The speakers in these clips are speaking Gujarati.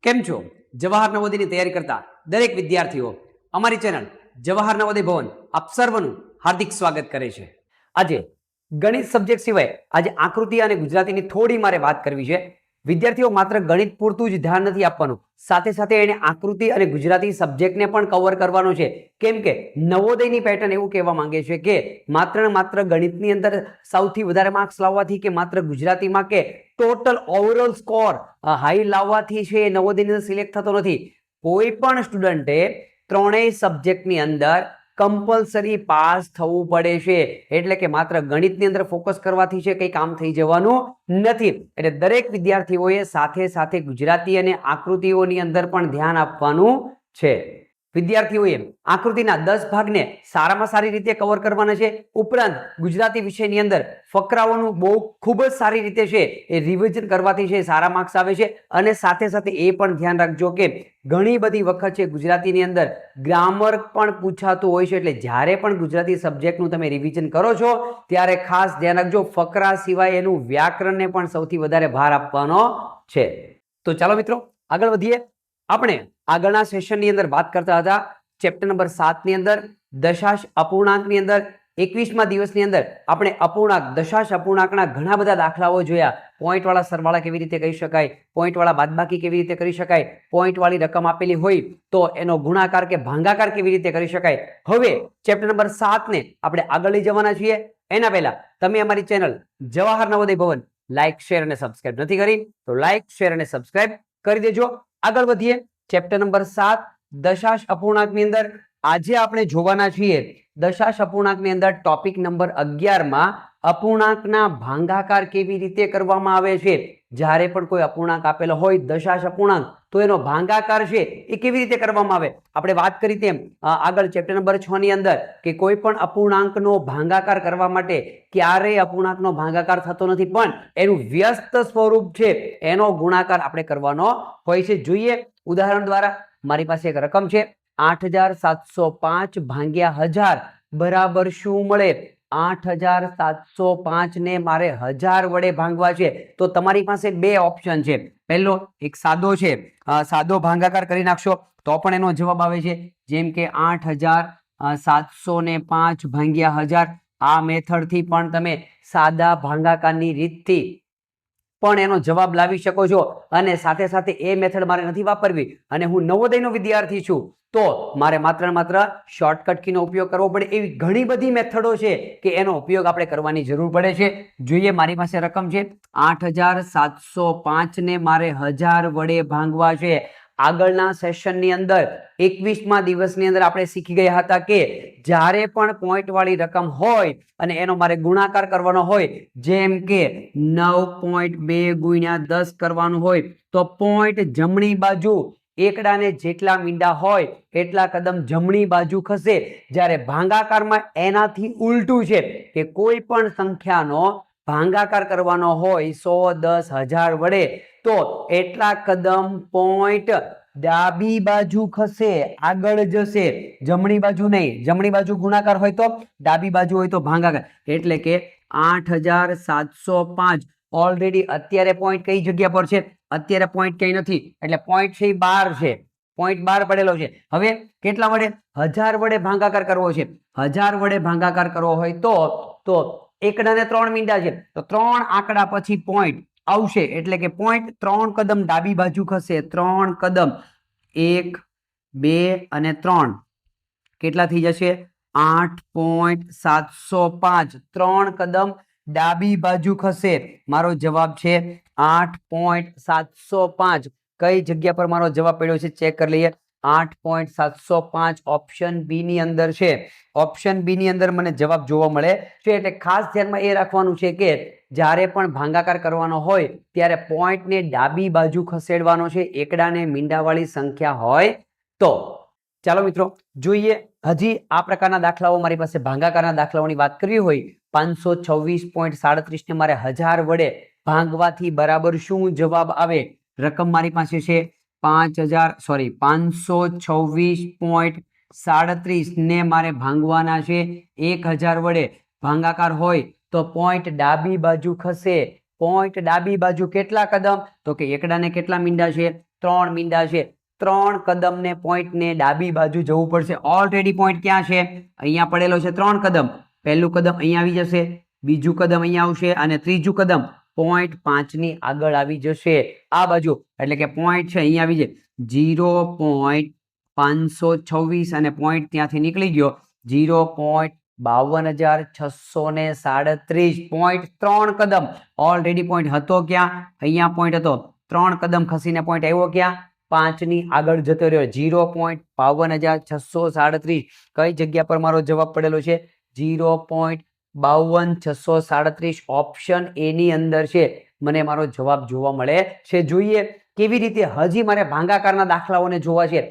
કેમ છો? જવાહર નવોદયની તૈયારી કરતા દરેક વિદ્યાર્થીઓ અમારી ચેનલ જવાહર નવોદય ભવન આપ સર્વનું હાર્દિક સ્વાગત કરે છે. આજે ગણિત સબ્જેક્ટ સિવાય આજે આકૃતિ અને ગુજરાતીની થોડી મારે વાત કરવી છે. વિદ્યાર્થીઓ માત્ર ગણિત પૂરતું જ ધ્યાન નથી આપવાનું, સાથે સાથે એને આકૃતિ અને ગુજરાતી સબ્જેક્ટને પણ કવર કરવાનો છે. કેમ કે નવોદયની પેટર્ન એવું કહેવા માંગે છે કે માત્ર ને માત્ર ગણિતની અંદર સૌથી વધારે માર્ક્સ લાવવાથી કે માત્ર ગુજરાતીમાં કે ટોટલ ઓવરઓલ સ્કોર હાઈ લાવવાથી છે નવોદયની અંદર સિલેક્ટ થતો નથી. કોઈ પણ સ્ટુડન્ટે ત્રણેય સબ્જેક્ટની અંદર કમ્પલસરી પાસ થવું પડે છે. એટલે કે માત્ર ગણિતની અંદર ફોકસ કરવાથી છે કંઈ કામ થઈ જવાનું નથી. એટલે દરેક વિદ્યાર્થીઓએ સાથે સાથે ગુજરાતી અને આકૃતિઓની અંદર પણ ધ્યાન આપવાનું છે. વિદ્યાર્થીઓએ આકૃતિના 10 ભાગને સારામાં સારી રીતે કવર કરવાના છે. ઉપરાંત ગુજરાતી વિષયની અંદર ફકરાઓનું બહુ ખૂબ જ સારી રીતે છે એ રિવિઝન કરવાથી છે સારા માર્ક્સ આવે છે. અને સાથે સાથે એ પણ ધ્યાન રાખજો કે ઘણી બધી વખત છે ગુજરાતીની અંદર ગ્રામર પણ પૂછાતું હોય છે. એટલે જ્યારે પણ ગુજરાતી સબ્જેક્ટનું તમે રિવિઝન કરો છો ત્યારે ખાસ ધ્યાન રાખજો, ફકરા સિવાય એનું વ્યાકરણને પણ સૌથી વધારે ભાર આપવાનો છે. તો ચાલો મિત્રો આગળ વધીએ. આપણે આગળના સેશનની અંદર વાત કરતા હતા ચેપ્ટર નંબર 7 ની અંદર દશાંશ અપૂર્ણાંકની અંદર 21મા દિવસની અંદર આપણે અપૂર્ણાંક દશાંશ અપૂર્ણાંકના ઘણા બધા દાખલાઓ જોયા. પોઈન્ટ વાળા સરવાળા કેવી રીતે કરી શકાય, પોઈન્ટ વાળા બાદબાકી કેવી રીતે કરી શકાય, પોઈન્ટ વાળી રકમ આપેલી હોય તો એનો ગુણાકાર કે ભાગાકાર કેવી રીતે કરી શકાય. હવે ચેપ્ટર નંબર 7 ને આપણે આગળ લઈ જવાના છીએ. એના પહેલા તમે અમારી ચેનલ જવાહર નવોદય ભવન લાઈક, શેર અને સબસ્ક્રાઇબ નથી કરી તો લાઈક, શેર અને સબસ્ક્રાઇબ કરી દેજો. આગળ વધીએ. ચેપ્ટર નંબર 7 દશાંશ અપૂર્ણાંકની અંદર આજે આપણે જોવાના છીએ દશાંશ અપૂર્ણાંકની અંદર ટોપિક નંબર 11 માં અપૂર્ણાંકના ભાગાકાર કેવી રીતે કરવામાં આવે છે. જ્યારે પણ કોઈ અપૂર્ણાંક આપેલો હોય દશાંશ અપૂર્ણાંક તો એનો ભાગાકાર છે એ કેવી રીતે કરવામાં આવે. આપણે વાત કરી તેમ આગળ ચેપ્ટર નંબર 6 ની અંદર કે કોઈ પણ અપૂર્ણાંકનો ભાગાકાર કરવા માટે ક્યારેય અપૂર્ણાંકનો ભાગાકાર થતો નથી, પણ એનું વ્યસ્ત સ્વરૂપ છે એનો ગુણાકાર આપણે કરવાનો હોય છે. જોઈએ ઉદાહરણ દ્વારા. મારી પાસે એક રકમ છે 8705 ભાગ્યા 1000 બરાબર શું મળે? 8705 ને મારે 1000 વડે ભાગવા છે તો તમારી પાસે બે ઓપ્શન છે. પહેલો એક સાદો છે, સાદો ભાગાકાર કરી નાખશો તો પણ એનો જવાબ આવે છે. જેમ કે 8705 ભાગ્યા 1000. આ મેથડ થી પણ તમે સાદા ભાગાકારની રીતથી પણ એનો જવાબ લાવી શકો છો. અને સાથે સાથે એ મેથડ મારે નથી વાપરવી અને હું નવોદયનો વિદ્યાર્થી છું તો મારે માત્ર ને માત્ર શોર્ટકટ કીનો ઉપયોગ કરવો પડે. એવી ઘણી બધી મેથડો છે કે એનો ઉપયોગ આપણે કરવાની જરૂર પડે છે. જોઈએ મારી પાસે રકમ છે 8705 ને મારે 1000 વડે ભાગવા છે. આગળના સેશનની અંદર 21મા દિવસની અંદર આપણે શીખી ગયા હતા કે જ્યારે પણ પોઈન્ટ વાળી રકમ હોય અને એનો મારે ગુણાકાર કરવાનો હોય, જેમ કે 9.2 ગુણ્યા 10 કરવાનું હોય તો પોઈન્ટ જમણી બાજુ એકડાને જેટલા મીંડા હોય એટલા કદમ જમણી બાજુ ખસે. જ્યારે ભાગાકારમાં એનાથી ઉલટું છે કે કોઈ પણ સંખ્યાનો ભાગાકાર કરવાનો હોય 100, 10, 1000 વડે તો એટલા કદમ પોઈન્ટ ડાબી બાજુ ખસે, આગળ જશે, જમણી બાજુ નહીં. જમણી બાજુ ગુણાકાર હોય તો, ડાબી બાજુ હોય તો ભાગાકાર. એટલે કે 8705 ઓલરેડી અત્યારે પોઈન્ટ કઈ જગ્યા પર છે? અત્યારે પોઈન્ટ કઈ નથી એટલે પોઈન્ટ છે 12 છે, પોઈન્ટ 12 પડેલો છે. હવે કેટલા વડે? 1000 વડે ભાગાકાર કરવો છે. 1000 વડે ભાગાકાર કરવો હોય તો એકડાને 3 મીંડા છે તો 3 આંકડા પછી પોઈન્ટ આવશે. એટલે કે પોઈન્ટ 3 કદમ ડાબી બાજુ ખસે. 3 કદમ 1, 2 અને 3 કેટલા થઈ જશે? 8.705 3 કદમ ડાબી બાજુ ખસે. મારો જવાબ છે 8.705. કઈ જગ્યા પર મારો જવાબ પડ્યો છે ચેક કરી લઈએ. 8.705 ઓપ્શન બી ની અંદર છે. ઓપ્શન બી ની અંદર મને જવાબ જોવા મળે છે. એટલે ખાસ ધ્યાનમાં એ રાખવાનું છે કે જ્યારે પણ ભાગાકાર કરવાનો હોય ત્યારે પોઈન્ટને ડાબી બાજુ ખસેડવાનો છે, એકડાને મીંડાવાળી સંખ્યા હોય તો. ચાલો મિત્રો જોઈએ. હજી આ પ્રકારના દાખલાઓ મારી પાસે ભાગાકારના દાખલાઓની વાત કરવી હોય 526.37 ને મારે 1000 વડે ભાગવાથી બરાબર શું જવાબ આવે? રકમ મારી પાસે છે 526.37 ને મારે ભાંગવાના છે 1000 વડે. ભાગાકાર હોય તો પોઈન્ટ ડાબી બાજુ ખસે. પોઈન્ટ ડાબી બાજુ કેટલા કદમ? તો કે એકડાને કેટલા મીંડા છે? 3 મીંડા છે, 3 કદમ ને પોઈન્ટ ને ડાબી બાજુ જવું પડશે. ઓલરેડી પોઈન્ટ ક્યાં છે? અહીંયા પડેલો છે 3 કદમ. પહેલું કદમ અહીંયા આવી જશે, બીજું કદમ અહીંયા આવશે અને ત્રીજું કદમ પોઈન્ટ 5 ની આગળ આવી જશે આ બાજુ. એટલે કે પોઈન્ટ છે અહીંયા આવી જાય 0.526 અને પોઈન્ટ ત્યાંથી નીકળી ગયો 0.52,637. પોઈન્ટ 3 કદમ. ઓલરેડી પોઈન્ટ હતો ક્યાં? અહીંયા પોઈન્ટ હતો. 3 કદમ ખસીને પોઈન્ટ આવ્યો ક્યાં? 5 ની આગળ જતો રહ્યો 0.52,637. કઈ જગ્યા પર મારો જવાબ પડેલો છે? 0.52,637. ઓપ્શન એ ની અંદર છે મને મારો જવાબ જોવા મળે છે. જોઈએ કેવી રીતે. હજી મારે ભાગાકારના દાખલાઓને જોવા છે.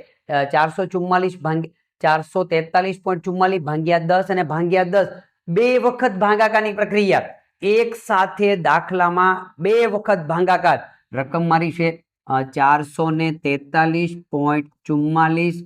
443.44 ભાગ્યા 10 અને ભાગ્યા 10 બે વખત ભાગાકારની પ્રક્રિયા. એક સાથે દાખલામાં બે વખત ભાગાકાર. રકમ મારી છે 443.44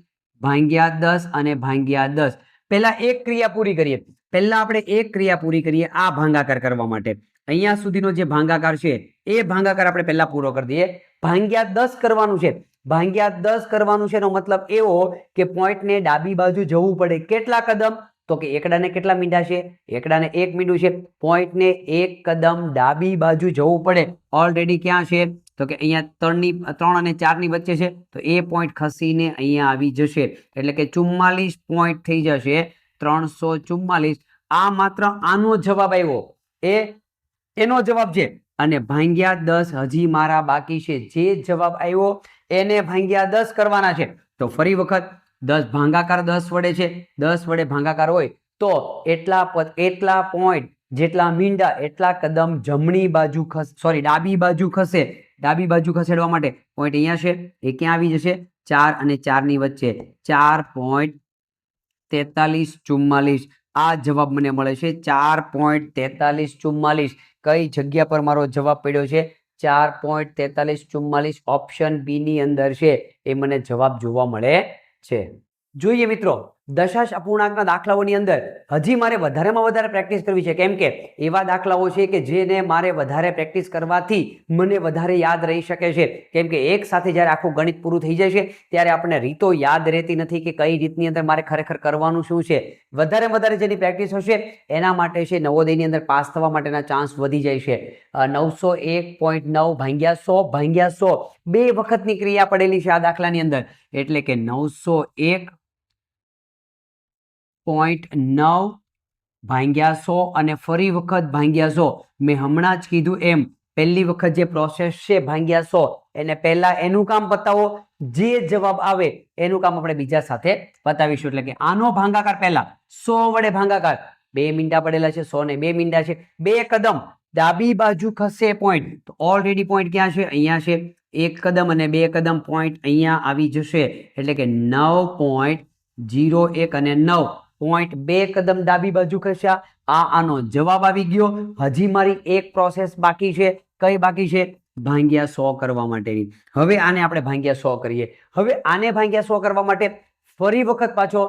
ભાગ્યા 10 અને ભાગ્યા 10. પહેલા એક ક્રિયા પૂરી કરીએ. પહેલા આપણે એક ક્રિયા પૂરી કરીએ આ ભાગાકાર કરવા માટે. અહીંયા સુધીનો જે ભાગાકાર છે એ ભાગાકાર આપણે પહેલા પૂરો કરી દઈએ. ભાગ્યા 10 કરવાનું છે. ભાગ્યા 10 કરવાનું છે એનો મતલબ એવો કે પોઈન્ટને ડાબી બાજુ જવું પડે. કેટલા કદમ? તો કે એકડાને કેટલા મીંડા છે? એકડાને 1 મીંડું છે. પોઈન્ટને 1 કદમ ડાબી બાજુ જવું પડે. ઓલરેડી ક્યાં છે? તો કે અહીંયા 3 અને 4 ની વચ્ચે છે. તો એ પોઈન્ટ ખસીને અહીંયા આવી જશે. એટલે કે 44 પોઈન્ટ થઈ જશે 344. આ માત્ર આનો જવાબ આવ્યો. એનો જવાબ છે. અને ભાગ્યા 10 હજી મારા બાકી છે. જે જવાબ આવ્યો એને ભાગ્યા 10 કરવાના છે. તો ફરી વખત 10 ભાગાકાર 10 વડે છે. 10 વડે ભાગાકાર હોય તો એટલા પોઈન્ટ જેટલા મીંડા એટલા કદમ જમણી બાજુ ડાબી બાજુ ખસે. ડાબી બાજુ ખસેડવા માટે પોઈન્ટ અહીંયા છે. એ ક્યાં આવી જશે? 4 અને 4 ની વચ્ચે 4.4344. આ જવાબ મને મળે છે 4.4344. કઈ જગ્યા પર મારો જવાબ પડ્યો છે? 4.4344. ઓપ્શન બી ની અંદર છે એ મને જવાબ જોવા મળે છે. જોઈએ મિત્રો, દશાંશ અપૂર્ણાંકના દાખલાઓની અંદર હજી મારે વધારેમાં વધારે પ્રેક્ટિસ કરવી છે. કેમ કે એવા દાખલાઓ છે કે જેને મારે વધારે પ્રેક્ટિસ કરવાથી મને વધારે યાદ રહી શકે છે. કેમ કે એક સાથે જ્યારે આખું ગણિત પૂરું થઈ જાય છે ત્યારે આપણને રીતો યાદ રહેતી નથી કે કઈ રીતની અંદર મારે ખરેખર કરવાનું શું છે. વધારે જેની પ્રેક્ટિસ હશે એના માટે છે નવોદયની અંદર પાસ થવા માટેના ચાન્સ વધી જાય છે. 901.9 ભાગ્યા 100 ભાગ્યા 100 બે વખતની ક્રિયા પડેલી છે આ દાખલાની અંદર. એટલે કે 901.9 ભાગ્યા 100 અને ફરી વખત ભાગ્યા 100. મેં હમણાં જ કીધું એમ પહેલી વખત જે પ્રોસેસ છે ભાગ્યા 100 એને પહેલા એનું કામ પતાવો. જે જવાબ આવે એનું કામ આપણે બીજા સાથે પતાવીશું. એટલે કે આનો ભાગાકાર પહેલા 100 વડે ભાગાકાર. 2 મીંડા પડેલા છે. 100 ને 2 મીંડા છે. 2 કદમ ડાબી બાજુ ખસે પોઈન્ટ. તો ઓલરેડી પોઈન્ટ ક્યાં છે? અહીંયા છે. 1 કદમ અને 2 કદમ પોઈન્ટ અહીંયા આવી જશે. એટલે કે 9.01 અને 9.2 કદમ ડાબી બાજુ ખસ્યા. આનો જવાબ આવી ગયો. હજી મારી એક પ્રોસેસ બાકી છે. કઈ બાકી છે? ભાગ્યા 100 કરવા માટેની. હવે આને આપણે ભાગ્યા 100 કરીએ. હવે આને ભાગ્યા 100 કરવા માટે ફરી વખત પાછો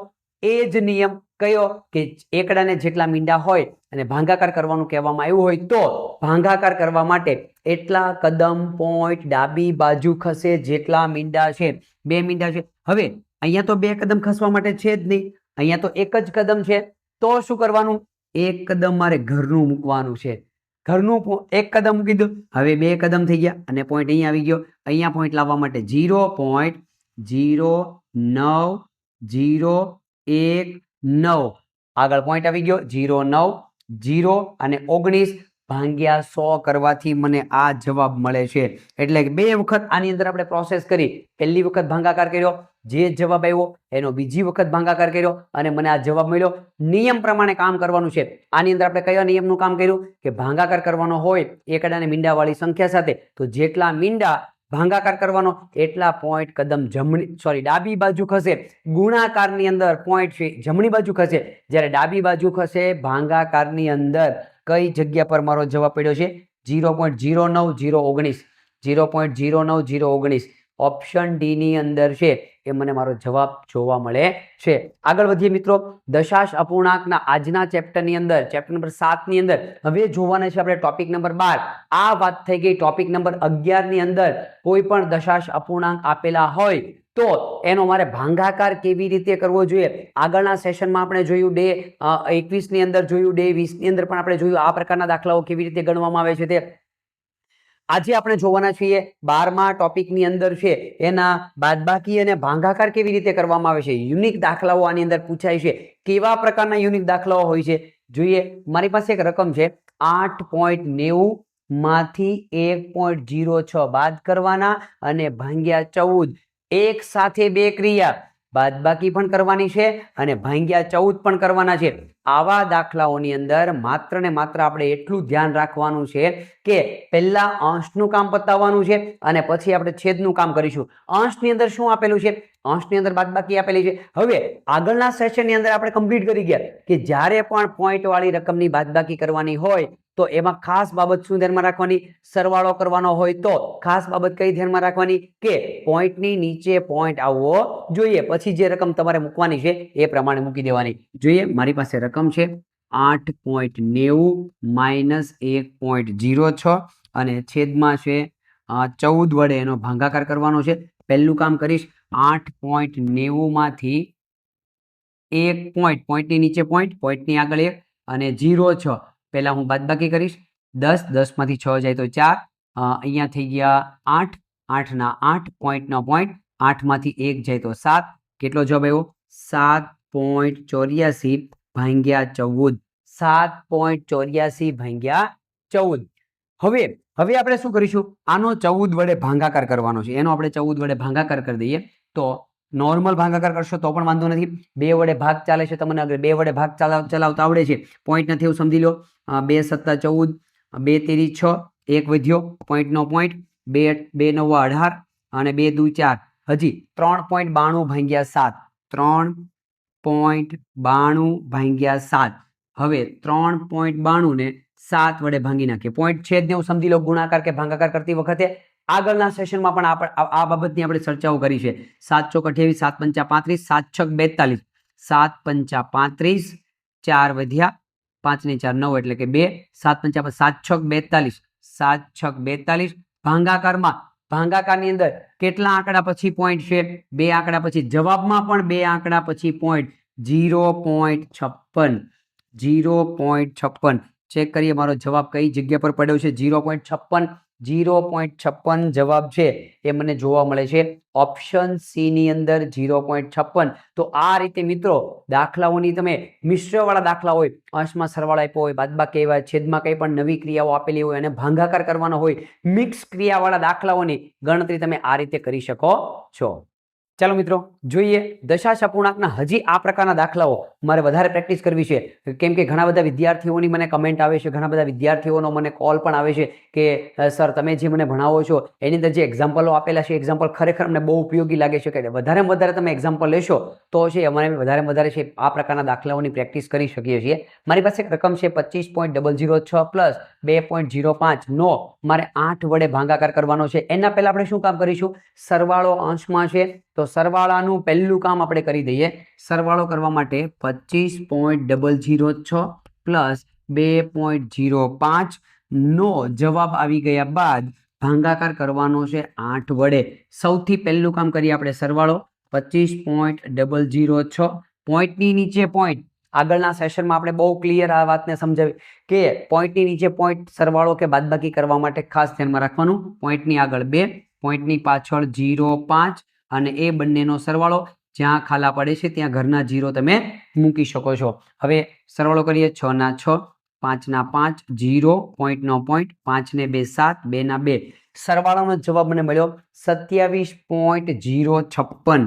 એ જ નિયમ કયો કે એકડાને જેટલા મીંડા હોય અને ભાગાકાર કરવાનું કહેવામાં આવ્યું હોય તો ભાગાકાર કરવા માટે એટલા કદમ પોઈન્ટ ડાબી બાજુ ખસે જેટલા મીંડા છે. 2 મીંડા છે. હવે અહીંયા તો 2 કદમ ખસવા માટે છે જ નહીં. અહીંયા તો એક જ કદમ છે. તો શું કરવાનું? 1 કદમ મારે ઘરનું મૂકવાનું છે. ઘરનું 1 કદમ મૂકી દો. હવે 2 કદમ થઈ ગયા અને પોઈન્ટ અહીંયા આવી ગયો. અહીંયા પોઈન્ટ લાવવા માટે 0.09019 આગળ પોઈન્ટ આવી ગયો 090 અને 19 ભાગ્યા 100 કરવાથી મને આ જવાબ મળે છે. એટલે કે બે વખત આની અંદર આપણે પ્રોસેસ કરી. પહેલી વખત ભાગાકાર કર્યો, જે જવાબ આવ્યો એનો બીજી વખત ભાગાકાર કર્યો અને મને આ જવાબ મળ્યો. નિયમ પ્રમાણે કામ કરવાનું છે. આની અંદર આપણે કયા નિયમનું કામ કર્યું કે ભાગાકાર કરવાનો હોય એકડાને મીંડાવાળી સંખ્યા સાથે તો જેટલા મીંડા ભાગાકાર કરવાનો એટલા પોઈન્ટ કદમ ડાબી બાજુ ખસે. ગુણાકારની અંદર પોઈન્ટ છે જમણી બાજુ ખસે. જ્યારે ડાબી બાજુ ખસે ભાગાકારની અંદર કઈ જગ્યા પર મારો જવાબ પડ્યો છે? 0.09019. ઓપ્શન ડી ની અંદર છે એ મને મારો જવાબ જોવા મળે છે. આગળ વધીએ મિત્રો. દશાંશ અપૂર્ણાંકના આજના ચેપ્ટરની અંદર, ચેપ્ટર નંબર 7 ની અંદર હવે જોવાના છે આપણે ટોપિક નંબર 12. આ વાત થઈ ગઈ ટોપિક નંબર 11 ની અંદર. કોઈ પણ દશાંશ અપૂર્ણાંક આપેલા હોય તો એનો મારે ભાગાકાર કેવી રીતે કરવો જોઈએ. આગળના સેશનમાં આપણે જોયું ડે 21 ની અંદર જોયું, ડે 20 ની અંદર પણ આપણે જોયું આ પ્રકારના દાખલાઓ કેવી રીતે ગણવામાં આવે છે તે. આજે આપણે જોવાના છીએ 12મા ટોપિકની અંદર છે એના બાદબાકી અને ભાગાકાર કેવી રીતે કરવામાં આવે છે. યુનિક દાખલાઓ આની અંદર પૂછાય છે. કેવા પ્રકારના યુનિક દાખલાઓ હોય છે જોઈએ. મારી પાસે એક રકમ છે 8.90 માંથી 1.06 બાદ કરવાના અને ભાગ્યા 14. એક સાથે બે ક્રિયા બાદબાકી પણ કરવાની છે અને ભાગ્યા 14 પણ કરવાના છે. આવા દાખલાઓની અંદર માત્ર ને માત્ર આપણે એટલું ધ્યાન રાખવાનું છે કે પહેલા અંશનું કામ પતાવવાનું છે અને પછી આપણે છેદનું કામ કરીશું. અંશની અંદર શું આપેલું છે? અંશની અંદર બાદબાકી આપેલી છે. હવે આગળના સેશનની અંદર આપણે કમ્પ્લીટ કરી ગયા કે જ્યારે પણ પોઈન્ટ વાળી રકમની બાદબાકી કરવાની હોય તો એમાં ખાસ બાબત શું ધ્યાનમાં રાખવાની? સરવાળો કરવાનો હોય તો ખાસ બાબત કઈ ધ્યાનમાં રાખવાની કે પોઈન્ટની નીચે પોઈન્ટ આવવો જોઈએ. પછી જે રકમ તમારે મૂકવાની છે એ પ્રમાણે મૂકી દેવાની. જોઈએ મારી પાસે રકમ છે 8.90 માઇનસ 1.06 અને છેદમાં છે 14 વડે એનો ભાગાકાર કરવાનો છે. પહેલું કામ કરીશ 8.90 માંથી 1 પોઈન્ટની નીચે પોઈન્ટની આગળ 1 અને 0.6 પહેલા હું બાદબાકી કરીશ. 10 માંથી 6 જાય તો 4. અહીંયા થઈ ગયા 8, 8 ના 8, પોઈન્ટનો પોઈન્ટ, 8 માંથી 1 જાય તો 7. કેટલો જવાબ આવ્યો? 7.84 ભાગ્યા 14. 7.84 ભાગ્યા 14. હવે આપણે શું કરીશું? આનો 14 વડે ભાગાકાર કરવાનો છે. એનો આપણે 14 વડે ભાગાકાર કરી દઈએ તો નોર્મલ ભાગાકાર કરશો તો પણ વાંધો નથી. 2 વડે ભાગ ચાલે છે, તમને 2 વડે ભાગ ચલાવતા આવડે છે. પોઈન્ટ નથી એવું સમજી લો. 2 + 14, 2 × 3 = 6, 1 વધ્યો પોઈન્ટનો પોઈન્ટ, 2 × 9 = 18 અને 2 × 2 = 4. હજી 3.92 ભાગ્યા 7. 3.92 ભાગ્યા 7. હવે 3.92 ને 7 વડે ભાંગી નાખીએ. પોઈન્ટ છે જ ને એવું સમજી લો ગુણાકાર કે ભાગાકાર કરતી વખતે. આગળના સેશનમાં પણ આ બાબતની આપણે ચર્ચાઓ કરી છે. 7 × 4 = 28, 7 × 5 = 42, 7 × 5 = 35, 4 વધ્યા, 5 ને 4 9 એટલે કે 2, 7 × 5 = 7 × 6 = 42, 7 × 6 = 42. ભાગાકારની અંદર કેટલા આંકડા પછી પોઈન્ટ છે? 2 આંકડા પછી. જવાબમાં પણ 2 આંકડા પછી પોઈન્ટ 0.56. 0.56 ચેક કરીએ મારો જવાબ કઈ જગ્યા પર પડ્યો છે. 0.56. 0.56 જવાબ છે એ મને જોવા મળે છે ઓપ્શન સી ની અંદર 0.56. તો આ રીતે મિત્રો દાખલાઓની તમે મિશ્રવાળા દાખલા હોય, અંશમાં સરવાળો આપ્યો હોય, બાદબાકી આવ્યા, છેદમાં કંઈ પણ નવી ક્રિયાઓ આપેલી હોય અને ભાગાકાર કરવાનો હોય, મિક્સ ક્રિયાવાળા દાખલાઓની ગણતરી તમે આ રીતે કરી શકો છો. ચાલો મિત્રો જોઈએ દશાંશ અપૂર્ણાંકના હજી આ પ્રકારના દાખલાઓ મારે વધારે પ્રેક્ટિસ કરવી છે. કેમ કે ઘણા બધા વિદ્યાર્થીઓની મને કમેન્ટ આવે છે, ઘણા બધા વિદ્યાર્થીઓનો મને કોલ પણ આવે છે કે સર તમે જે મને ભણાવો છો એની અંદર જે એક્ઝામ્પલો આપેલા છે એક્ઝામ્પલ ખરેખર અમને બહુ ઉપયોગી લાગે છે કે વધારેમાં વધારે તમે એક્ઝામ્પલ લેશો તો છે અમારે વધારેમાં વધારે છે આ પ્રકારના દાખલાઓની પ્રેક્ટિસ કરી શકીએ છીએ. મારી પાસે એક રકમ છે 25.006 પ્લસ 2.05 નો મારે 8 વડે ભાગાકાર કરવાનો છે. એના પહેલા આપણે શું કામ કરીશું? સરવાળો અંશમાં છે તો સરવાળાનું પહેલું કામ આપણે કરી દઈએ. સરવાળો કરવા માટે 25.006 પ્લસ 2.05 નો જવાબ આવી ગયા બાદ ભાગાકાર કરવાનો છે 8 વડે. સૌથી પહેલું કામ કરીએ આપણે સરવાળો. 25.006 પોઈન્ટની નીચે પોઈન્ટ. આગળના સેશનમાં આપણે બહુ ક્લિયર આ વાતને સમજાવી કે પોઈન્ટની નીચે પોઈન્ટ સરવાળો કે બાદબાકી કરવા માટે ખાસ ધ્યાનમાં રાખવાનું. પોઈન્ટની આગળ 2, પોઈન્ટની પાછળ 0.5 અને એ બંનેનો સરવાળો. જ્યાં ખાલા પડે છે ત્યાં ઘરના 0 તમે મૂકી શકો છો. હવે સરવાળો કરીએ. 6 ના 6, 5 ના 5, 0, પોઈન્ટનો પોઈન્ટ, 5 ને 2 7, 2 ના 2. સરવાળાનો જવાબ મને મળ્યો 27.056.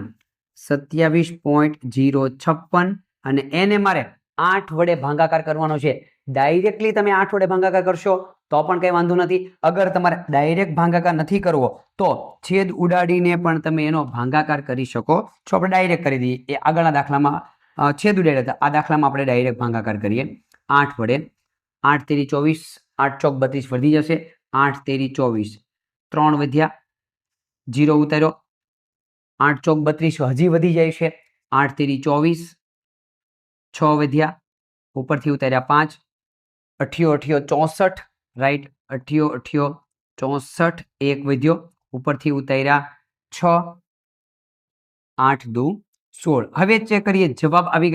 27.056 અને એને મારે 8 વડે ભાગાકાર કરવાનો છે. ડાયરેક્ટલી તમે 8 વડે ભાગાકાર કરશો તો પણ કંઈ વાંધો નથી. અગર તમારે ડાયરેક્ટ ભાગાકાર નથી કરવો તો છેદ ઉડાડીને પણ તમે એનો ભાગાકાર કરી શકો છો. આપણે ડાયરેક્ટ કરી દઈએ. એ આગળના દાખલામાં છેદ ઉડાડ્યા હતા, આ દાખલામાં આપણે ડાયરેક્ટ ભાગાકાર કરીએ 8 વડે. 8 તેરી 24, 8 ચોક 32 વધી જશે. 8 તેરી 24, 3 વધ્યા, 0 ઉતાર્યો, 8 ચોક 32 હજી વધી જાય છે. 8 તેરી 24, 6 વધ્યા, ઉપરથી ઉતાર્યા 5, 8 8 64, રાઈટ, 8 8 64, 1 વધ્યો, ઉપરથી ઉતાર્યા 6, 8 દુ 16. હવે ચેક કરીએ જવાબ આવી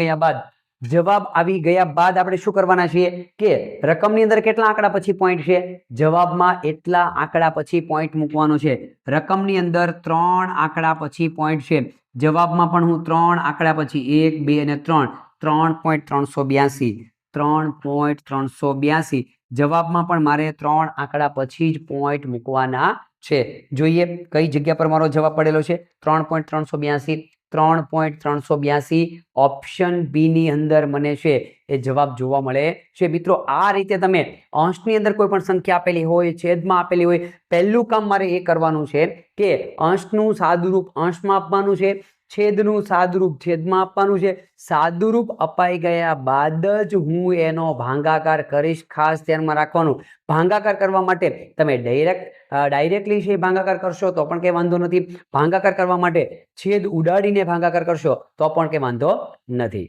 ગયા બાદ આપણે શું કરવાના છીએ કે રકમની અંદર કેટલા આંકડા પછી પોઈન્ટ છે, જવાબમાં એટલા આંકડા પછી પોઈન્ટ મૂકવાનો છે. રકમની અંદર 3 આંકડા પછી પોઈન્ટ છે, જવાબમાં પણ હું 3 આંકડા પછી 1 2 અને 3 3.382, 3.382, જવાબમાં પણ મારે 3 આંકડા પછી જ પોઈન્ટ મૂકવાના છે. જોઈએ કઈ જગ્યા પર મારો જવાબ પડેલો છે, 3.382, 3.382 ઓપ્શન બી ની અંદર મને છે એ જવાબ જોવા મળે છે. મિત્રો આ રીતે તમે અંશની અંદર કોઈ પણ સંખ્યા આપેલી હોય, છેદમાં આપેલી હોય, પહેલું કામ મારે એ કરવાનું છે કે અંશનું સાદુરૂપ અંશમાં આપવાનું છે, છેદનું સાદુરૂપ છેદમાં આપવાનું છે. સાદુરૂપ અપાઈ ગયા બાદ જ હું એનો ભાગાકાર કરીશ. ખાસ ધ્યાનમાં રાખવાનું, ભાગાકાર કરવા માટે તમે ડાયરેક્ટલી છે ભાગાકાર કરશો તો પણ કઈ વાંધો નથી, ભાગાકાર કરવા માટે છેદ ઉડાડીને ભાગાકાર કરશો તો પણ કઈ વાંધો નથી.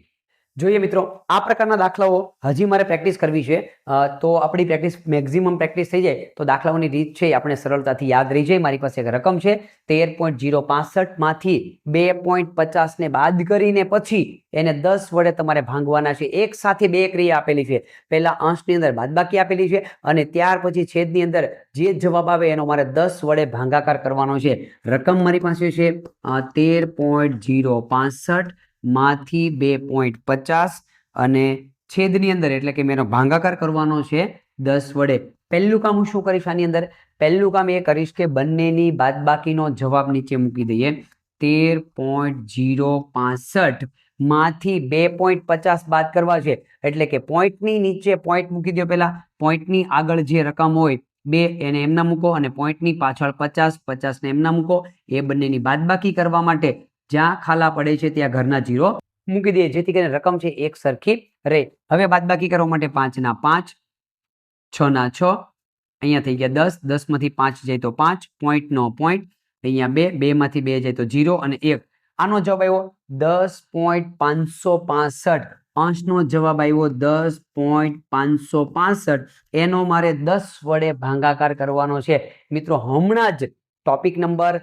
જોઈએ મિત્રો આ પ્રકારના દાખલાઓ હજી મારે પ્રેક્ટિસ કરવી છે, તો આપણી પ્રેક્ટિસ મેક્સિમમ પ્રેક્ટિસ થઈ જાય તો દાખલાઓની રીત છે આપણે સરળતાથી યાદ રહી જાય. મારી પાસે એક રકમ છે 13.065 માંથી 2.50 ને બાદ કરીને પછી એને 10 વડે તમારે ભાંગવાના છે. એક સાથે બે ક્રિયા આપેલી છે, પહેલા અંશની અંદર બાદબાકી આપેલી છે અને ત્યાર પછી છેદની અંદર જે જવાબ આવે એનો મારે 10 વડે ભાગાકાર કરવાનો છે. રકમ મારી પાસે છે 13.065 માંથી 2.50 અને છેદની અંદર એટલે કે મેં ભાગાકાર કરવાનો છે 10 વડે. પહેલું કામ હું શું કરીશ આની અંદર, પહેલું કામ એ કરીશ કે બંનેની બાદબાકીનો જવાબ નીચે મૂકી દઈએ. 13.065 માંથી 2.50 બાદ કરવા છે એટલે કે પોઈન્ટની નીચે પોઈન્ટ મૂકી દો. પહેલા પોઈન્ટની આગળ જે રકમ હોય 2 એને એમના મૂકો અને પોઈન્ટની પાછળ 50 ને એમના મૂકો. એ બંનેની બાદબાકી કરવા માટે જ્યાં ખાલા પડે છે ત્યાં ઘરના 0 મૂકી દઈએ જેથી કરીને રકમ છે એક સરખી રહે. હવે બાદબાકી કરવા માટે 5 ના 5, 6 ના 6, અહીંયા થઈ ગયા 10, 10 માંથી 5 જાય તો 5, પોઈન્ટ નો પોઈન્ટ, અહીંયા 2, 2 માંથી 2 જાય તો 0 અને 1. આનો જવાબ આવ્યો 10.565. અંશનો જવાબ આવ્યો 10.565. એનો મારે 10 વડે ભાગાકાર કરવાનો છે. મિત્રો હમણાં જ ટોપિક નંબર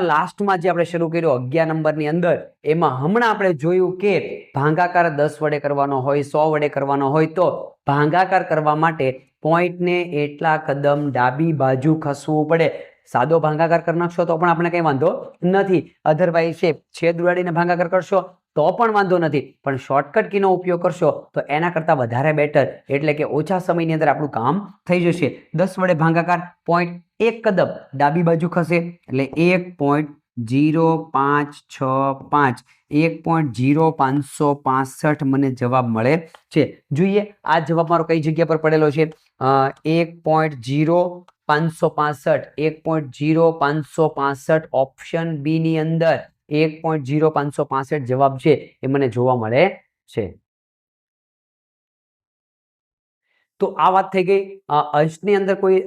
લાસ્ટમાં જે આપણે શરૂ કર્યો 11 નંબરની અંદર, એમાં હમણાં આપણે જોયું કે ભાગાકાર 10 વડે કરવાનો હોય, 100 વડે કરવાનો હોય તો ભાગાકાર કરવા માટે પોઈન્ટને એટલા કદમ ડાબી બાજુ ખસવું પડે. સાદો ભાગાકાર કરી નાખશો તો પણ આપણે કઈ વાંધો નથી, અધરવાઇઝ છે છેદ ઉડાડીને ભાગાકાર કરશો તો પણ વાંધો નથી, પણ શોર્ટકટ કીનો ઉપયોગ કરશો તો એના કરતા વધારે બેટર, એટલે કે ઓછા સમયની અંદર આપણું કામ થઈ જશે. 10 વડે ભાગાકાર, પોઈન્ટ એક કદમ ડાબી બાજુ ખસે એટલે 1.0565, 1.0565 મને જવાબ મળે છે. જોઈએ આ જવાબ મારો કઈ જગ્યા પર પડેલો છે, 1.0565, 1.0565 ઓપ્શન બી ની અંદર 1.0565 જવાબ છે એ મને જોવા મળે છે. તો આ વાત થઈ ગઈ. અંશની અંદર કોઈ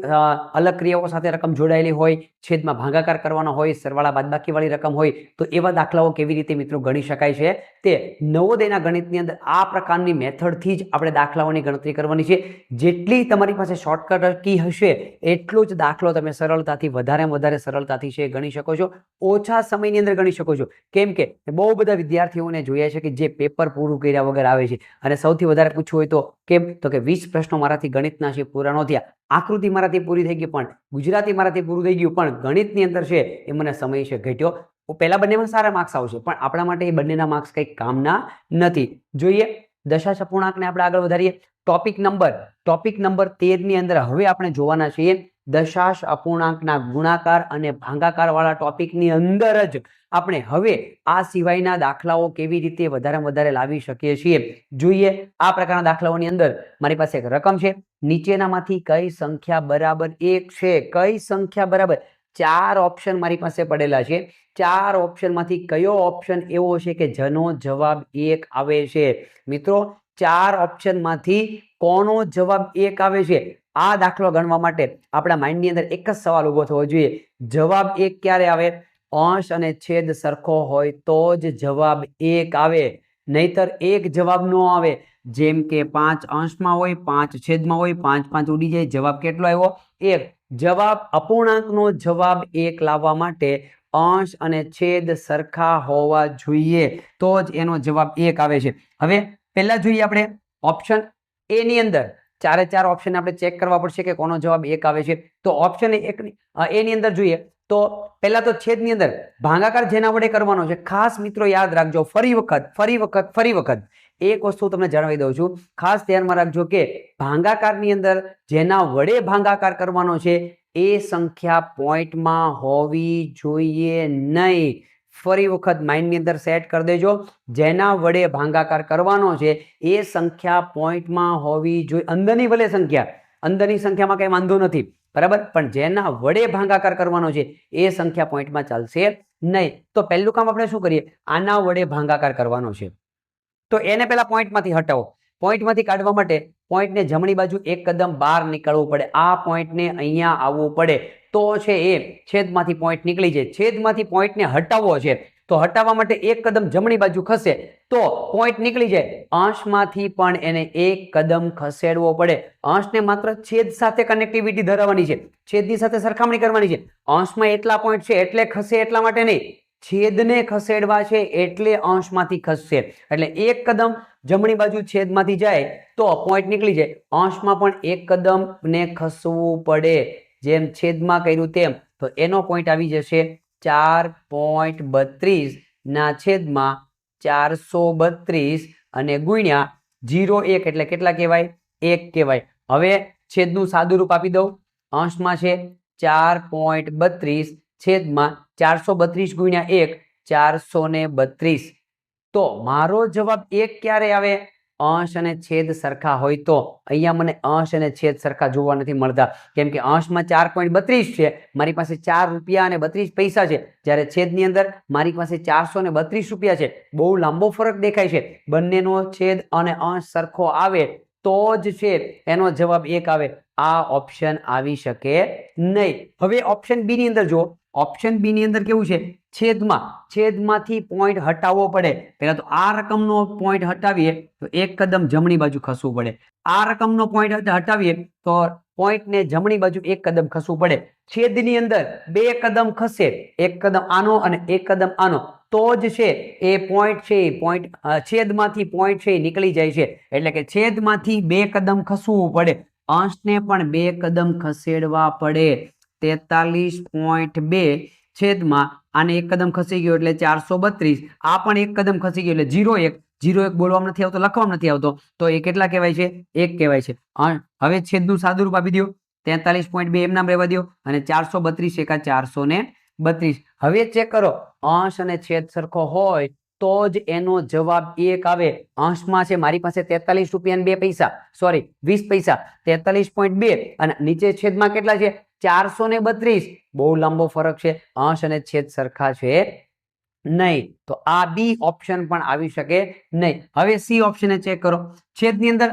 અલગ ક્રિયાઓ સાથે રકમ જોડાયેલી હોય, છેદમાં ભાગાકાર કરવાનો હોય, સરવાળા બાદબાકી વાળી રકમ હોય તો એવા દાખલાઓ કેવી રીતે મિત્રો ગણી શકાય છે તે નવોદયના ગણિતની અંદર આ પ્રકારની મેથડથી જ આપણે દાખલાઓની ગણતરી કરવાની છે. જેટલી તમારી પાસે શોર્ટકટ કી હશે એટલો જ દાખલો તમે સરળતાથી વધારે સરળતાથી છે ગણી શકો છો, ઓછા સમયની અંદર ગણી શકો છો. કેમ કે બહુ બધા વિદ્યાર્થીઓને જોયા છે કે જે પેપર પૂરું કર્યા વગર આવે છે અને સૌથી વધારે પૂછવું હોય તો કેમ તો કે 20 પ્રશ્નો મારાથી ગણિતના છે પૂરા ન થયા, આકૃતિ મારાથી પૂરી થઈ ગઈ પણ ગુજરાતી મારાથી પૂરું થઈ ગયું પણ ગણિતની અંદર છે એ મને સમય છે ઘટ્યો. પહેલા બંનેમાં સારા માર્ક્સ આવશે પણ આપણા માટે એ બંનેના માર્ક્સ કંઈ કામના નથી. જોઈએ દશાંશ અપૂર્ણાંકને આપણે આગળ વધારીએ. ટોપિક નંબર 13 ની અંદર હવે આપણે જોવાના છીએ દશાંશ અપૂર્ણાંકના ગુણાકાર અને ભાગાકાર વાળા ટોપિકની અંદર જ આપણે હવે આ સિવાયના દાખલાઓ કેવી રીતે વધારે લાવી શકીએ છીએ. જોઈએ આ પ્રકારના દાખલાઓની અંદર મારી પાસે એક રકમ છે, નીચેનામાંથી કઈ સંખ્યા બરાબર 1 છે, કઈ સંખ્યા બરાબર 4 ઓપ્શન મારી પાસે પડેલા છે. 4 ઓપ્શનમાંથી કયો ઓપ્શન એવો છે કે જેનો જવાબ 1 આવે છે? મિત્રો 4 ઓપ્શનમાંથી કોનો જવાબ 1 આવે છે? આ દાખલો ગણવા માટે આપણા માઇન્ડની અંદર એક જ સવાલ ઉભો થવો જોઈએ, જવાબ 1 ક્યારે આવે? અંશ અને છેદ સરખો હોય તો જ જવાબ 1 આવે, નહીતર એક જવાબ ન આવે. જેમ કે 5 અંશમાં હોય, 5 છેદમાં હોય, 5 5 ઉડી જાય, જવાબ કેટલો આવ્યો? 1. જવાબ અપૂર્ણાંકનો જવાબ 1 લાવવા માટે અંશ અને છેદ સરખા હોવા જોઈએ, તો જ એનો જવાબ 1 આવે છે. હવે પહેલા જોઈએ આપણે ઓપ્શન એ ની અંદર ચારે ચાર ઓપ્શન આપણે ચેક કરવા પડશે કે કોનો જવાબ 1 આવે છે. તો ઓપ્શન એ ની અંદર જોઈએ તો પહેલા તો છેદની અંદર ભાગાકાર જેના વડે કરવાનો છે, ખાસ મિત્રો યાદ રાખજો, ફરી વખત એક વસ્તુ તમને જણાવી દઉં છું, ખાસ ધ્યાનમાં રાખજો કે ભાગાકારની અંદર જેના વડે ભાગાકાર કરવાનો છે એ સંખ્યા પોઈન્ટમાં હોવી જોઈએ નહીં. ફરી વખત માઇન્ડની અંદર સેટ કરી દેજો, જેના વડે ભાગાકાર કરવાનો છે એ સંખ્યા પોઈન્ટમાં હોવી જોઈએ. અંદરની ભલે સંખ્યા, અંદરની સંખ્યામાં કઈ વાંધો નથી, બરાબર, પણ જેના વડે ભાગાકાર કરવાનો છે એ સંખ્યા પોઈન્ટમાં ચાલશે નહીં. તો પહેલું કામ આપણે શું કરીએ? આના વડે ભાગાકાર કરવાનો છે તો એને પેલા પોઈન્ટમાંથી હટાવો. પોઈન્ટમાંથી કાઢવા માટે પોઈન્ટને જમણી બાજુ એક કદમ બહાર નીકળવું પડે. આ પોઈન્ટને અહીંયા આવવું પડે તો છે એ છેદમાંથી પોઈન્ટ નીકળી જાય. છેદમાંથી પોઈન્ટને હટાવવો છે તો હટાવવા માટે એક કદમ જમણી બાજુ ખસે તો પોઈન્ટ નીકળી જાય. અંશમાંથી પણ એને એક કદમ ખસેડવો પડે. અંશને માત્ર છેદ સાથે કનેક્ટિવિટી ધરાવવાની છે, છેદની સાથે સરખામણી કરવાની છે. અંશમાં એટલા પોઈન્ટ છે એટલે ખસે એટલા માટે નહીં, છેદને ખસેડવા છે એટલે અંશમાંથી ખસશે. એટલે એક કદમ જમણી બાજુ છેદમાંથી જાય તો પોઈન્ટ નીકળી જાય. અંશમાં પણ એક કદમ ને ખસવું પડે, જેમ છેદમાં કર્યું તેમ. તો એનો પોઈન્ટ આવી જશે 4.32 ના છેદમાં 432 અને ગુણ્યા 0.1 એટલે કેટલા કહેવાય? 1 કહેવાય. હવે છેદનું સાદું રૂપ આપી દઉં. અંશમાં છે 4.32 છેદમાં 432 ગુણ્યા 1 432. તો મારો જવાબ 1 ક્યારે આવે? અંશ અને છેદ સરખા હોય તો. અહીંયા મને અંશ અને છેદ સરખા જોવા નથી મળતા, કેમ કે અંશમાં 4.32 છે, મારી પાસે 4 રૂપિયા અને 32 પૈસા છે, જ્યારે છેદની અંદર મારી પાસે 432 રૂપિયા છે. બહુ લાંબો ફરક દેખાય છે. બંનેનો છેદ અને અંશ સરખો આવે તો જ છે એનો જવાબ 1 આવે. આ ઓપ્શન આવી શકે નહીં. હવે ઓપ્શન બી ની અંદર જો, ઓપ્શન બી ની અંદર કેવું છે? છેદમાંથી પોઈન્ટ હટાવવો પડે. પહેલા તો આ રકમનો પોઈન્ટ હટાવીએ તો એક કદમ જમણી બાજુ ખસવું પડે. આ રકમનો પોઈન્ટ હટાવીએ તો પોઈન્ટને જમણી બાજુ એક કદમ ખસવું પડે. છેદની અંદર બે કદમ ખસે, એક કદમ આનો અને એક કદમ આનો, તો જ છે એ પોઈન્ટ છે એ પોઈન્ટ છેદમાંથી પોઈન્ટ છે એ નીકળી જાય છે. એટલે કે છેદમાંથી બે કદમ ખસવું પડે, અંશને પણ બે કદમ ખસેડવા પડે. 43.2 છેદમાં આને એક કદમ ખસી ગયો એટલે 432, આ પણ એક કદમ ખસી ગયો એટલે 0.1 બોલવામાં નથી આવતો, લખવામાં નથી આવતો, તો એ કેટલા કહેવાય છે? 1 કહેવાય છે. હવે છેદનું સાદું રૂપ આપી દો, 43.2 એમ નામ રહેવા દો અને 432 એકા 432. હવે ચેક કરો, અંશ અને છેદ સરખો હોય તો જ એનો જવાબ 1 આવે. અંશમાં છે મારી પાસે 43 રૂપિયા અને 2 પૈસા, સોરી 20 પૈસા, 43.2 અને નીચે છેદમાં કેટલા છે? 432. બહુ લાંબો ફરક છે, અંશ અને છેદ સરખા છે નહીં. તો આ બી ઓપ્શન પણ આવી શકે નહીં. હવે સી ઓપ્શન ચેક કરો. છેદની અંદર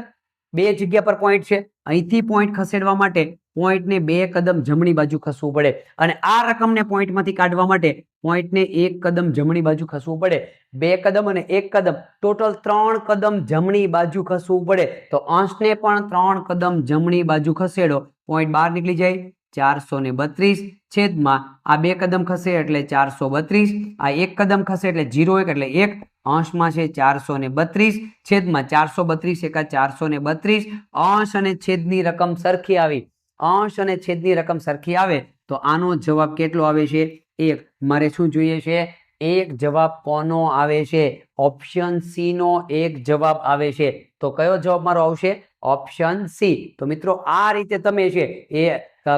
બે જગ્યા પર પોઈન્ટ છે, અહીંથી પોઈન્ટ ખસેડવા માટે પોઈન્ટને બે કદમ જમણી બાજુ ખસવું પડે અને આ રકમને પોઈન્ટમાંથી કાઢવા માટે પોઈન્ટને એક કદમ જમણી બાજુ ખસવું પડે. બે કદમ અને એક કદમ, ટોટલ 3 કદમ જમણી બાજુ ખસવું પડે. તો અંશને પણ 3 કદમ જમણી બાજુ ખસેડો, પોઈન્ટ બહાર નીકળી જાય. 432 છેદમાં આ બે કદમ ખસે એટલે 432, આ એક કદમ ખસે એટલે 0.1 એટલે 1, અંશમાં છે 432 છેદમાં 432 એકા 432. અંશ અને છેદની રકમ સરખી આવી, અંશ અને છેદની રકમ સરખી આવે તો આનો જવાબ કેટલો આવે છે? 1. મારે શું જોઈએ છે? એક જવાબ કોનો આવે છે? ઓપ્શન સી નો એક જવાબ આવે છે. તો કયો જવાબ મારો આવશે? Option C. તો મિત્રો આ રીતે તમે છે એ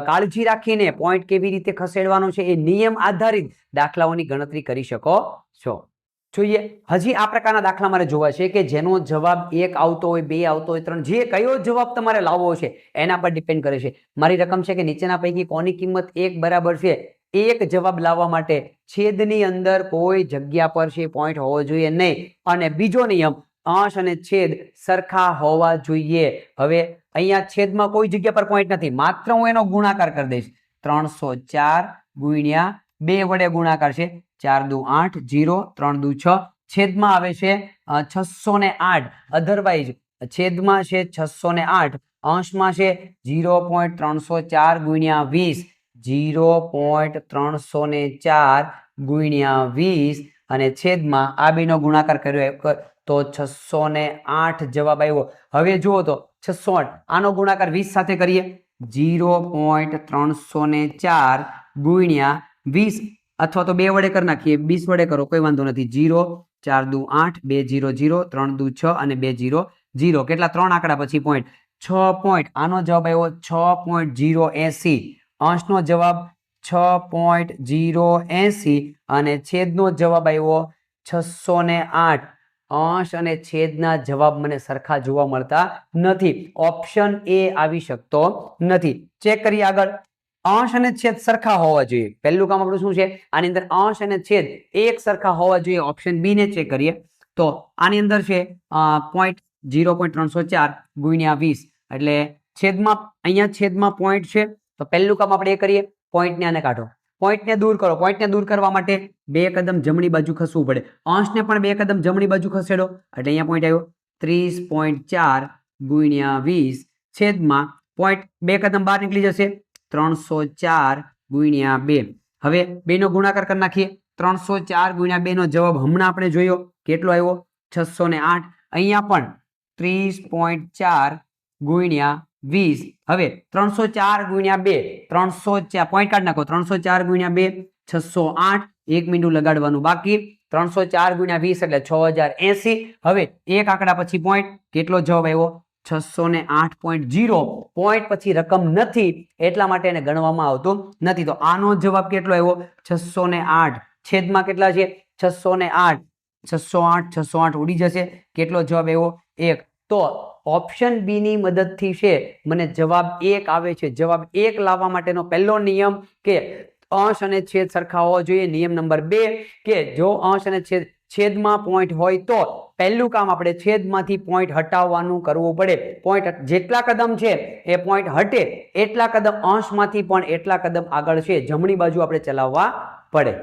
કાળજી રાખીને પોઈન્ટ કેવી રીતે ખસેડવાનો છે એ નિયમ આધારિત દાખલાઓની ગણતરી કરી શકો છો. જોઈએ હજી આ પ્રકારના દાખલા મારે જોવા છે કે જેનો જવાબ 1 આવતો હોય, 2 આવતો હોય, 3, જે કયો જવાબ તમારે લાવવો છે એના પર ડિપેન્ડ કરે છે. મારી રકમ છે કે નીચેના પૈકી કોની કિંમત 1 બરાબર છે? એક જવાબ લાવવા માટે છેદની અંદર કોઈ જગ્યા પર છે પોઈન્ટ હોવો જોઈએ નહીં, અને બીજો નિયમ, અંશ અને છેદ સરખા હોવા જોઈએ. હવે અહીંયા છેદમાં કોઈ જગ્યા પર પોઈન્ટ નથી, માત્ર હું એનો ગુણાકાર કરી દઈશ. 304 ગુણ્યા 2 વડે ગુણાકાર છે 4 દુ 8 0 3 દુ 6 છેદમાં આવે છે 608 અધરવાઇઝ છેદમાં છે 608 અંશમાં છે 0.304 ગુણ્યા 20 0.304 ગુણ્યા 20 અને છેદમાં આ બેનો ગુણાકાર કર્યો તો 608 જવાબ આવ્યો. હવે જુઓ તો 608 આનો ગુણાકાર 20 સાથે કરીએ 0.304 ગુણ્યા 20 અથવા તો 2 વડે કરી નાખીએ 20 વડે કરો કોઈ વાંધો નથી 0 4 દુ 8 2 0 0 3 દુ 6 અને 2 0 0 કેટલા 3 આંકડા પછી પોઈન્ટ 6 પોઈન્ટ આનો જવાબ આવ્યો 6.080 અંશનો જવાબ 6.080 અને છેદનો જવાબ આવ્યો 608 અંશ અને છેદના જવાબ મને સરખા જોવા મળતા નથી. ઓપ્શન એ આવી શકતો નથી. ચેક કરીએ આગળ. અંશ અને છેદ સરખા હોવા જોઈએ. પહેલું કામ આપણું શું છે? આની અંદર અંશ અને છેદ એક સરખા હોવા જોઈએ. ઓપ્શન બી ને ચેક કરીએ તો આની અંદર છે 0.304 ગુણ્યા 20 એટલે છેદમાં અહીંયા છેદમાં પોઈન્ટ છે તો પહેલું કામ આપણે એ કરીએ પોઈન્ટને આને કાઢો. પોઈન્ટને દૂર કરો. પોઈન્ટને દૂર કરવા માટે 2 કદમ જમણી બાજુ ખસવું પડે. અંશને પણ 2 કદમ જમણી બાજુ ખસેડો એટલે અહીંયા પોઈન્ટ આવ્યો 30.4 ગુણ્યા 20 છેદમાં પોઈન્ટ 2 કદમ બહાર નીકળી જશે 304 ગુણ્યા 2. હવે 2 નો ગુણાકાર કરી નાખીએ 304 ગુણ્યા 2 નો જવાબ હમણાં આપણે જોયો કેટલો આવ્યો 608. અહીંયા પણ 30.4 ગુણ્યા 20. હવે 304 ગુણ્યા 2 304 પોઈન્ટ કાઢી નાખો 304 ગુણ્યા 2 608 1 મિનિટ લગાડવાનું બાકી 304 ગુણ્યા 20 એટલે 6080. હવે એક આંકડા પછી પોઈન્ટ કેટલો જવાબ આવ્યો 608.0. પોઈન્ટ પછી રકમ નથી એટલા માટે એને ગણવામાં આવતું નથી. તો આનો જવાબ કેટલો આવ્યો 608. છેદમાં કેટલા છે 608 608 ઉડી જશે કેટલો જવાબ આવ્યો 1. તો ઓપ્શન બી ની મદદથી છે મને જવાબ 1 આવે છે. જવાબ 1 લાવવા માટેનો પહેલો નિયમ કે અંશ અને છેદ સરખા હોવા જોઈએ. નિયમ નંબર 2 કે જો અંશ અને છેદમાં પોઈન્ટ હોય તો પહેલું કામ આપણે છેદમાંથી પોઈન્ટ હટાવવાનું કરવું પડે. પોઈન્ટ જેટલા કદમ છે એ પોઈન્ટ હટે એટલા કદમ અંશમાંથી પણ એટલા કદમ આગળ છે જમણી બાજુ આપણે ચલાવવા પડે.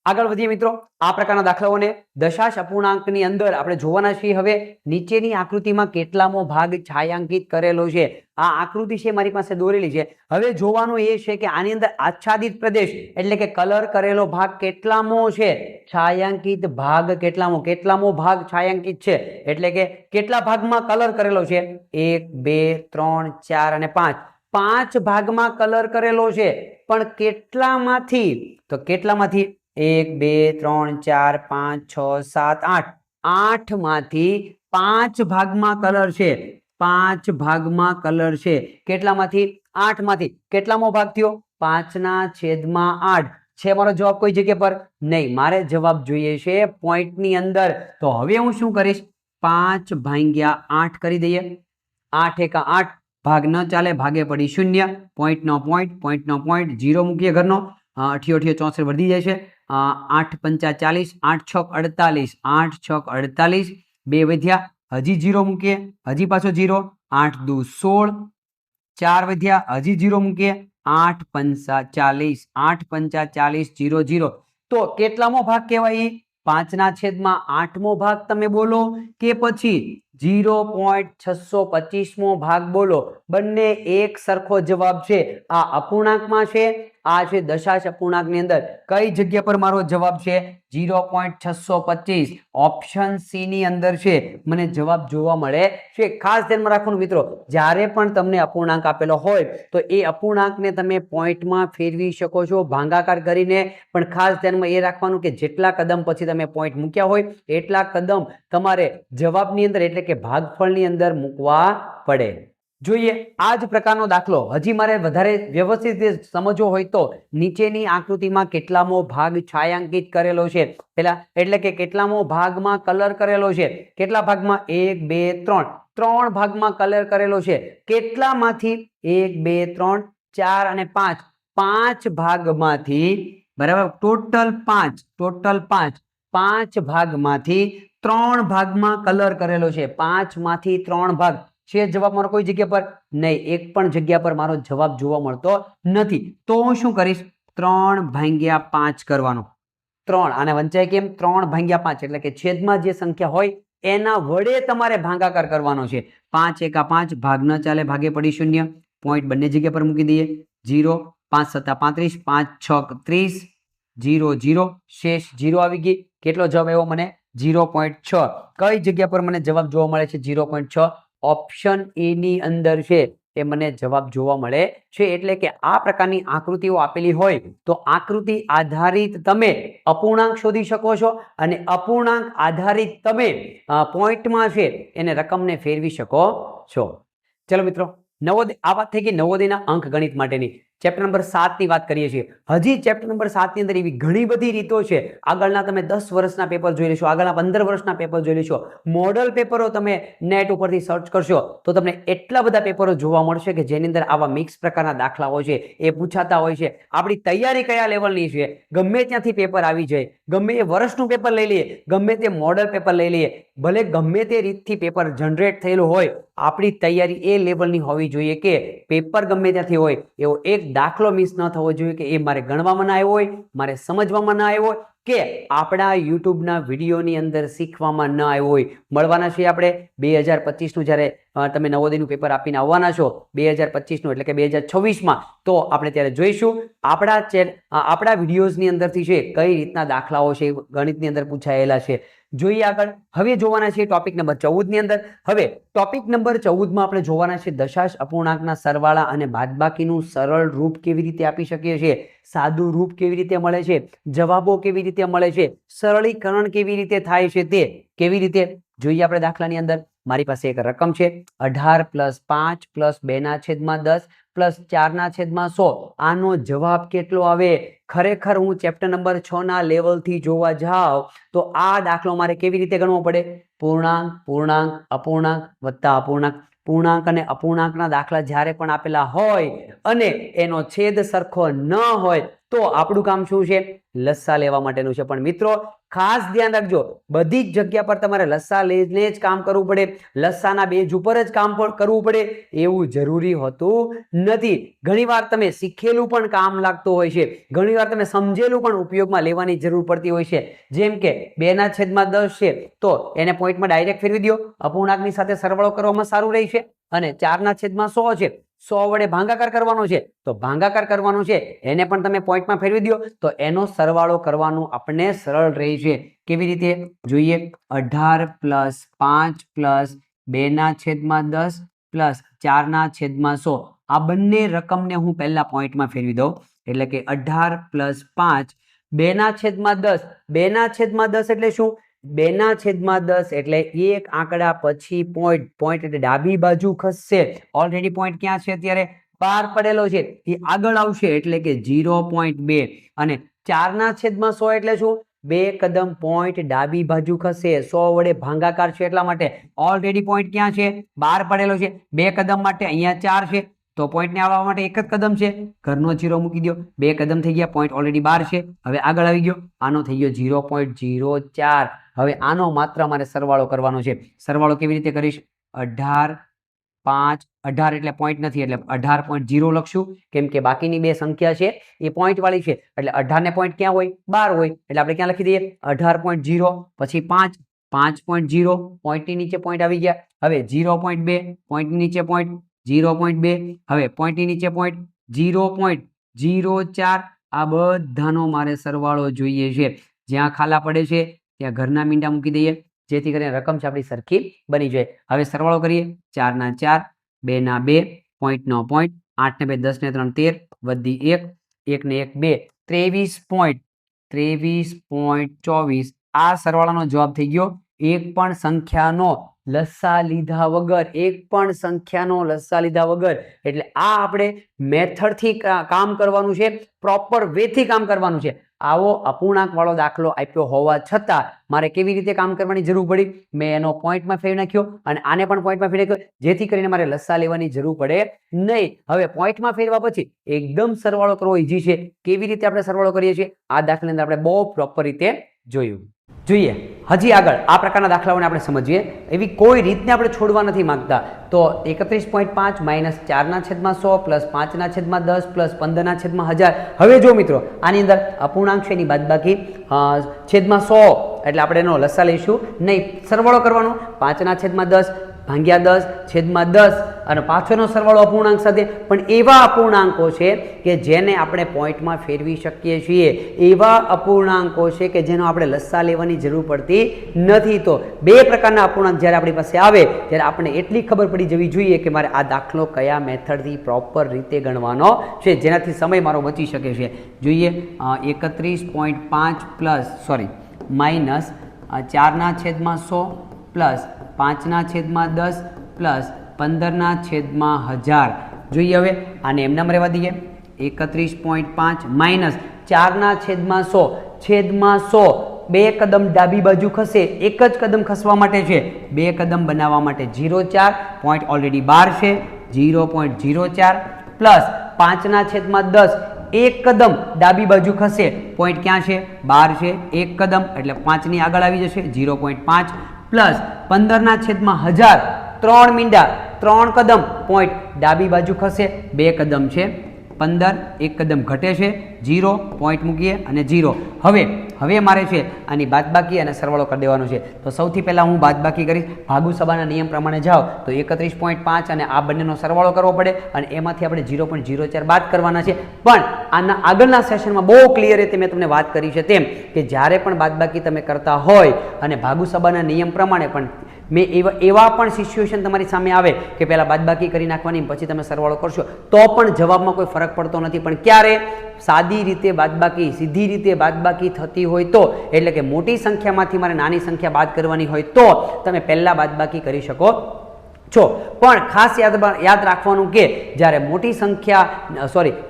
આગળ વધીએ મિત્રો. આ પ્રકારના દાખલાઓને દશાંશ અપૂર્ણાંકની અંદર આપણે જોવાના છીએ. હવે નીચેની આકૃતિમાં કેટલામો ભાગ છાयांકિત કરેલો છે. આ આકૃતિ છે મારી પાસે દોરેલી છે. હવે જોવાનું એ છે કે આની અંદર આચ્છાદિત પ્રદેશ એટલે કે કલર કરેલો ભાગ કેટલામો છે, છાयांકિત ભાગ કેટલામો ભાગ છાयांકિત છે એટલે કે કેટલા ભાગમાં કલર કરેલો છે 1 2 3 4 અને 5. 5 ભાગમાં કલર કરેલો છે પણ કેટલામાંથી? તો કેટલામાંથી 1 2 3 4 5 6 7 8 8 માંથી 5 ભાગમાં કલર છે. 5 ભાગમાં કલર છે. કેટલામાંથી? 8 માંથી. કેટલામો ભાગ થયો 5/8 છે મારો જવાબ કોઈ જગ્યા પર નહીં. મારે જવાબ જોઈએ છે પોઈન્ટની અંદર. તો હવે હું શું કરીશ 5/8 કરી દઈએ. 8 એકા 8 ભાગ ન ચાલે ભાગે પડી 0. પોઈન્ટનો પોઈન્ટ 0 મૂકીએ ઘરનો 8 64 વધી જાય છે. 8 5 40 8 6 48 8 6 48 2 વધ્યા હજી 0 મૂકીએ હજી પાછો 0 8 2 16 4 વધ્યા હજી 0 મૂકીએ 8 5 40 8 5 40 0 0. તો કેટલામો ભાગ કહેવાય? 5/8મો ભાગ તમે બોલો કે પછી 0.625મો ભાગ બોલો. બંને એક સરખો જવાબ છે. આ અપૂર્ણાંકમાં છે, આ છે દશાંશ અપૂર્ણાંકની અંદર. કઈ જગ્યા પર મારો જવાબ છે 0.625. ઓપ્શન સી ની અંદર છે મને જવાબ જોવા મળે છે. ખાસ ધ્યાનમાં રાખવાનું મિત્રો, જ્યારે પણ તમને અપૂર્ણાંક આપેલો હોય તો એ અપૂર્ણાંકને તમે પોઈન્ટમાં ફેરવી શકો છો ભાગાકાર કરીને. પણ ખાસ ધ્યાનમાં એ રાખવાનું કે જેટલા કદમ પછી તમે પોઈન્ટ મૂક્યા હોય એટલા કદમ તમારે જવાબની અંદર એટલે કે ભાગફળની અંદર મૂકવા પડે. જોઈએ આ જ પ્રકારનો દાખલો હજી મારે વધારે વ્યવસ્થિત સમજવો હોય તો નીચેની આકૃતિમાં કેટલામો ભાગ છાयांકિત કરેલો છે પેલા એટલે કે કેટલામો ભાગમાં કલર કરેલો છે. કેટલા ભાગમાં? 1 2 3 3 ભાગમાં કલર કરેલો છે. કેટલામાંથી? 1 2 3 4 અને 5 5 ભાગમાંથી બરાબર ટોટલ 5 ભાગમાંથી 3 ભાગમાં કલર કરેલો છે. 5 માંથી 3 ભાગ છે જવાબ મારો કોઈ જગ્યા પર નહીં. એક પણ જગ્યા પર મારો જવાબ જોવા મળતો નથી. તો હું શું કરીશ 3/5 કરવાનો. 3 આને વંચાય કેમ? 3/5 એટલે કે છેદમાં જે સંખ્યા હોય એના વડે તમારે ભાગાકાર કરવાનો છે. 5 એકા 5, ભાગ ન ચાલે, ભાગે પડી 0. પોઈન્ટ બંને જગ્યા પર મૂકી દઈએ. 0, 5 સત્તા 35, 5 6 30, 0 0, શેષ 0 આવી ગઈ. કેટલો જવાબ આવ્યો મને? 0.6. કઈ જગ્યા પર મને જવાબ જોવા મળે છે? 0.6. ઓપ્શન એ ની અંદર છે એ મને જવાબ જોવા મળે છે. એટલે કે આ પ્રકારની આકૃતિઓ આપેલી હોય તો આકૃતિ આધારિત તમે અપૂર્ણાંક શોધી શકો છો અને અપૂર્ણાંક આધારિત તમે પોઈન્ટમાં છે એને રકમને ફેરવી શકો છો. ચલો મિત્રો, નવોદય આ વાત થઈ ગઈ નવોદયના અંક ગણિત માટેની. ચેપ્ટર નંબર 7 ની વાત કરીએ છીએ. હજી ચેપ્ટર નંબર 7 ની અંદર એવી ઘણી બધી રીતો છે. આગળના તમે 10 વર્ષના પેપર જોઈ લેશો, આગળના 15 વર્ષના પેપર જોઈ લેશો, મોડલ પેપરો તમે નેટ ઉપરથી સર્ચ કરશો તો તમને એટલા બધા પેપરો જોવા મળશે કે જેની અંદર આવા મિક્સ પ્રકારના દાખલાઓ છે એ પૂછાતા હોય છે. આપણી તૈયારી કયા લેવલની છે, ગમે ત્યાંથી પેપર આવી જાય, ગમે એ વર્ષનું પેપર લઈ લઈએ, ગમે તે મોડલ પેપર લઈ લઈએ, ભલે ગમે તે રીતથી પેપર જનરેટ થયેલું હોય, આપણી તૈયારી એ લેવલની હોવી જોઈએ કે પેપર ગમે ત્યાંથી હોય એવો એક દાખલો મિસ ન થવો જોઈએ કે એ મારે ગણવામાં ના આવ્યો હોય, મારે સમજવામાં ના આવ્યો હોય કે આપણા યુટ્યુબના વિડીયોની અંદર શીખવામાં ન આવ્યો હોય. મળવાના છે આપણે 2025નું જ્યારે તમે નવોદયનું પેપર આપીને આવવાના છો 2025નું એટલે કે 2026માં, તો આપણે ત્યારે જોઈશું આપણા વિડીયોઝની અંદરથી છે કઈ રીતના દાખલાઓ છે ગણિતની અંદર પૂછાયેલા છે. જોઈએ આગળ. હવે જોવાના છે ટોપિક નંબર 14 ની અંદર. હવે ટોપિક નંબર 14માં આપણે જોવાના છે દશાંશ અપૂર્ણાંકના સરવાળા અને બાદબાકીનું સરળ રૂપ કેવી રીતે આપી શકીએ છીએ, સાદું રૂપ કેવી રીતે મળે છે, જવાબો કેવી રીતે મળે છે, સરળીકરણ કેવી રીતે થાય છે તે કેવી રીતે જોઈએ આપણે દાખલાની અંદર. મારી પાસે એક રકમ છે 18 + 5 + 2/10 + 4/100. આનો જવાબ કેટલો આવે? ખરેખર હું ચેપ્ટર નંબર 6 ના લેવલથી જોવા જાઉં તો આ દાખલો મારે કેવી રીતે ગણવો પડે? પૂર્ણાંક, પૂર્ણાંક, અપૂર્ણાંક વત્તા અપૂર્ણાંક. પૂર્ણાંક અને અપૂર્ણાંકના દાખલા જ્યારે પણ આપેલા હોય અને એનો છેદ સરખો ન હોય તો આપણું કામ શું છે? લસા લેવા માટેનું છે. પણ મિત્રો ખાસ ધ્યાન રાખજો, બધી જ જગ્યા પર તમારે લસા લઈને જ કામ કરવું પડે, લસાના બેઝ ઉપર જ કામ કરવું પડે એવું જરૂરી હોતું નથી. ઘણીવાર તમે શીખેલું પણ કામ લાગતું હોય છે, ઘણીવાર તમે સમજેલું પણ ઉપયોગમાં લેવાની જરૂર પડતી હોય છે. જેમ કે 2/10 છે તો એને પોઈન્ટમાં ડાયરેક્ટ ફેરવી દો, અપૂર્ણાંકની સાથે સરવાળો કરવામાં સારું રહે છે. અને 4/100 છે, 100 વડે ભાગાકાર કરવાનો છે તો ભાગાકાર કરવાનો છે એને પણ તમે પોઈન્ટમાં ફેરવી દો તો એનો સરવાળો કરવાનું આપણને સરળ રહે છે. કેવી રીતે જોઈએ? 18 + 5 + 2/10 + 4/100. આ બંને રકમને હું પહેલા પોઈન્ટમાં ફેરવી દઉં એટલે કે 18 + 5 2/10. 2/10 એટલે શું? 2/10 એટલે એક આંકડા પછી પોઈન્ટ એટલે ડાબી બાજુ ખસશે. ઓલરેડી પોઈન્ટ ક્યાં છે? અત્યારે બહાર પડેલો છે, એ આગળ આવશે એટલે કે 0.2. અને 4/100 એટલે શું? 2 કદમ પોઈન્ટ ડાબી બાજુ ખસશે. 100 વડે ભાગાકાર છે એટલા માટે ઓલરેડી પોઈન્ટ ક્યાં છે? બહાર પડેલો છે. 2 કદમ માટે અહીંયા 4 છે તો પોઈન્ટને આવવા માટે એક જ કદમ છે, ઘરનો 0 મૂકી દો. 2 કદમ થઈ ગયા, પોઈન્ટ ઓલરેડી બહાર છે, હવે આગળ આવી ગયો. આનો થઈ ગયો 0.04. હવે આનો માત્ર મારે સરવાળો કરવાનો છે. સરવાળો કેવી રીતે કરીશ? 18 5 18 એટલે પોઈન્ટ નથી એટલે 18.0 લખશું કેમ કે બાકીની બે સંખ્યા છે એ પોઈન્ટ વાળી છે એટલે 18 ને પોઈન્ટ ક્યાં હોય? 12 હોય એટલે આપણે ક્યાં લખી દઈએ? 18.0 પછી 5 5.0 પોઈન્ટની નીચે પોઈન્ટ આવી ગયા. હવે 0.2 પોઈન્ટની નીચે પોઈન્ટ 0.2. હવે પોઈન્ટની નીચે પોઈન્ટ 0.04. આ બધાનો મારે સરવાળો જોઈએ છે. જ્યાં ખાલા પડે છે ત્યાં ઘરના મીંડા મૂકી દઈએ જેથી કરીને રકમ છે આપણી સરખી બની જાય. હવે સરવાળો કરીએ. 4/4, 2/2, પોઈન્ટનો પોઈન્ટ, 8 ને 2 10 ને 3 13, વધી 1, 1 ને 1 2, 23.24. આ સરવાળાનો જવાબ થઈ ગયો. એક પણ સંખ્યાનો લસા લીધા વગર, એક પણ સંખ્યાનો લસા લીધા વગર. એટલે આ આપણે મેથડથી કામ કરવાનું છે, પ્રોપર વેથી કામ કરવાનું છે. આવો અપૂર્ણાંક વાળો દાખલો આપ્યો હોવા છતાં મારે કેવી રીતે કામ કરવાની જરૂર પડી? મેં એનો પોઈન્ટમાં ફેરવી નાખ્યો અને આને પણ પોઈન્ટમાં ફેરવી નાખ્યો જેથી કરીને મારે લસા લેવાની જરૂર પડે નહીં. હવે પોઈન્ટમાં ફેરવા પછી એકદમ સરવાળો કરવો ઈઝી છે. કેવી રીતે આપણે સરવાળો કરીએ છીએ આ દાખલાની અંદર આપણે બહુ પ્રોપર રીતે જોયું. જોઈએ હજી આગળ આ પ્રકારના દાખલાઓને આપણે સમજીએ. એવી કોઈ રીતને આપણે છોડવા નથી માંગતા. તો 31.5 માઇનસ 4/100 પ્લસ 5/10 પ્લસ 15/1000. હવે જો મિત્રો આની અંદર અપૂર્ણાંક છે એની બાદબાકી છેદમાં 100 એટલે આપણે એનો લસા લઈશું નહીં, સરવાળો કરવાનો 5/10 ભાગ્યા 10 છેદમાં 10 અને પાછળનો સરવાળો અપૂર્ણાંક સાથે. પણ એવા અપૂર્ણાંકો છે કે જેને આપણે પોઈન્ટમાં ફેરવી શકીએ છીએ, એવા અપૂર્ણાંકો છે કે જેનો આપણે લસા લેવાની જરૂર પડતી નથી. તો બે પ્રકારના અપૂર્ણાંક જ્યારે આપણી પાસે આવે ત્યારે આપણે એટલી ખબર પડી જવી જોઈએ કે મારે આ દાખલો કયા મેથડથી પ્રોપર રીતે ગણવાનો છે જેનાથી સમય મારો બચી શકે છે. જોઈએ 31.5 પ્લસ માઇનસ 4/100 પ્લસ 5/10 પ્લસ 15/1000. જોઈએ હવે આને એમનામ રહેવા દઈએ. 31.5 માઇનસ 4/100 છેદમાં 100. બે કદમ ડાબી બાજુ ખસે, એક જ કદમ ખસવા માટે છે, બે કદમ બનાવવા માટે 0.4 પોઈન્ટ ઓલરેડી 12 છે 0.04 પ્લસ 5/10 એક કદમ ડાબી બાજુ ખસે, પોઈન્ટ ક્યાં છે 12 છે, એક કદમ એટલે 5 ની આગળ આવી જશે 0.5 પ્લસ 15/1000 3 મીંડા 3 કદમ, પોઈન્ટ ડાબી બાજુ ખસે, બે કદમ છે 15, એક કદમ ઘટે છે 0, પોઈન્ટ મૂકીએ અને 0. હવે મારે છે આની બાદબાકી અને સરવાળો કરી દેવાનો છે. તો સૌથી પહેલાં હું બાદબાકી કરીશ. ભાગુસભાના નિયમ પ્રમાણે જાઓ તો 31.5 અને આ બંનેનો સરવાળો કરવો પડે અને એમાંથી આપણે 0.04 બાદ કરવાના છે. પણ આના આગળના સેશનમાં બહુ ક્લિયર રીતે મેં તમને વાત કરી છે તેમ કે જ્યારે પણ બાદબાકી તમે કરતા હોય અને ભાગુસભાના નિયમ પ્રમાણે પણ મેં એવા પણ સિચ્યુએશન તમારી સામે આવે કે પહેલાં બાદબાકી કરી નાખવાની પછી તમે સરવાળો કરશો તો પણ જવાબમાં કોઈ ફરક પડતો નથી. પણ ક્યારે સાદી રીતે બાદબાકી, સીધી રીતે બાદબાકી થતી હોય તો, એટલે કે મોટી સંખ્યામાંથી મારે નાની સંખ્યા બાદ કરવાની હોય તો તમે પહેલાં બાદબાકી કરી શકો છો. પણ ખાસ યાદ રાખવાનું કે જ્યારે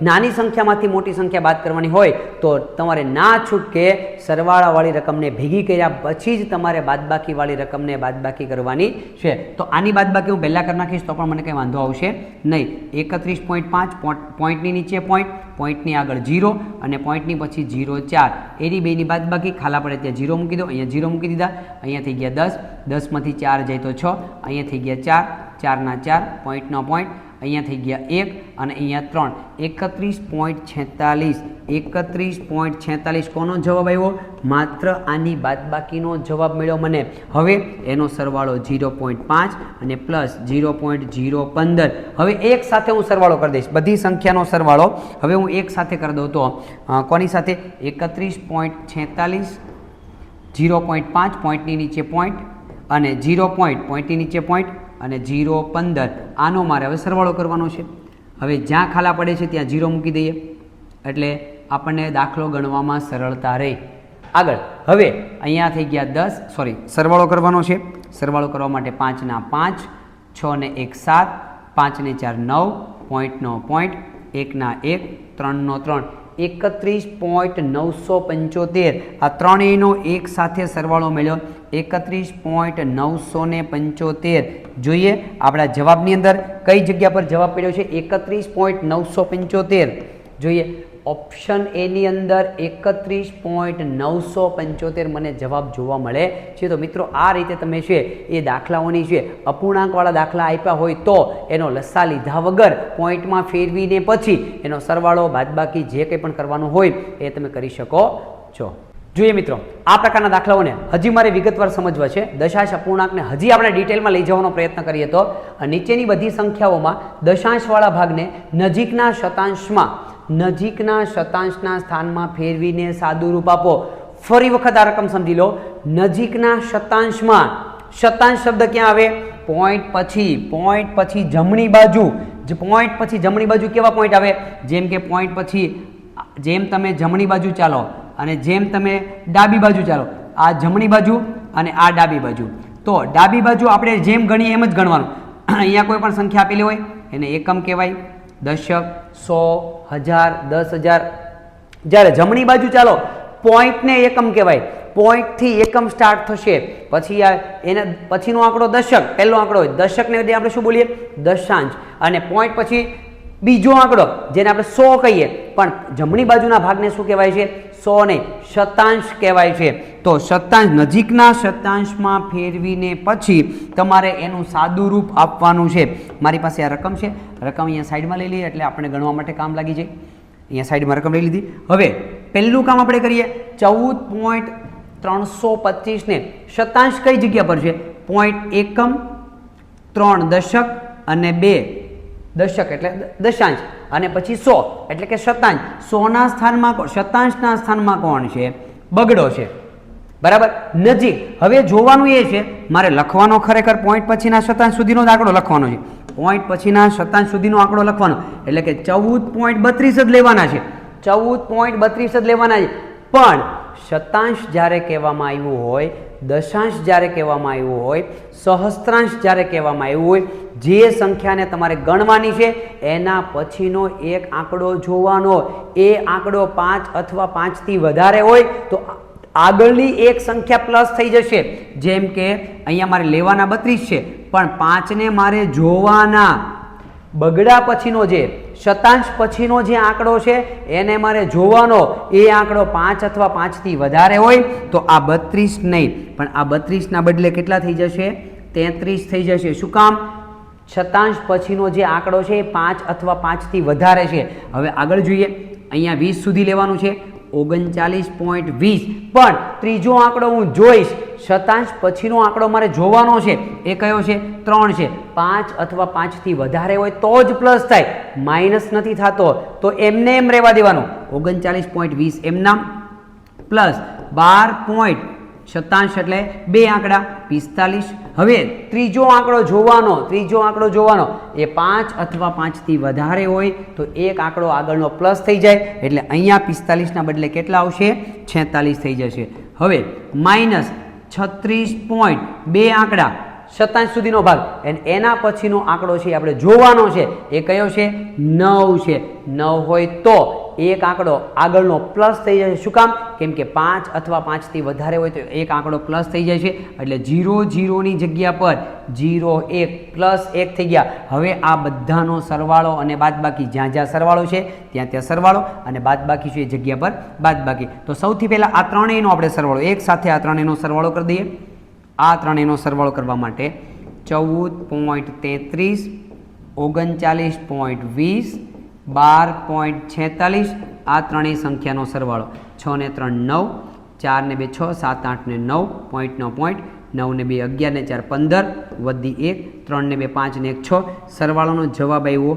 નાની સંખ્યામાંથી મોટી સંખ્યા બાદ કરવાની હોય તો તમારે ના છૂટકે સરવાળાવાળી રકમને ભેગી કર્યા પછી જ તમારે બાદબાકીવાળી રકમને બાદબાકી કરવાની છે. તો આની બાદબાકી હું પહેલાં કરી નાખીશ તો પણ મને કંઈ વાંધો આવશે નહીં. 31.5 પોઈન્ટની નીચે પોઈન્ટની આગળ 0 અને પોઈન્ટની પછી 0.4 એની બેની બાદબાકી ખાલા પડે ત્યાં 0 મૂકી દો. અહીંયા 0 મૂકી દીધા, અહીંયા થઈ ગયા 10, 10માંથી 4 જાય તો 6, અહીંયા થઈ ગયા 4, 4 પોઈન્ટનો પોઈન્ટ, અહીંયા થઈ ગયા 1 અને અહીંયા 3. 31.46 કોનો જવાબ આવ્યો? માત્ર આની બાદબાકીનો જવાબ મળ્યો મને. હવે એનો સરવાળો 0.5 અને પ્લસ 0.015. હવે એક સાથે હું સરવાળો કરી દઈશ, બધી સંખ્યાનો સરવાળો હવે હું એક સાથે કરી દઉં તો કોની સાથે? 31.46 0.5 પોઈન્ટની નીચે પોઈન્ટ અને 0 પોઈન્ટની નીચે પોઈન્ટ અને 0.15. આનો મારે હવે સરવાળો કરવાનો છે. હવે જ્યાં ખાલા પડે છે ત્યાં 0 મૂકી દઈએ એટલે આપણને દાખલો ગણવામાં સરળતા રહે. આગળ હવે અહીંયા થઈ ગયા 10, સરવાળો કરવાનો છે. સરવાળો કરવા માટે 5 ના 5, 6 ને 1 7, 5 ને 4 9, પોઈન્ટનો પોઈન્ટ, 1 ના 1, 3 નો 3, 31.975. આ ત્રણેયનો એક સાથે સરવાળો મળ્યો 31.975. જોઈએ આપણા જવાબની અંદર કઈ જગ્યા પર જવાબ પડ્યો છે? 31.975. જોઈએ ઓપ્શન એ ની અંદર 31.975 મને જવાબ જોવા મળે છે. તો મિત્રો આ રીતે તમે છે એ દાખલાઓની છે અપૂર્ણાંકવાળા દાખલા આપ્યા હોય તો એનો લસા લીધા વગર પોઈન્ટમાં ફેરવીને પછી એનો સરવાળો બાદબાકી જે કંઈ પણ કરવાનું હોય એ તમે કરી શકો છો. જોઈએ મિત્રો આ પ્રકારના દાખલાઓને હજી મારે વિગતવાર સમજવા છે. દશાંશ અપૂર્ણાંકને હજી આપણે ડિટેલમાં લઈ જવાનો પ્રયત્ન કરીએ તો નીચેની બધી સંખ્યાઓમાં દશાંશવાળા ભાગને નજીકના શતાંશના સ્થાનમાં ફેરવીને સાદું રૂપ આપો. ફરી વખત આ રકમ સમજી લો. નજીકના શતાંશમાં, શતાંશ શબ્દ ક્યાં આવે? પોઈન્ટ પછી જમણી બાજુ. પોઈન્ટ પછી જમણી બાજુ કેવા પોઈન્ટ આવે? જેમ કે પોઈન્ટ પછી જેમ તમે જમણી બાજુ ચાલો અને જેમ તમે ડાબી બાજુ ચાલો, આ જમણી બાજુ અને આ ડાબી બાજુ. તો ડાબી બાજુ આપણે જેમ ગણીએ એમ જ ગણવાનું. અહીંયા કોઈ પણ સંખ્યા આપેલી હોય એને એકમ કહેવાય, દશક, 100, 1000, 10,000. જ્યારે જમણી બાજુ ચાલો પોઈન્ટને એકમ કહેવાય. પોઈન્ટથી એકમ સ્ટાર્ટ થશે, પછી એના પછીનો આંકડો દશક, પહેલો આંકડો હોય. દશકને બદલે આપણે શું બોલીએ? દશાંશ. અને પોઈન્ટ પછી બીજો આંકડો જેને આપણે 100 કહીએ, પણ જમણી બાજુના ભાગને શું કહેવાય છે? 100 નહીં, શતાંશ કહેવાય છે. તો શતાંશ નજીકના શતાંશમાં ફેરવીને પછી તમારે એનું સાદું રૂપ આપવાનું છે. મારી પાસે આ રકમ છે, રકમ અહીંયા સાઈડમાં લઈ લઈએ એટલે આપણે ગણવા માટે કામ લાગી જાય. અહીંયા સાઈડમાં રકમ લઈ લીધી. હવે પહેલું કામ આપણે કરીએ. 14.325 ને શતાંશ કઈ જગ્યા પર છે? પોઈન્ટ એકમ, 3 દશક અને 2 દશક એટલે દશાંશ અને પછી 100 એટલે કે શતાંશ. 100ના સ્થાનમાં શતાંશના સ્થાનમાં કોણ છે? બગડો છે. બરાબર, નજીક. હવે જોવાનું એ છે મારે લખવાનો ખરેખર પોઈન્ટ પછીના શતાંશ સુધીનો જ આંકડો લખવાનો છે. પોઈન્ટ પછીના શતાંશ સુધીનો આંકડો લખવાનો એટલે કે 14.32 જ લેવાના છે. 14.32 જ લેવાના છે. પણ શતાંશ જ્યારે કહેવામાં આવ્યું હોય, દશાંશ જ્યારે કહેવામાં આવ્યું હોય, સહસ્ત્રાંશ જ્યારે કહેવામાં આવ્યું હોય, જે સંખ્યાને તમારે ગણવાની છે એના પછીનો એક આંકડો જોવાનો. એ આંકડો 5 અથવા 5 થી વધારે હોય તો આગળની એક સંખ્યા પ્લસ થઈ જશે. જેમ કે અહીંયા મારે લેવાના 32 છે પણ 5 ને મારે જોવાના. બગડા પછીનો જે શતાંશ પછીનો જે આંકડો છે એને મારે જોવાનો. એ આંકડો 5 અથવા 5 થી વધારે હોય તો આ 32 નહીં, પણ આ 32 ના બદલે કેટલા થઈ જશે? 33 થઈ જશે. શું કામ? શતાંશ પછીનો જે આંકડો છે એ 5 અથવા 5 થી વધારે છે. હવે આગળ જોઈએ. અહીંયા 20 સુધી લેવાનું છે, 39.20. પણ ત્રીજો આંકડો હું જોઈશ, શતાંશ પછીનો આંકડો મારે જોવાનો છે. એ કયો છે? 3 છે. 5 અથવા 5 થી વધારે હોય તો જ પ્લસ થાય, માઇનસ નથી થતો. તો એમને એમ રહેવા દેવાનું. 39.20 એમનામ પ્લસ 12. શતાંશ એટલે 2 આંકડા 45. હવે ત્રીજો આંકડો જોવાનો. ત્રીજો આંકડો જોવાનો એ 5 અથવા 5 થી વધારે હોય તો એક આંકડો આગળનો પ્લસ થઈ જાય એટલે અહીંયા 45 ના બદલે કેટલા આવશે? 46 થઈ જશે. હવે માઇનસ 36.2 આંકડા શતાંશ સુધીનો ભાગ અને એના પછીનો આંકડો છે આપણે જોવાનો છે. એ કયો છે? 9 છે. 9 હોય તો એક આંકડો આગળનો પ્લસ થઈ જશે. શું કામ? કેમ કે 5 અથવા 5 થી વધારે હોય તો એક આંકડો પ્લસ થઈ જાય છે એટલે 0 0 ની જગ્યા પર 0 1 પ્લસ 1 થઈ ગયા. હવે આ બધાનો સરવાળો અને બાદબાકી, જ્યાં જ્યાં સરવાળો છે ત્યાં ત્યાં સરવાળો અને બાદબાકી છે એ જગ્યા પર બાદબાકી. તો સૌથી પહેલા આ ત્રણેયનો આપણે સરવાળો એક સાથે આ ત્રણેયનો સરવાળો કરી દઈએ. આ ત્રણેયનો સરવાળો કરવા માટે 14.33 39.20 12.46 આ ત્રણેય સંખ્યાનો સરવાળો. 6 ને 3 9, 4 ને 2 6, 7 8 ને 9, પોઈન્ટ 9 પોઈન્ટ, 9 ને 2 11 ને 4 15 વધી 1, 3 ને 2 5 ને 1 6. સરવાળોનો જવાબ આવ્યો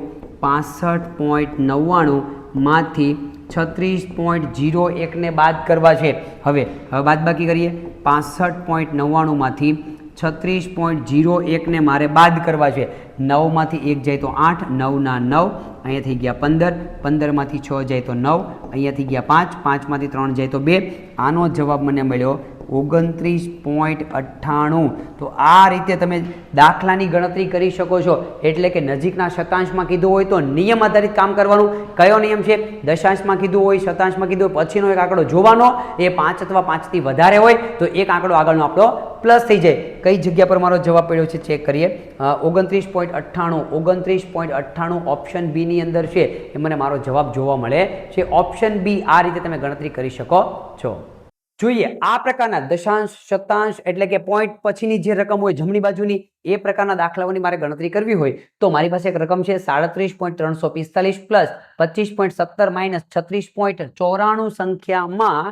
65.99 માંથી 36.01 ને બાદ કરવા છે. હવે બાદબાકી કરીએ. 65.99 માંથી 36.01 ને મારે બાદ કરવા છે. 9 માંથી 1 જાય તો 8, 9 ના 9, અહીંયા થઈ ગયા 15, 15 માંથી 6 જાય તો 9, અહીંયા થઈ ગયા 5, 5 માંથી 3 જાય તો 2. આનો જવાબ મને મળ્યો 29.98. તો આ રીતે તમે દાખલાની ગણતરી કરી શકો છો. એટલે કે નજીકના શતાંશમાં કીધું હોય તો નિયમ આધારિત કામ કરવાનું. કયો નિયમ છે? દશાંશમાં કીધું હોય, શતાંશમાં કીધું હોય, પછીનો એક આંકડો જોવાનો. એ 5 અથવા 5 થી વધારે હોય તો એક આંકડો આગળનો આપણો પ્લસ થઈ જાય. કઈ જગ્યા પર મારો જવાબ પડ્યો છે ચેક કરીએ. 29.98 ઓપ્શન બી ની અંદર છે. એ મને મારો જવાબ જોવા મળે છે. Option B. આ રીતે તમે ગણતરી કરી શકો છો. જોઈએ આ પ્રકારના દશાંશ, શતાંશ એટલે કે પોઈન્ટ પછીની જે રકમ હોય જમણી બાજુની એ પ્રકારના દાખલાઓની મારે ગણતરી કરવી હોય તો મારી પાસે એક રકમ છે 37.345 પ્લસ 25.17 માઇનસ 36.94 સંખ્યામાં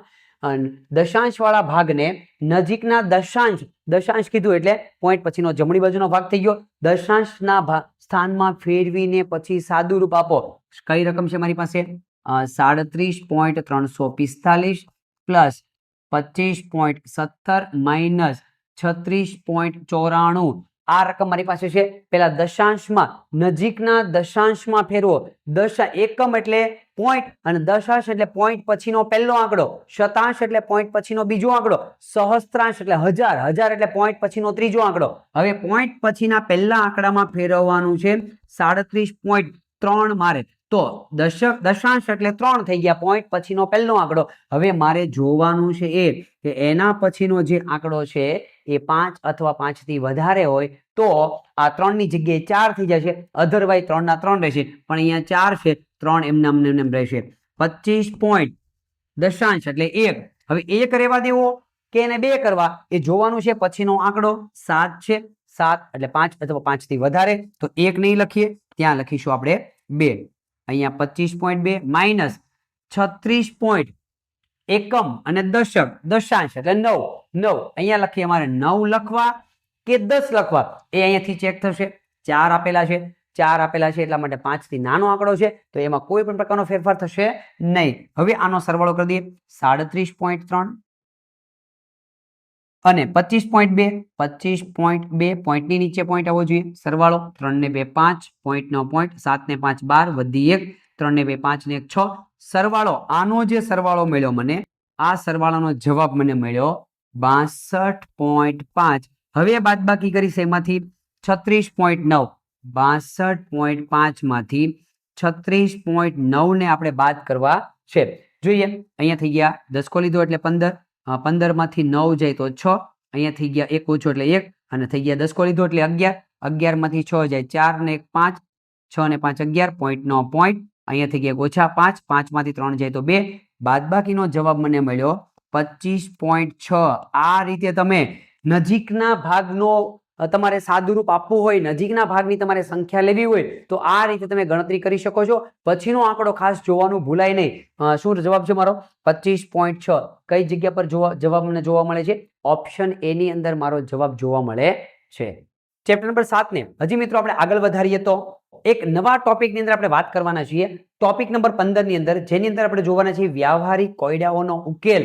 દશાંશવાળા ભાગને નજીકના દશાંશ કીધું એટલે પોઈન્ટ પછીનો જમણી બાજુનો ભાગ થઈ ગયો. દશાંશના સ્થાનમાં ફેરવીને પછી સાદું રૂપ આપો. કઈ રકમ છે મારી પાસે? 37.345 પ્લસ 25.17 માઇનસ 36.94 આ રકમ મારી પાસે છે. પેલા દશાંશમાં નજીકના દશાંશમાં ફેરવો. એકમ એટલે પોઈન્ટ અને દશાંશ એટલે પોઈન્ટ પછીનો પહેલો આંકડો, શતાંશ એટલે પોઈન્ટ પછીનો બીજો આંકડો, સહસ્ત્રાંશ એટલે હજાર એટલે પોઈન્ટ પછીનો ત્રીજો આંકડો. હવે પોઈન્ટ પછીના પહેલા આંકડામાં ફેરવવાનું છે 37.3 મારે. તો દશાંશ એટલે 3 થઈ ગયા, પોઈન્ટ પછીનો પહેલો આંકડો. હવે મારે જોવાનું છે એ કે એના પછીનો જે આંકડો છે એ 5 અથવા 5 થી વધારે હોય તો આ 3 ની જગ્યાએ 4 થઈ જશે. અધરવાઇઝ 3 ના 3 રહેશે, પણ અહીંયા 4 છે, 3 એમનામ રહેશે. 25. દશાંશ એટલે 1. હવે 1 રહેવા દેવો કે એને 2 કરવા એ જોવાનું છે. પછીનો આંકડો 7 છે. 7 એટલે 5 અથવા 5 થી વધારે તો 1 નહીં લખીએ, ત્યાં લખીશું આપણે 2. અહીંયા 25.2 માઇનસ 36. એકમ અને દશક દશાંશ એટલે 9. 9 અહીંયા લખીએ. અમારે 9 લખવા કે 10 લખવા એ અહીંયાથી ચેક થશે. 4 આપેલા છે, 4 આપેલા છે એટલા માટે 5 થી નાનો આંકડો છે તો એમાં કોઈ પણ પ્રકારનો ફેરફાર થશે નહીં. હવે આનો સરવાળો કરી દઈએ. 37.3 અને 25.2. 25.2 પોઈન્ટની નીચે પોઈન્ટ આવવો જોઈએ. સરવાળો 3 ને 2 5, પોઈન્ટનો પોઈન્ટ 7 ને 5 12, વધી 1, 3 ને 2 5 ને 1 6. સરવાળો આનો જે સરવાળો મળ્યો મને, આ સરવાળાનો જવાબ મને મળ્યો 62.5. હવે બાદબાકી કરીશ એમાંથી 36.9. 62.5 માંથી 36.9 ને આપણે બાદ કરવા છે. જોઈએ અહીંયા થઈ ગયા 10 કો લીધો એટલે 15. 15 માંથી 9 જાય તો 6. અહીંયા થઈ ગયા 1 ઓછો એટલે 1 અને થઈ ગયા 10 કો લીધો એટલે 11. 11 માંથી 6 જાય 4 ને 1 5, 6 ને 5 11, પોઈન્ટનો પોઈન્ટ. અહીંયા થઈ ગયા ઓછા 5, 5 માંથી 3 જાય તો 2. બાદબાકીનો જવાબ મને મળ્યો 25.6. આ રીતે તમે નજીકના ભાગનો તમારે સાદુરૂપ આપવું હોય, નજીકના ભાગની તમારે સંખ્યા લેવી હોય તો આ રીતે તમે ગણતરી કરી શકો છો. પછીનો આંકડો ખાસ જોવાનું ભૂલાય નહીં. શું જવાબ છે મારો? 25.6. કઈ જગ્યા પર જવાબ મને જોવા મળે છે? ઓપ્શન એ ની અંદર મારો જવાબ જોવા મળે છે. ચેપ્ટર નંબર 7 ને હજી મિત્રો આપણે આગળ વધારીએ તો એક નવા ટોપિકની અંદર આપણે વાત કરવાના છીએ. ટોપિક નંબર 15 ની અંદર, જેની અંદર આપણે જોવાના છીએ વ્યાવહારિક કોયડાઓનો ઉકેલ.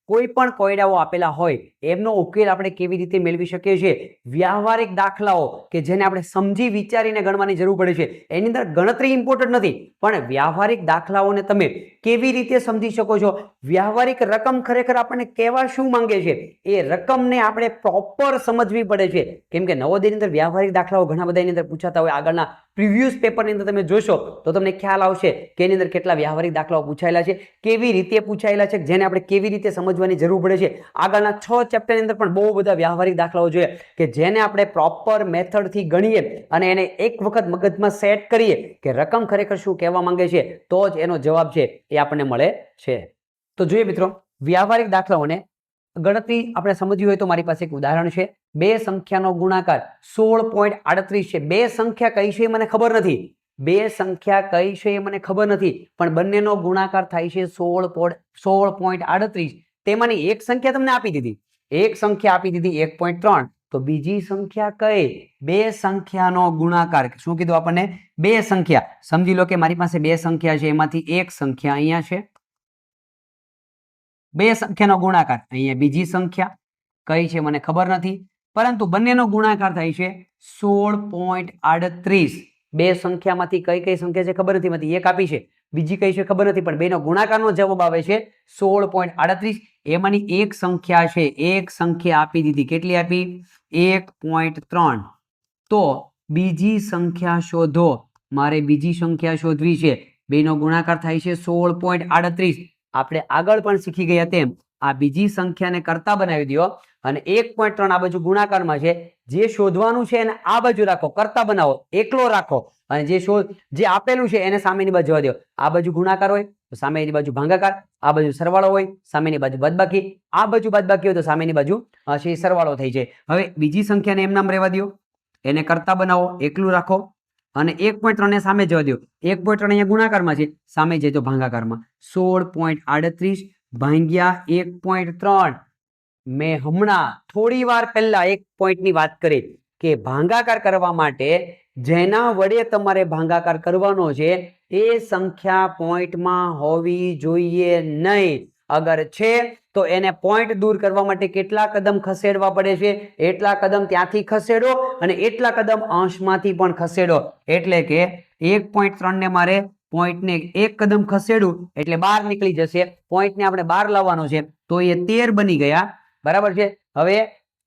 કોઈ પણ કોયડાઓ આપેલા હોય એમનો ઉકેલ આપણે કેવી રીતે મેળવી શકીએ છીએ. વ્યાવહારિક દાખલાઓ કે જેને આપણે સમજી વિચારીને ગણવાની જરૂર પડે છે. એની અંદર ગણતરી ઇમ્પોર્ટન્ટ નથી, પણ વ્યાવહારિક દાખલાઓને તમે કેવી રીતે સમજી શકો છો. વ્યાવહારિક રકમ ખરેખર આપણને કહેવા શું માંગે છે એ રકમને આપણે પ્રોપર સમજવી પડે છે. કેમ કે નવોદયની અંદર વ્યાવહારિક દાખલાઓ ઘણા બધા એની અંદર પૂછાતા હોય. આગળના પ્રીવિયસ પેપરની અંદર તમે જોશો તો તમને ખ્યાલ આવશે કે એની અંદર કેટલા વ્યાવહારિક દાખલાઓ પૂછાયેલા છે, કેવી રીતે પૂછાયેલા છે, જેને આપણે કેવી રીતે સમજવાની જરૂર પડે છે. આગળના 6 ચેપ્ટરની અંદર પણ બહુ બધા વ્યાવહારિક દાખલાઓ જોઈએ કે જેને આપણે પ્રોપર મેથડથી ગણીએ અને એને એક વખત મગજમાં સેટ કરીએ કે રકમ ખરેખર શું કહેવા માંગે છે તો જ એનો જવાબ છે એ આપણને મળે છે. તો જોઈએ મિત્રો, વ્યાવહારિક દાખલાઓને ગણતરી આપણે સમજવી હોય તો મારી પાસે એક ઉદાહરણ છે. બે સંખ્યાનો ગુણાકાર 16.38 છે. બે સંખ્યા કઈ છે મને ખબર નથી. બે સંખ્યા કઈ છે મને ખબર નથી, પણ બંનેનો ગુણાકાર થાય છે 16.38. તેમાંની એક સંખ્યા તમને આપી દીધી, એક સંખ્યા આપી દીધી 1.3. તો બીજી સંખ્યા કઈ? બે સંખ્યાનો ગુણાકાર. શું કીધું આપણને? બે સંખ્યા. સમજી લો કે મારી પાસે બે સંખ્યા છે, એમાંથી એક સંખ્યા અહીંયા છે. બે સંખ્યાનો ગુણાકાર અહીંયા બીજી સંખ્યા કઈ છે મને ખબર નથી, પરંતુ બંનેનો ગુણાકાર થાય છે 16.38. બે સંખ્યામાંથી કઈ કઈ સંખ્યા છે ખબર નથી, માંથી એક આપી છે, બીજી કઈ છે ખબર નથી, પણ બેનો ગુણાકારનો જવાબ આવે છે 16.38. એમાંની એક સંખ્યા છે, એક સંખ્યા આપી દીધી. કેટલી આપી? 1.3. તો બીજી સંખ્યા શોધો. મારે બીજી સંખ્યા શોધવી છે. બેનો ગુણાકાર થાય છે 16.38. આપણે આગળ પણ શીખી ગયા તેમ આ બીજી સંખ્યાને કરતા બનાવી દો અને 1.3 આ બાજુ ગુણાકારમાં છે. જે શોધવાનું છે એને આ બાજુ રાખો, કરતા બનાવો, એકલો રાખો, અને જે આપેલું છે એને સામેની બાજુ જવા દો. આ બાજુ ગુણાકાર હોય તો સામેની બાજુ ભાગાકાર, આ બાજુ સરવાળો હોય, સામેની બાજુ બાદબાકી, આ બાજુ બાદબાકી હોય તો સામેની બાજુ સરવાળો થઈ જાય. હવે બીજી સંખ્યાને એમ નામ રહેવા દો, એને કરતા બનાવો, એકલું રાખો અને 1.3 ને સામે જવા દો. 1.3 અહીંયા ગુણાકારમાં છે, સામે જાય તો ભાગાકારમાં. 16.38 ભાગ્યા 1.3. મેં હમણાં થોડી વાર પહેલા એક પોઈન્ટની વાત કરી કે ભાગાકાર કરવા માટે જેના વડે તમારે ભાગાકાર કરવાનો છે એ સંખ્યા પોઈન્ટમાં હોવી જોઈએ નહીં. અગર છે તો એને પોઈન્ટ દૂર કરવા માટે કેટલા કદમ ખસેડવા પડે છે? એટલા કદમ ત્યાંથી ખસેડો અને એટલા કદમ અંશમાંથી પણ ખસેડો. એટલે કે 1.3 ને મારે પોઈન્ટને એક કદમ ખસેડું એટલે 12 નીકળી જશે. પોઈન્ટને આપણે 12 લાવવાનો છે તો એ 13 બની ગયા. બરાબર છે? હવે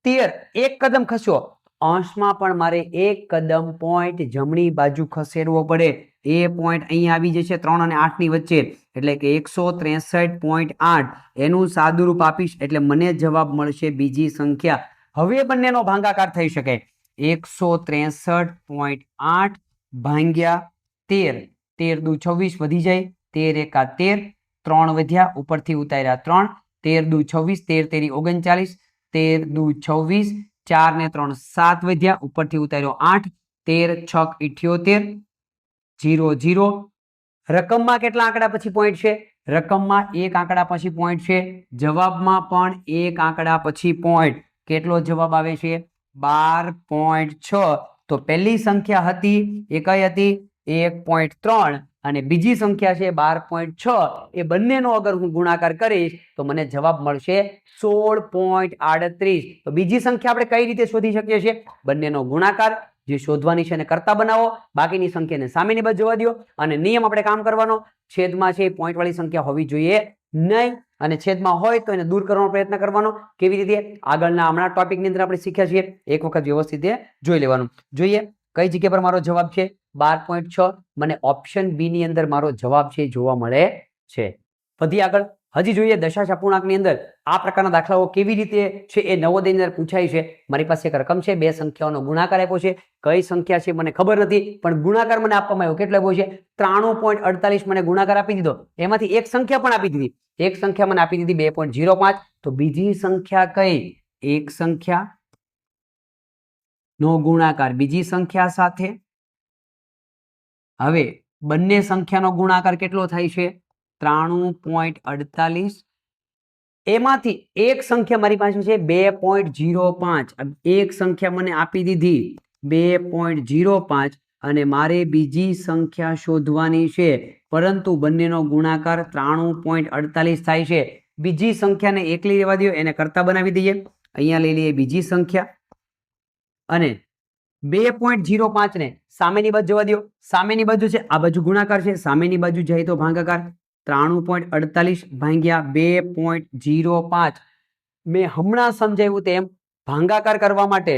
13 એક કદમ ખસ્યો, અંશમાં પણ મારે એક કદમ પોઈન્ટ જમણી બાજુ ખસેડવો પડે. એ પોઈન્ટ અહીંયા આવી જશે 3 અને 8 ની વચ્ચે, એટલે કે 163.8. એનું સાદુરૂપ આપીશ એટલે મને જવાબ મળશે બીજી સંખ્યા. હવે બંનેનો ભાગાકાર થઈ શકે. 163.8 ભાગ્યા 13. 13 દુ 26 વધી જાય, 13 એકા 13. 3 વધ્યા, ઉપરથી ઉતાર્યા 3, 13 દુ 26, 13 તેરી 39, 13 દુ 26, 4 ને 3 7 વધ્યા, ઉપરથી ઉતાર્યો 8, 13 6 78, 0 0. રકમમાં કેટલા આંકડા પછી પોઈન્ટ છે? રકમમાં એક આંકડા પછી પોઈન્ટ છે, જવાબમાં પણ એક આંકડા પછી પોઈન્ટ. કેટલો જવાબ આવે છે? 12.6. તો પહેલી સંખ્યા હતી એ કઈ હતી? 1.3 અને બીજી સંખ્યા છે 12.6. એ બંનેનો અગર હું ગુણાકાર કરીશ તો મને જવાબ મળશે 16.38. તો બીજી સંખ્યા આપણે કઈ રીતે શોધી શકીએ છીએ? બંનેનો ગુણાકાર જે શોધવાની છે એને કરતા બનાવો, બાકીની સંખ્યાને સામેની બાજુ જવા દો અને નિયમ આપણે કામ કરવાનો, છેદમાં છે પોઈન્ટ વાળી સંખ્યા હોવી જોઈએ નહીં અને છેદમાં હોય તો એને દૂર કરવાનો પ્રયત્ન કરવાનો. કેવી રીતે? આગળના હમણાં ટોપિકની અંદર આપણે શીખ્યા છીએ, એક વખત વ્યવસ્થિત જોઈ લેવાનું. જોઈએ કઈ જગ્યા પર મારો જવાબ છે 12.6. મને ઓપ્શન બી ની અંદર મારો જવાબ છે જોવા મળે છે. વધી આગળ હજી જોઈએ દશાંશ અપૂર્ણાંકની અંદર આ પ્રકારના દાખલાઓ કેવી રીતે છે એ નવોદયની અંદર પૂછાય છે. મારી પાસે એક રકમ છે, બે સંખ્યાઓનો ગુણાકાર આપ્યો છે, કઈ સંખ્યા છે મને ખબર નથી પણ ગુણાકાર મને આપવામાં આવ્યો. કેટલો આપ્યો છે? 93.48 મને ગુણાકાર આપી દીધો, એમાંથી એક સંખ્યા પણ આપી દીધી, એક સંખ્યા મને આપી દીધી 2.05. તો બીજી સંખ્યા કઈ? એક સંખ્યા નો ગુણાકાર બીજી સંખ્યા સાથે. હવે બંને સંખ્યાનો ગુણાકાર કેટલો થાય છે? 93.48. એમાંથી એક સંખ્યા મારી પાસે છે 2.05. એક સંખ્યા મને આપી દીધી 2.05 અને મારે બીજી સંખ્યા શોધવાની છે, પરંતુ બંનેનો ગુણાકાર 93.48 થાય છે. બીજી સંખ્યાને એકલી રહેવા દો, એને કરતા બનાવી દઈએ. અહીંયા લઈ લઈએ બીજી સંખ્યા અને 2.05 ને સામેની બાજુ જવા દો. સામેની બાજુ છે આ બાજુ ગુણાકાર છે, સામેની બાજુ જાય તો ભાગાકાર. 93.48 ભાગ્યા 2.05. મેં હમણાં સમજાવ્યું તેમ ભાગાકાર કરવા માટે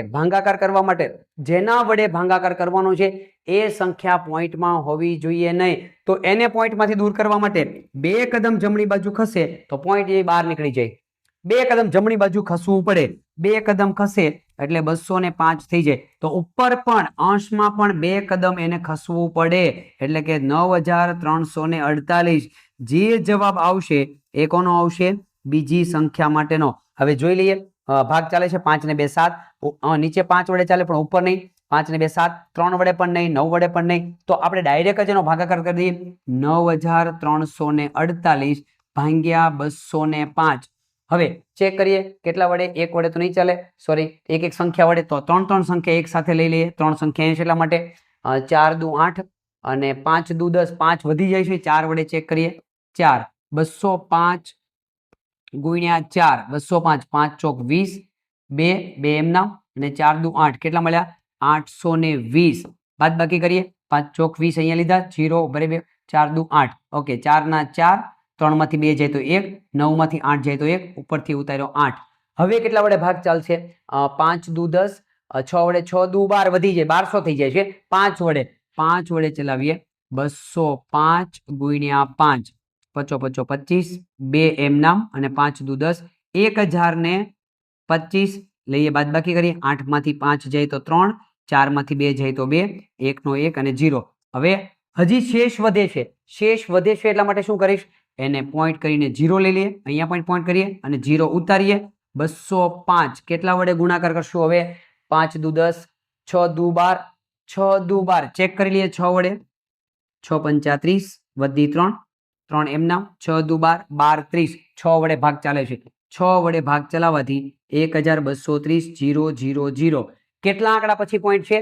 જેના વડે ભાગાકાર કરવાનો છે એ સંખ્યા પોઈન્ટમાં હોવી જોઈએ નહીં. તો એને પોઈન્ટમાંથી દૂર કરવા માટે 2 કદમ જમણી બાજુ ખસે તો પોઈન્ટ એ બહાર નીકળી જાય. 2 કદમ જમણી બાજુ ખસવું પડે, 2 કદમ ખસે એટલે 205 થઈ જાય. તો ઉપર પણ અંશમાં પણ 2 કદમ એને ખસવું પડે એટલે કે 9348. જે જવાબ આવશે એ કોનો આવશે? બીજી સંખ્યા માટેનો. હવે જોઈ લઈએ, ભાગ ચાલે છે 5 ને 2 7. નીચે 5 વડે ચાલે પણ ઉપર નહીં. 5 ને 2 7, 3 વડે પણ નહીં, 9 વડે પણ નહીં. તો આપણે ડાયરેક્ટ જ એનો ભાગાકાર કરી દઈએ. 9348 ભાગ્યા 205. હવે ચેક કરીએ કેટલા વડે? એક વડે તો નહીં ચાલે, સોરી એક એક સંખ્યા વડે. તો 3 સંખ્યા એક સાથે લઈ લઈએ. 3 સંખ્યા છે એટલા માટે 4 દુ 8 અને 5 દુ 10. 5 વધી જાય છે, 4 વડે ચેક કરીએ. 4 205 ગુણ્યા 4 205, 5 ચોક 20, 2 એમના અને 4 દુ 8 કેટલા મળ્યા? 820. બાદ બાકી કરીએ. 5 ચોક 20 અહીંયા લીધા, 0 બરાબર 4 દુ 8. ઓકે, 4 ના 4, 3 માંથી 2 જાય તો 1, 9 માંથી 8 જાય તો 1, ઉપરથી ઉતાર્યો 8. હવે કેટલા વડે ભાગ ચાલશે? 5 દુ 10, 6 વડે 6 દુ 12 વધી જાય, 1200 થઈ જાય છે. 5 વડે ચલાવીએ. 205 ગુણ્યા 5 પચો 25, 2 એમ નામ અને 5 દુ 10, 1025 લઈએ. બાદ બાકી કરીએ. 8 માંથી 5 જાય તો 3, 4 માંથી 2 જાય તો 2, 1 નો 1 અને 0. હવે હજી શેષ વધે છે. શેષ વધે છે એટલા માટે શું કરીશ? એને પોઈન્ટ કરીને 0 લઈ લઈએ. અહીંયા પણ પોઈન્ટ કરીએ અને 0 ઉતારીએ. 205 કેટલા વડે ગુણાકાર કરશું? હવે 5 દુ 10, 6 દુ 12, 6 દુ 12 ચેક કરી લઈએ. 6 વડે 6 35 વધી 3, 3 એમના 6 દુ 12, 12 30. 6 વડે ભાગ ચાલે છે. 6 વડે ભાગ ચલાવવાથી 1230 0 0 0. કેટલા આંકડા પછી પોઈન્ટ છે?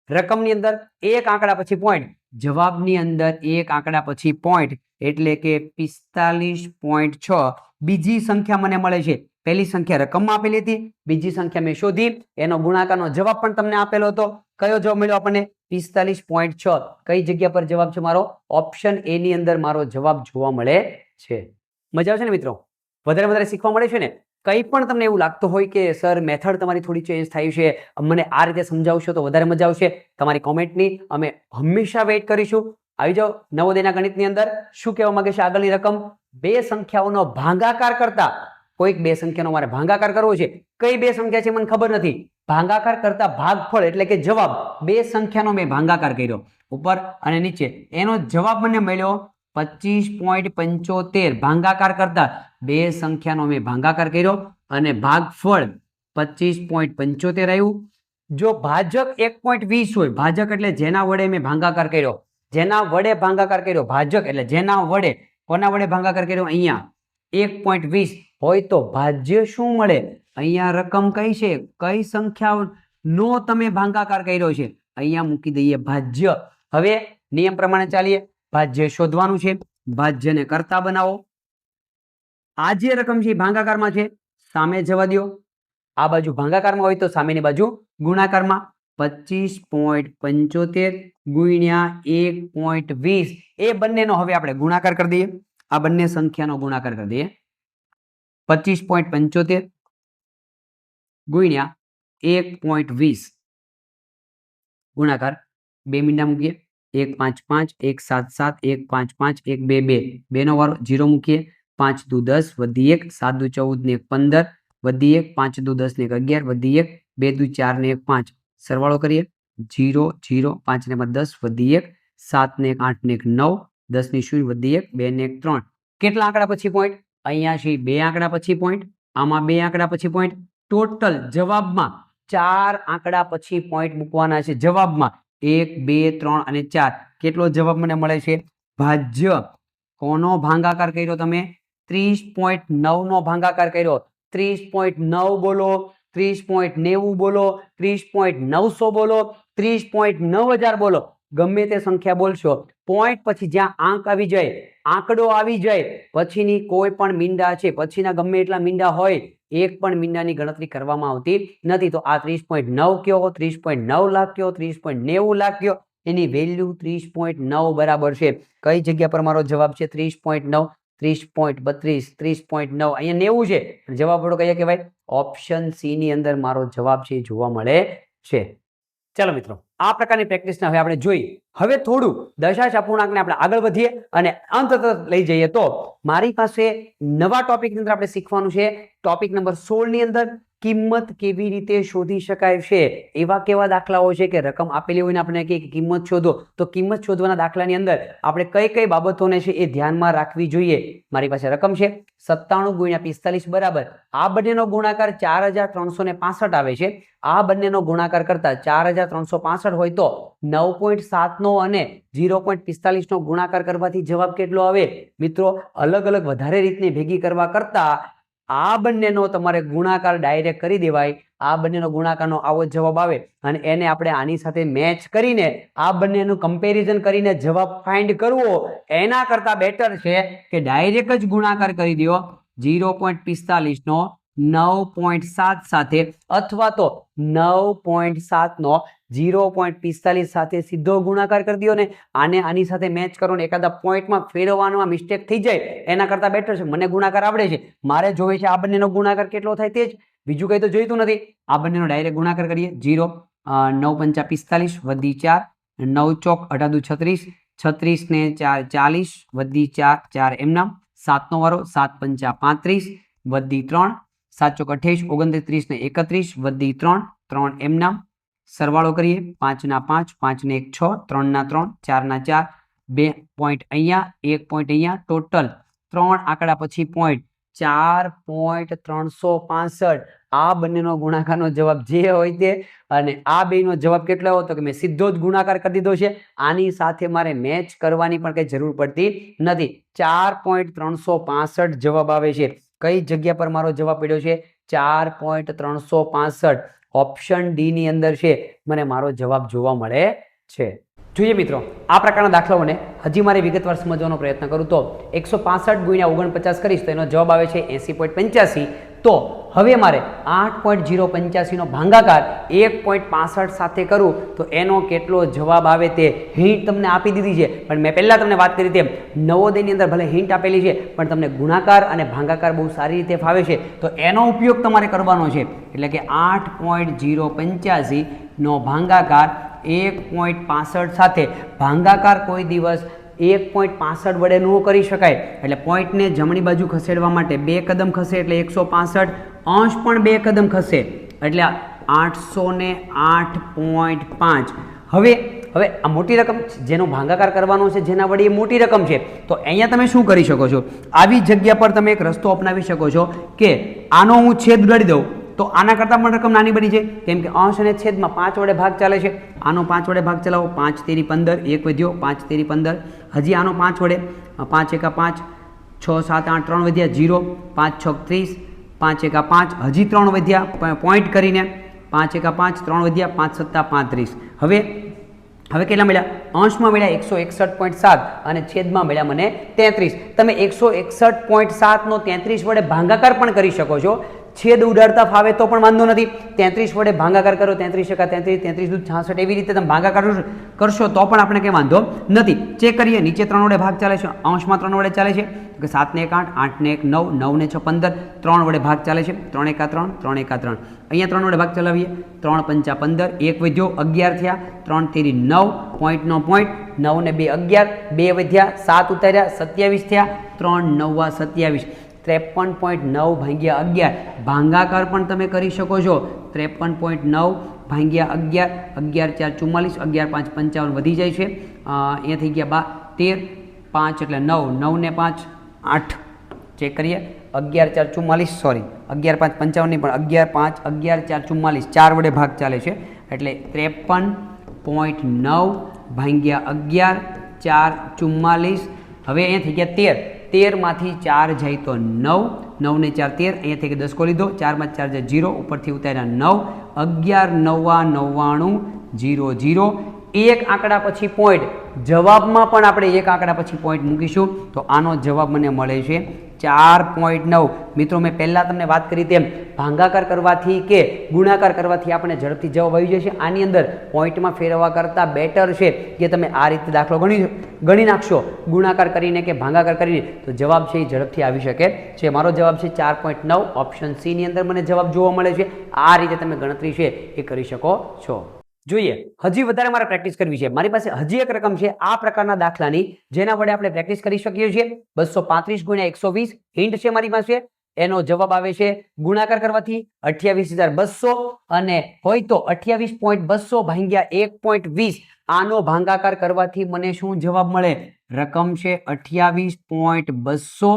રકમની અંદર એક આંકડા પછી પોઈન્ટ, જવાબની અંદર એક આંકડા પછી પોઈન્ટ એટલે કે 45.6. બીજી સંખ્યા મને મળે છે. પહેલી સંખ્યા રકમમાં આપેલી હતી, બીજી સંખ્યા મેં શોધી, એનો ગુણાકારનો જવાબ પણ તમને આપેલો હતો. કયો જવાબ મળ્યો આપણને? 45.6. કઈ જગ્યા પર જવાબ છે મારો? ઓપ્શન એ ની અંદર મારો જવાબ જોવા મળે છે. મજા આવશે ને મિત્રો? વધારે શીખવા મળે છે ને? કંઈ પણ તમને એવું લાગતું હોય કે સર મેથડ તમારી થોડી ચેન્જ થઈ છે, મને આ રીતે સમજાવશો તો વધારે મજા આવશે, તમારી કોમેન્ટની અમે હંમેશા વેઇટ કરીશું. આવી જાઓ. નવોદયના ગણિતની અંદર શું કહેવા માંગે છે? આગળની રકમ બે સંખ્યાઓનો ભાગાકાર કરતા, કોઈક બે સંખ્યાનો મારે ભાગાકાર કરવો છે. કઈ બે સંખ્યા છે મને ખબર નથી. ભાગાકાર કરતા ભાગફળ એટલે કે જવાબ, બે સંખ્યાનો મેં ભાગાકાર કર્યો ઉપર અને નીચે, એનો જવાબ મને મળ્યો 25.75 ભાગાકાર કરતા બે સંખ્યાનો મેં ભાગાકાર કર્યો અને ભાગફળ 25.75 આવ્યું. જો ભાજક 1.20 હોય, ભાજક એટલે જેના વડે મેં ભાગાકાર કર્યો, જેના વડે ભાગાકાર કર્યો, ભાજક એટલે જેના વડે, કોના વડે ભાગાકાર કર્યો, અહીંયા 1.20 હોય તો ભાજ્ય શું મળે? અહીંયા રકમ કઈ છે, કઈ સંખ્યાનો તમે ભાગાકાર કર્યો છે, અહીંયા મૂકી દઈએ ભાજ્ય. હવે નિયમ પ્રમાણે ચાલીએ, ભાજ્ય શોધવાનું છે, ભાજ્યને કરતા બનાવો. આ જે રકમ છે એ ભાગાકારમાં છે, સામે જવા દો. આ બાજુ ભાગાકારમાં હોય તો સામેની બાજુ ગુણાકારમાં. 25.75 ગુણ્યા 1.20 એ બંનેનો હવે આપણે ગુણાકાર કરી દઈએ. આ બંને સંખ્યાનો ગુણાકાર કરી દઈએ. 25.75 ગુણ્યા 1.20 ગુણાકાર 2 મીંડા મૂકીએ. 1 5 5 1 7 7 1 5 5 1 2 2 2 નો વારો 0 મૂકીએ. 5 દુ 10 વધી 1 7 દુ 14 ને 1 15 વધી 1 5 દુ 10 ને 11 વધી 1 2 દુ 4 ને 1 5 સરવાળો કરીએ. 0 0 5 ને 10 વધી 1 7 ને 8 ને 9 10 ની 0 વધી 1 2 ને 3. કેટલા આંકડા પછી પોઈન્ટ? અહીંયા છે 2 આંકડા પછી પોઈન્ટ, આમાં 2 આંકડા પછી પોઈન્ટ. ટોટલ જવાબમાં 4 આંકડા પછી પોઈન્ટ મૂકવાના છે. જવાબમાં 1 2 3 અને 4 કેટલો જવાબ મને મળે છે? ભાજ્ય. કોનો ભાગાકાર કર્યો તમે? 30.9 નો ભાગાકાર કર્યો. 30.9 બોલો, 30.90 બોલો, 30.900 બોલો, 30.9000 બોલો, ગમે તે સંખ્યા બોલશો. પોઈન્ટ પછી જ્યાં આંક આવી જાય, આંકડો આવી જાય, પછીની કોઈ પણ મીંડા છે, પછીના ગમે એટલા મીંડા હોય, એક પણ મીંડાની ગણતરી કરવામાં આવતી નથી. તો આ 30.9 કયો, 30.9 લાખ કયો, 30.90 લાખ કયો, એની વેલ્યુ 30.9 બરાબર છે. કઈ જગ્યા પર મારો જવાબ છે? 30.9, 30.32, 30.9. અહીંયા 90 છે, જવાબ આપણો કયા કહેવાય? ઓપ્શન સી ની અંદર મારો જવાબ છે જોવા મળે છે. ચાલો મિત્રો, આ પ્રકારની પ્રેક્ટિસને હવે આપણે જોઈ. હવે થોડું દશાંશ અપૂર્ણાંકને આપણે આગળ વધીએ અને અંત તરફ લઈ જઈએ. તો મારી પાસે નવા ટોપિકની અંદર આપણે શીખવાનું છે. ટોપિક નંબર 16 ની અંદર કિંમત કેવી રીતે શોધી શકાય છે. એવા કેવા દાખલાઓ છે કે રકમ આપેલી હોય ને આપણે કે કિંમત શોધો, તો કિંમત શોધવાના દાખલાની અંદર આપણે કઈ કઈ બાબતોને છે એ ધ્યાનમાં રાખવી જોઈએ. મારી પાસે રકમ છે 97 ગુણ્યા 45 બરાબર, આ બંનેનો ગુણાકાર 4365 આવે છે. આ બંનેનો ગુણાકાર કરતા 4365 હોય તો 9.7 નો અને 0.45 નો ગુણાકાર કરવાથી જવાબ કેટલો આવે? મિત્રો, અલગ અલગ વધારે રીતની ભેગી કરવા કરતા આ બંનેનો તમારે ગુણાકાર ડાયરેક્ટ કરી દેવાય. આ બંનેનો ગુણાકારનો આવો જવાબ આવે અને એને આપણે આની સાથે મેચ કરીને આ બંનેનું કમ્પેરિઝન કરીને જવાબ ફાઇન્ડ કરવો, એના કરતા બેટર છે કે ડાયરેક્ટ જ ગુણાકાર કરી દો 0.45 નો 9.7 સાથે, અથવા તો 9.7 નો 0.45 સાથે સીધો ગુણાકાર કરી દો ને આને આની સાથે મેચ કરો ને એકાદા પોઈન્ટમાં ફેરવવામાં મિસ્ટેક થઈ જાય એના કરતા બેટર છે. મને ગુણાકાર આવડે છે, મારે જોવે છે આ બંનેનો ગુણાકાર કેટલો થાય તે જ, બીજું કંઈ તો જોઈતું નથી. આ બંનેનો ડાયરેક્ટ ગુણાકાર કરીએ. 0 9 5 45 વધી 4 9 ચોક 18 36 36 ને 4 40 વધી 4 4 એમના 7 નો વારો 7 5 35 વધી 3 7 ચોક 28 29 ને 31 વધી 3 3 એમના સરવાળો કરીએ. 5 ના 5 5 ને 1 6 3 ના 3 4 ના 4 2 પોઈન્ટ અહીંયા 1 પોઈન્ટ અહીંયા, ટોટલ 3 આંકડા પછી પોઈન્ટ 4.365. આ બંનેનો ગુણાકારનો જવાબ જે હોય તે, અને આ બેનો જવાબ કેટલો આવ્યો તો કે મેં સીધો જ ગુણાકાર કરી દીધો છે. આની સાથે મારે મેચ કરવાની પણ કઈ જરૂર પડતી નથી. 4.365 જવાબ આવે છે. કઈ જગ્યા પર મારો જવાબ પડ્યો છે? 4.365. ઓપ્શન ડી ની અંદર છે મને મારો જવાબ જોવા મળે છે. જોઈએ મિત્રો, આ પ્રકારના દાખલાઓને હજી મારે વિગતવાર સમજવાનો પ્રયત્ન કરું તો 165 ગુણ્યા 49 કરીશ તો એનો જવાબ આવે છે 80.85. તો હવે મારે 8.085 નો ભાગાકાર 1.65 સાથે કરું તો એનો કેટલો જવાબ આવે તે હિન્ટ તમને આપી દીધી છે. પણ મેં પહેલા તમને વાત કરી તેમ નવોદયની અંદર ભલે હિન્ટ આપેલી છે પણ તમને ગુણાકાર અને ભાગાકાર બહુ સારી રીતે ફાવે છે, તો એનો ઉપયોગ તમારે કરવાનો છે. એટલે કે 8.085 નો ભાગાકાર 1.65 સાથે. ભાગાકાર કોઈ દિવસ 1.65 વડે ન કરી શકાય, એટલે પોઈન્ટને જમણી બાજુ ખસેડવા માટે 2 કદમ ખસે એટલે 165, અંશ પણ 2 કદમ ખસે એટલે 808.5. હવે હવે આ મોટી રકમ જેનો ભાગાકાર કરવાનો છે, જેના વડે એ મોટી રકમ છે, તો અહીંયા તમે શું કરી શકો છો, આવી જગ્યા પર તમે એક રસ્તો અપનાવી શકો છો કે આનો હું છેદ ઉડાડી દઉં તો આના કરતાં પણ રકમ નાની બની જાય, કેમ કે અંશ અને છેદમાં 5 વડે ભાગ ચાલે છે. આનો 5 વડે ભાગ ચલાવો, 5 તેરી 15, 1 વધ્યો, 5 તેરી 15. હજી આનો 5 વડે, 5 એકા 5, 6 7 8, 3 વધ્યા 0, 5 6 30, 5 એકા 5, હજી 3 વધ્યા પોઈન્ટ કરીને, 5 એકા 5, 3 વધ્યા, 5 7 35. હવે કેટલા મળ્યા, અંશમાં મળ્યા 161.7 અને છેદમાં મળ્યા મને 33. તમે 161.7 નો 33 વડે ભાગાકાર પણ કરી શકો છો, છેદ ઉડાડતા ફાવે તો પણ વાંધો નથી. 33 વડે ભાગાકાર કરો, 33 એકા 33, 33 દૂ 66, એવી રીતે તમે ભાગાકાર કરશો તો પણ આપણે કંઈ વાંધો નથી. ચેક કરીએ, નીચે 3 વડે ભાગ ચાલે છે, અંશમાં 3 વડે ચાલે છે, કે 7 ને 1 8, 8 ને 1 9, 9 ને 6 15, 3 વડે ભાગ ચાલે છે, 3 એકા 3, 3 એકા 3. અહીંયા 3 વડે ભાગ ચલાવીએ, 3 પંચા 15, 1 વધ્યો, 11 થયા, 3 તેરી 9, પોઈન્ટનો પોઈન્ટ, 9 ને 2 11, 2 વધ્યા, 7 ઉતાર્યા, 27 થયા, 3 9 27, 53.9 ભાગ્યા 11. ભાગાકાર પણ તમે કરી શકો છો, 53.9 ભાગ્યા 11, 11 4 44, 11 5 55 વધી જાય છે, અહીંયા થઈ ગયા 13, 5 એટલે 9, 9 ને 5 8. ચેક કરીએ, 11 4 44, સોરી 11 5 55 નહીં પણ 11 5 11 4 44, 4 વડે ભાગ ચાલે છે, એટલે 53.9 ભાગ્યા 11, 4 44. હવે અહીંયા થઈ ગયા 13, 13 માંથી 4 જાય તો 9, 9 ને 4 13, અહીંયા થઈ ગયા 10 કો લીધો, 4 માં 4 જાય 0, ઉપરથી ઉતાર્યા 9, 11 9 99 0 0. એક આંકડા પછી પોઈન્ટ, જવાબમાં પણ આપણે એક આંકડા પછી પોઈન્ટ મૂકીશું તો આનો જવાબ મને મળે છે 4.9. મિત્રો મેં પહેલાં તમને વાત કરી તેમ ભાગાકાર કરવાથી કે ગુણાકાર કરવાથી આપણે ઝડપથી જવાબ આવી જશે. આની અંદર પોઈન્ટમાં ફેરવવા કરતાં બેટર છે કે તમે આ રીતે દાખલો ગણી નાખશો ગુણાકાર કરીને કે ભાગાકાર કરીને, તો જવાબ છે એ ઝડપથી આવી શકે છે. મારો જવાબ છે 4.9, ઓપ્શન સી ની અંદર મને જવાબ જોવા મળે છે. આ રીતે તમે ગણતરી છે એ કરી શકો છો. જોઈએ, હજી વધારે મારે પ્રેક્ટિસ કરવી છે. મારી પાસે હજી એક રકમ છે આ પ્રકારના દાખલાની, જેના વડે આપણે પ્રેક્ટિસ કરી શકીએ છીએ. 235 ગુણ્યા 120 હિન્ટ છે મારી પાસે. એનો જવાબ આવે છે ગુણાકાર કરવાથી 28,200 અને હોય તો 28.200 ભાગ્યા 1.20. આનો ભાગાકાર કરવાથી મને શું જવાબ મળે? રકમ છે 28.200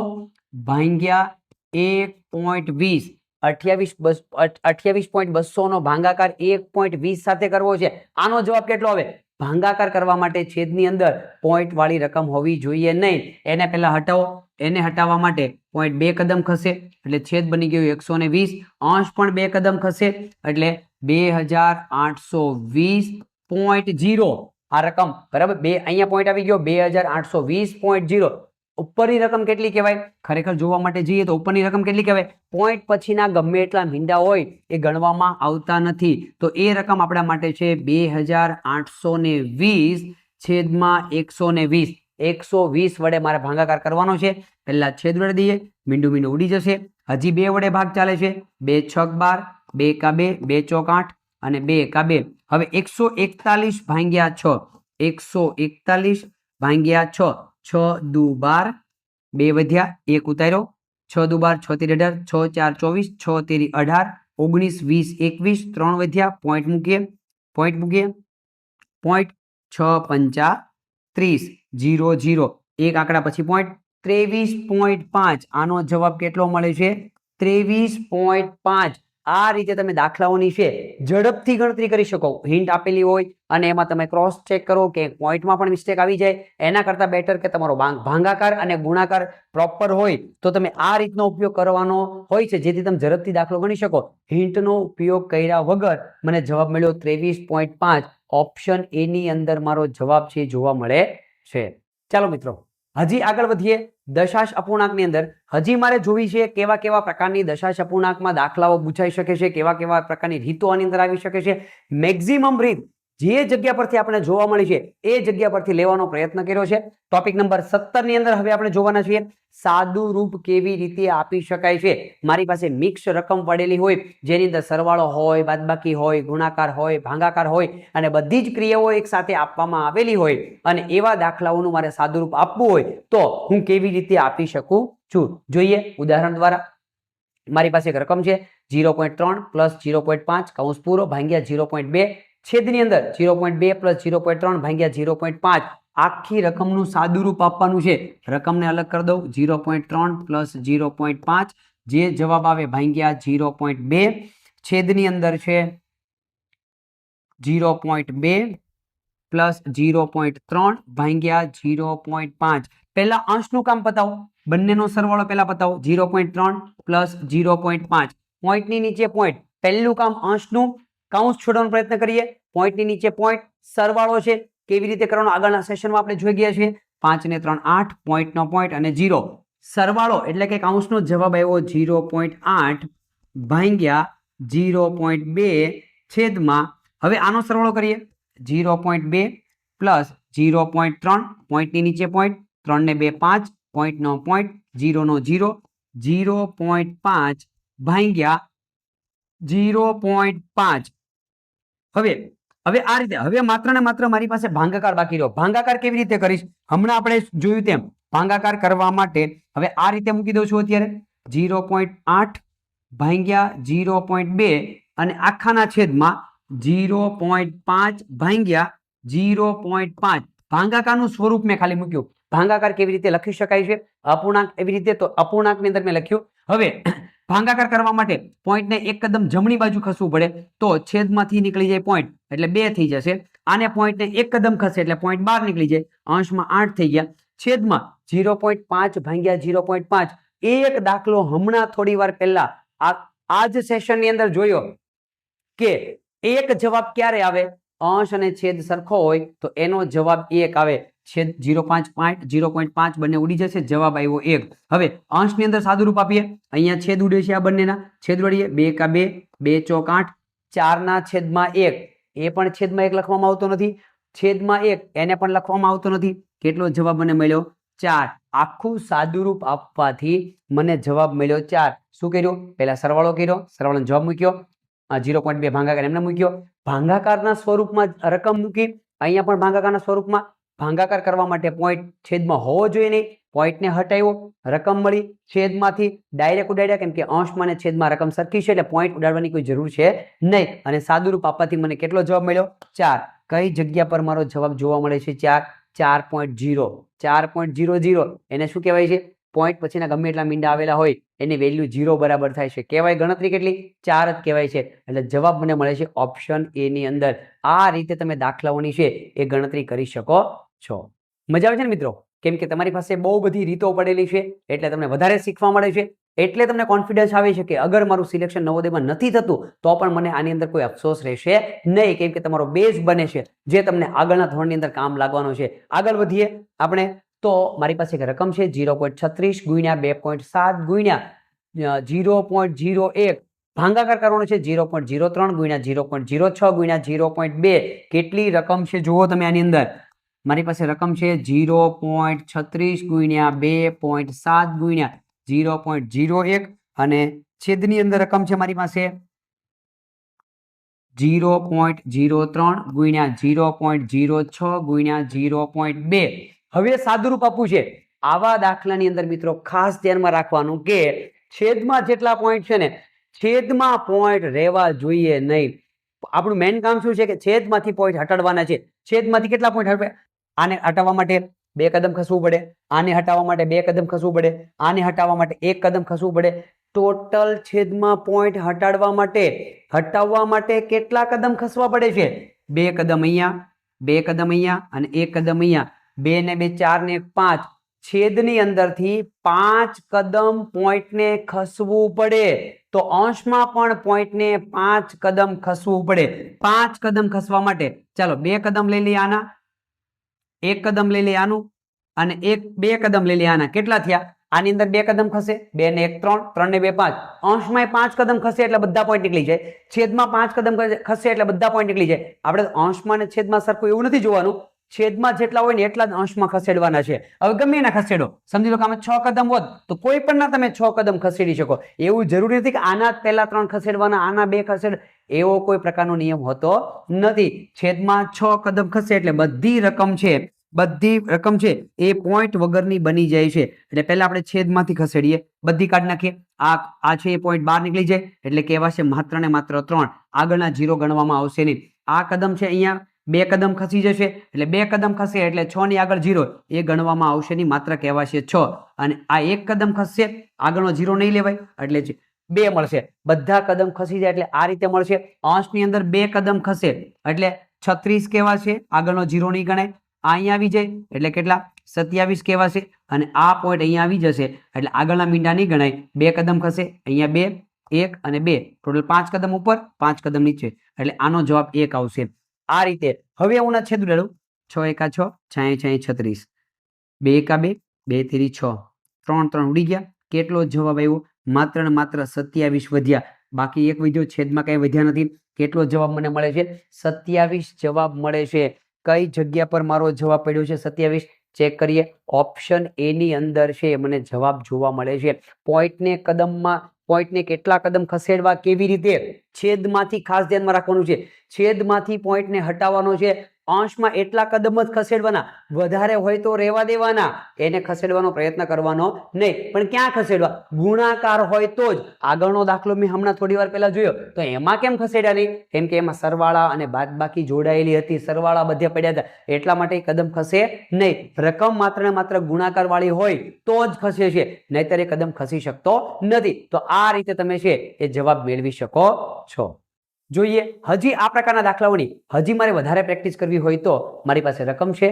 ભાગ્યા 1.20. 28.200 નો ભાગાકાર 1.20 સાથે કરવો છે. આનો જવાબ કેટલો આવે? ભાગાકાર કરવા માટે છેદની અંદર પોઈન્ટ વાળી રકમ હોવી જોઈએ નહીં. એને પહેલા હટાવો. એને હટાવવા માટે પોઈન્ટ 2 કદમ ખસે એટલે છેદ બની ગયો 120. અંશ પણ 2 કદમ ખસે એટલે 2820.0 આ રકમ બરાબર. અહીંયા પોઈન્ટ આવી ગયો 2820.0. ઉપરની રકમ કેટલી કહેવાય? ખરેખર જોવા માટે જઈએ તો ઉપરની રકમ કેટલી કહેવાય? પોઈન્ટ પછીના ગમે એટલા મીંડા હોય એ ગણવામાં આવતા નથી. તો એ રકમ આપણા માટે છે 2820 છેદમાં 120. 120 વડે મારે ભાગાકાર કરવાનો છે. પહેલા છેદ વડે દઈએ, મીંડું મીંડું ઉડી જશે. હજી 2 વડે ભાગ ચાલે છે. 2 6 12, 2 એકા 2, 2 ચોક 8 અને 2 એકા 2. હવે 141 ભાગ્યા 6, 141 ભાગ્યા 6, 6 દુ 12, 2 વધ્યા, 1 ઉતાર્યો, 6 દુ 12, 6 તેરી 18, 6 4 24, 6 તેરી 18, 19 20 21, 3 વધ્યા, પોઈન્ટ મૂકીએ, પોઈન્ટ 6 પંચા 30 0 0. એક આંકડા પછી પોઈન્ટ 23.5. આનો જવાબ કેટલો મળે છે? 23.5. આ રીતે તમે દાખલાઓની છે ઝડપથી ગણતરી કરી શકો. હિન્ટ આપેલી હોય અને એમાં તમે ક્રોસ ચેક કરો કે પોઈન્ટમાં પણ મિસ્ટેક આવી જાય. એના કરતાં બેટર કે તમારો ભાગાકાર અને ગુણાકાર પ્રોપર હોય તો તમે આ રીતનો ઉપયોગ કરવાનો હોય છે, જેથી તમે ઝડપથી દાખલો ગણી શકો. હિન્ટનો ઉપયોગ કર્યા વગર મને જવાબ મળ્યો 23.5. ઓપ્શન એ ની અંદર મારો જવાબ છે જોવા મળે છે. ચાલો મિત્રો હજી આગળ વધીએ. દશાંશ અપૂર્ણાંકની અંદર હજી મારે જોવી છે કેવા કેવા પ્રકારની દશાંશ અપૂર્ણાંકમાં દાખલાઓ પૂછાઈ શકે છે, કેવા કેવા પ્રકારની રીતો આની અંદર આવી શકે છે. મેક્સિમમ રીત જે જગ્યા પરથી આપણે જોવા મળી છે એ જગ્યા પરથી લેવાનો પ્રયત્ન કર્યો છે. ટોપિક નંબર 17 ની અંદર હવે આપણે જોવાના છીએ સાદું રૂપ કેવી રીતે આપી શકાય છે. મારી પાસે મિક્સ રકમ પડેલી હોય જેની અંદર સરવાળો હોય, બાદબાકી હોય, ગુણાકાર હોય, ભાગાકાર હોય અને બધી જ ક્રિયાઓ એક સાથે આપવામાં આવેલી હોય અને એવા દાખલાઓનું મારે સાદું રૂપ આપવું હોય તો હું કેવી રીતે આપી શકું છું. જોઈએ ઉદાહરણ દ્વારા. મારી પાસે એક રકમ છે 0.3 + 0.5 કૌંસ પૂરો ભાગ્યા 0.2 છેદની અંદર 0.2 પ્લસ 0.3 ભાગ્યા 0.5 આખી રકમનું સાદું રૂપ આપવાનું છે. રકમને અલગ કરી દઉં 0.3 પ્લસ 0.5 જે જવાબ આવે ભાગ્યા 0.2 છેદની અંદર છે 0.2 પ્લસ 0.3 ભાગ્યા 0.5 પહેલા અંશનું કામ પતાવો બંનેનો સરવાળો પહેલા પતાવો 0.3 પ્લસ 0.5 પોઈન્ટની નીચે પોઈન્ટ પહેલું કામ અંશનું કાઉન્સ છોડવાનો પ્રયત્ન કરીએ પોઈન્ટની નીચે પોઈન્ટ સરવાળો છે કેવી રીતે કરવાનો આગળના સેશનમાં આપણે જોઈ ગયા છીએ 5 ને 3 8 પોઈન્ટનો પોઈન્ટ અને 0 સરવાળો એટલે કે કાઉન્સનો જવાબ આવ્યો 0.8 ભાગ્યા 0.2 છેદમાં હવે આનો સરવાળો કરીએ 0.2 પ્લસ 0.3 પોઈન્ટની નીચે પોઈન્ટ 3 ને 2 5 પોઈન્ટનો પોઈન્ટ 0 નો 0 0.5 ભાગ્યા 0.5 હવે આ રીતે હવે માત્ર ને માત્ર મારી પાસે ભાગાકાર બાકી રહ્યો ભાગાકાર કેવી રીતે કરીશ હમણાં આપણે જોયું તેમ ભાગાકાર કરવા માટે હવે આ રીતે મૂકી દઉં છું અત્યારે 0.8 ભાગ્યા 0.2 અને આખાના છેદમાં 0.5 ભાગ્યા 0.5 ભાગાકારનું સ્વરૂપ મેં ખાલી મૂક્યું ભાગાકાર કેવી રીતે લખી શકાય છે અપૂર્ણાંક એવી રીતે તો અપૂર્ણાંકની અંદર મેં લખ્યું હવે ભાગાકાર કરવા માટે પોઈન્ટને એક કદમ જમણી બાજુ ખસવું પડે તો છેદમાંથી નીકળી જાય પોઈન્ટ એટલે 2 થઈ જશે આને પોઈન્ટને એક કદમ ખસે એટલે પોઈન્ટ બહાર નીકળી જાય અંશમાં 8 થઈ ગયા છેદમાં 0.5 ભાગ્યા 0.5 એક દાખલો હમણાં થોડી વાર પહેલા આ જ સેશનની અંદર જોયો કે એક જવાબ ક્યારે આવે અંશ અને છેદ સરખો હોય તો એનો જવાબ 1 આવે છેદ 0.5 બંને ઉડી જશે જવાબ આવ્યો 1 હવે અંશની અંદર સાદું રૂપ આપીએ અહીંયા છેદ ઉડે છે આ બંનેના છેદ ઉડીએ 2 કા 2 2 ચોક 8 4 ના છેદમાં 1 એ પણ છેદમાં 1 લખવામાં આવતો નથી છેદમાં 1 એને પણ લખવામાં આવતો નથી કેટલો જવાબ મને મળ્યો 4 આખું સાદું રૂપ આપવાથી મને જવાબ મળ્યો 4 શું કર્યું પહેલા સરવાળો કર્યો સરવાળાનો જવાબ મૂક્યો 0.2 ભાગાકાર એમને મૂક્યો ભાગાકારના સ્વરૂપમાં રકમ મૂકી અહીંયા પણ ભાગાકારના સ્વરૂપમાં ભાગાકાર કરવા માટે પોઈન્ટ છેદમાં હોવો જોઈએ નહીં પોઈન્ટને હટાવ્યો રકમ મળી છેદમાંથી ડાયરેક્ટ ઉડાડ્યા કેમ કે અંશમાં અને છેદમાં રકમ સરખી છે એટલે પોઈન્ટ ઉડાડવાની કોઈ જરૂર છે નહીં અને સાદું રૂપ આપવાથી મને કેટલો જવાબ મળ્યો 4 કઈ જગ્યા પર મારો જવાબ જોવા મળે છે 4.0 4.00 એને શું કહેવાય છે પોઈન્ટ પછીના ગમે એટલા મીંડા આવેલા હોય એની વેલ્યુ 0 બરાબર થાય છે કહેવાય ગણતરી કેટલી 4 જ કહેવાય છે એટલે જવાબ મને મળે છે ઓપ્શન એ ની અંદર આ રીતે તમે દાખલાઓની છે એ ગણતરી કરી શકો છો મજા આવે છે ને મિત્રો કેમ કે તમારી પાસે બહુ બધી રીતો પડેલી છે એટલે તમને વધારે શીખવા મળે છે એટલે તમને કોન્ફિડન્સ આવે છે કે અગર મારું સિલેક્શન નવોદયમાં નથી થતું તો પણ મને આની અંદર કોઈ અફસોસ રહેશે નહીં કેમ કે તમારો બેઝ બને છે જે તમને આગળના ધોરણની અંદર કામ લાગવાનો છે આગળ વધીએ આપણે તો મારી પાસે એક રકમ છે 0.36 ગુણ્યા 2.7 ગુણ્યા 0.01 ભાગાકાર કરવાનો છે 0.03 ગુણ્યા 0.06 ગુણ્યા 0.2 કેટલી રકમ છે જુઓ તમે આની અંદર મારી પાસે રકમ છે 0.36 ગુણ્યા 2.7 ગુણ્યા 0.01 અને છેદની અંદર રકમ છે મારી પાસે 0.03 ગુણ્યા 0.06 ગુણ્યા 0.2 હવે સાદું રૂપ આપવું છે આવા દાખલાની અંદર મિત્રો ખાસ ધ્યાનમાં રાખવાનું કે છેદમાં જેટલા પોઈન્ટ છે ને છેદમાં પોઈન્ટ રહેવા જોઈએ નહીં આપણું મેઇન કામ શું છે કે છેદમાંથી પોઈન્ટ હટાડવાના છે છેદમાંથી કેટલા પોઈન્ટ હટવે આને હટાવવા માટે 2 કદમ ખસવું પડે આને હટાવવા માટે 2 કદમ ખસવું પડે આને હટાવવા માટે 1 કદમ ખસવું પડે ટોટલ છેદમાં પોઈન્ટ હટાડવા માટે કેટલા કદમ ખસવા પડે છે 2 કદમ અહીંયા 2 કદમ અહીંયા અને 1 કદમ અહીંયા 2 ને 2 4 ને 5 છેદની અંદરથી 5 કદમ પોઈન્ટને ખસવું પડે તો અંશમાં પણ પોઈન્ટને 5 કદમ ખસવું પડે 5 કદમ ખસવા માટે ચાલો 2 કદમ લઈ લઈએ આના 1 કદમ લઈ લઈએ આનું અને 2 કદમ લઈ લઈએ આના કેટલા થયા આની અંદર 2 કદમ ખસે 2 ને 1 3 3 ને 2 5 અંશમાં 5 કદમ ખસે એટલે બધા પોઈન્ટ નીકળી જાય છેદમાં 5 કદમ ખસે એટલે બધા પોઈન્ટ નીકળી જાય આપણે અંશમાં અને છેદમાં સરખું એવું નથી જોવાનું છેદમાં જેટલા હોય ને એટલા જ અંશમાં ખસેડવાના છે હવે ગમે એના ખસેડો સમજી લો કે આમાં 6 કદમ હોત તો કોઈ પણ ના તમે 6 કદમ ખસેડી શકો એવું જરૂરી નથી કે આના પહેલા 3 ખસેડવાના આના 2 ખસેડ એવો કોઈ પ્રકારનો નિયમ હોતો નથી છેદમાં 6 કદમ ખસે એટલે બધી રકમ છે એ પોઈન્ટ વગરની બની જાય છે એટલે પહેલા આપણે છેદમાંથી ખસેડીએ બધી કાઢી નાખીએ આ છે એ પોઈન્ટ બહાર નીકળી જાય એટલે કહેવાશે માત્ર ને માત્ર 3 આગળના 0 ગણવામાં આવશે નહીં આ કદમ છે અહીંયા 2 કદમ ખસી જશે એટલે 2 કદમ ખસે એટલે 6 ની આગળ 0 એ ગણવામાં આવશે નહીં, માત્ર કહેવાશે 6. અને આ 1 કદમ ખસશે, આગળનો 0 નહીં લેવાય એટલે 2 મળશે. બધા કદમ ખસી જાય એટલે આ રીતે મળશે. અંશની અંદર 2 કદમ ખસે એટલે 36 કહેવાશે, આગળનો 0 નહીં ગણાય. આ અહીંયા આવી જાય એટલે કેટલા 27 કહેવાશે. અને આ પોઈન્ટ અહીંયા આવી જશે એટલે આગળના મીંડા નહીં ગણાય. 2 કદમ ખસે, અહીંયા 2, 1 અને 2, ટોટલ 5 કદમ ઉપર 5 કદમ નીચે એટલે આનો જવાબ 1 આવશે. આ રીતે હવે હું છેદ ઉડાડું. 6 એકા 6, 6 6 36, 2 એકા 2, 2 તેરી 6, 3 3 ઉડી ગયા. કેટલો જવાબ આવ્યો? માત્ર ને માત્ર 27 વધ્યા. બાકી એક વધ્યો, છેદમાં કઈ વધ્યા નથી. કેટલો જવાબ મને મળે છે? 27 જવાબ મળે છે. કઈ જગ્યા પર મારો જવાબ પડ્યો છે 27? ચેક કરીએ. ઓપ્શન એ ની અંદર છે મને જવાબ જોવા મળે છે. પોઈન્ટને કેટલા કદમ ખસેડવા, કેવી રીતે? છેદમાંથી ખાસ ધ્યાનમાં રાખવાનું છે. છેદમાંથી પોઈન્ટને હટાવવાનો છે. અંશમાં એટલા કદમ જ ખસેડવાના, વધારે હોય તો રહેવા દેવાના, એને ખસેડવાનો પ્રયત્ન કરવાનો નહીં. પણ ક્યાં ખસેડવા? ગુણાકાર હોય તો જ. આગળનો દાખલો મેં હમણાં થોડી વાર પહેલા જોયો તો એમાં કેમ ખસેડ્યા નહીં? કેમ કે એમાં સરવાળા અને બાદબાકી જોડાયેલી હતી, સરવાળા બધે પડ્યા હતા, એટલા માટે કદમ ખસે નહીં. રકમ માત્ર ને માત્ર ગુણાકાર વાળી હોય તો જ ખસે છે, નહીતર એ કદમ ખસી શકતો નથી. તો આ રીતે તમે છે એ જવાબ મેળવી શકો છો. જોઈએ હજી આ પ્રકારના દાખલાઓની હજી મારે વધારે પ્રેક્ટિસ કરવી હોય તો મારી પાસે રકમ છે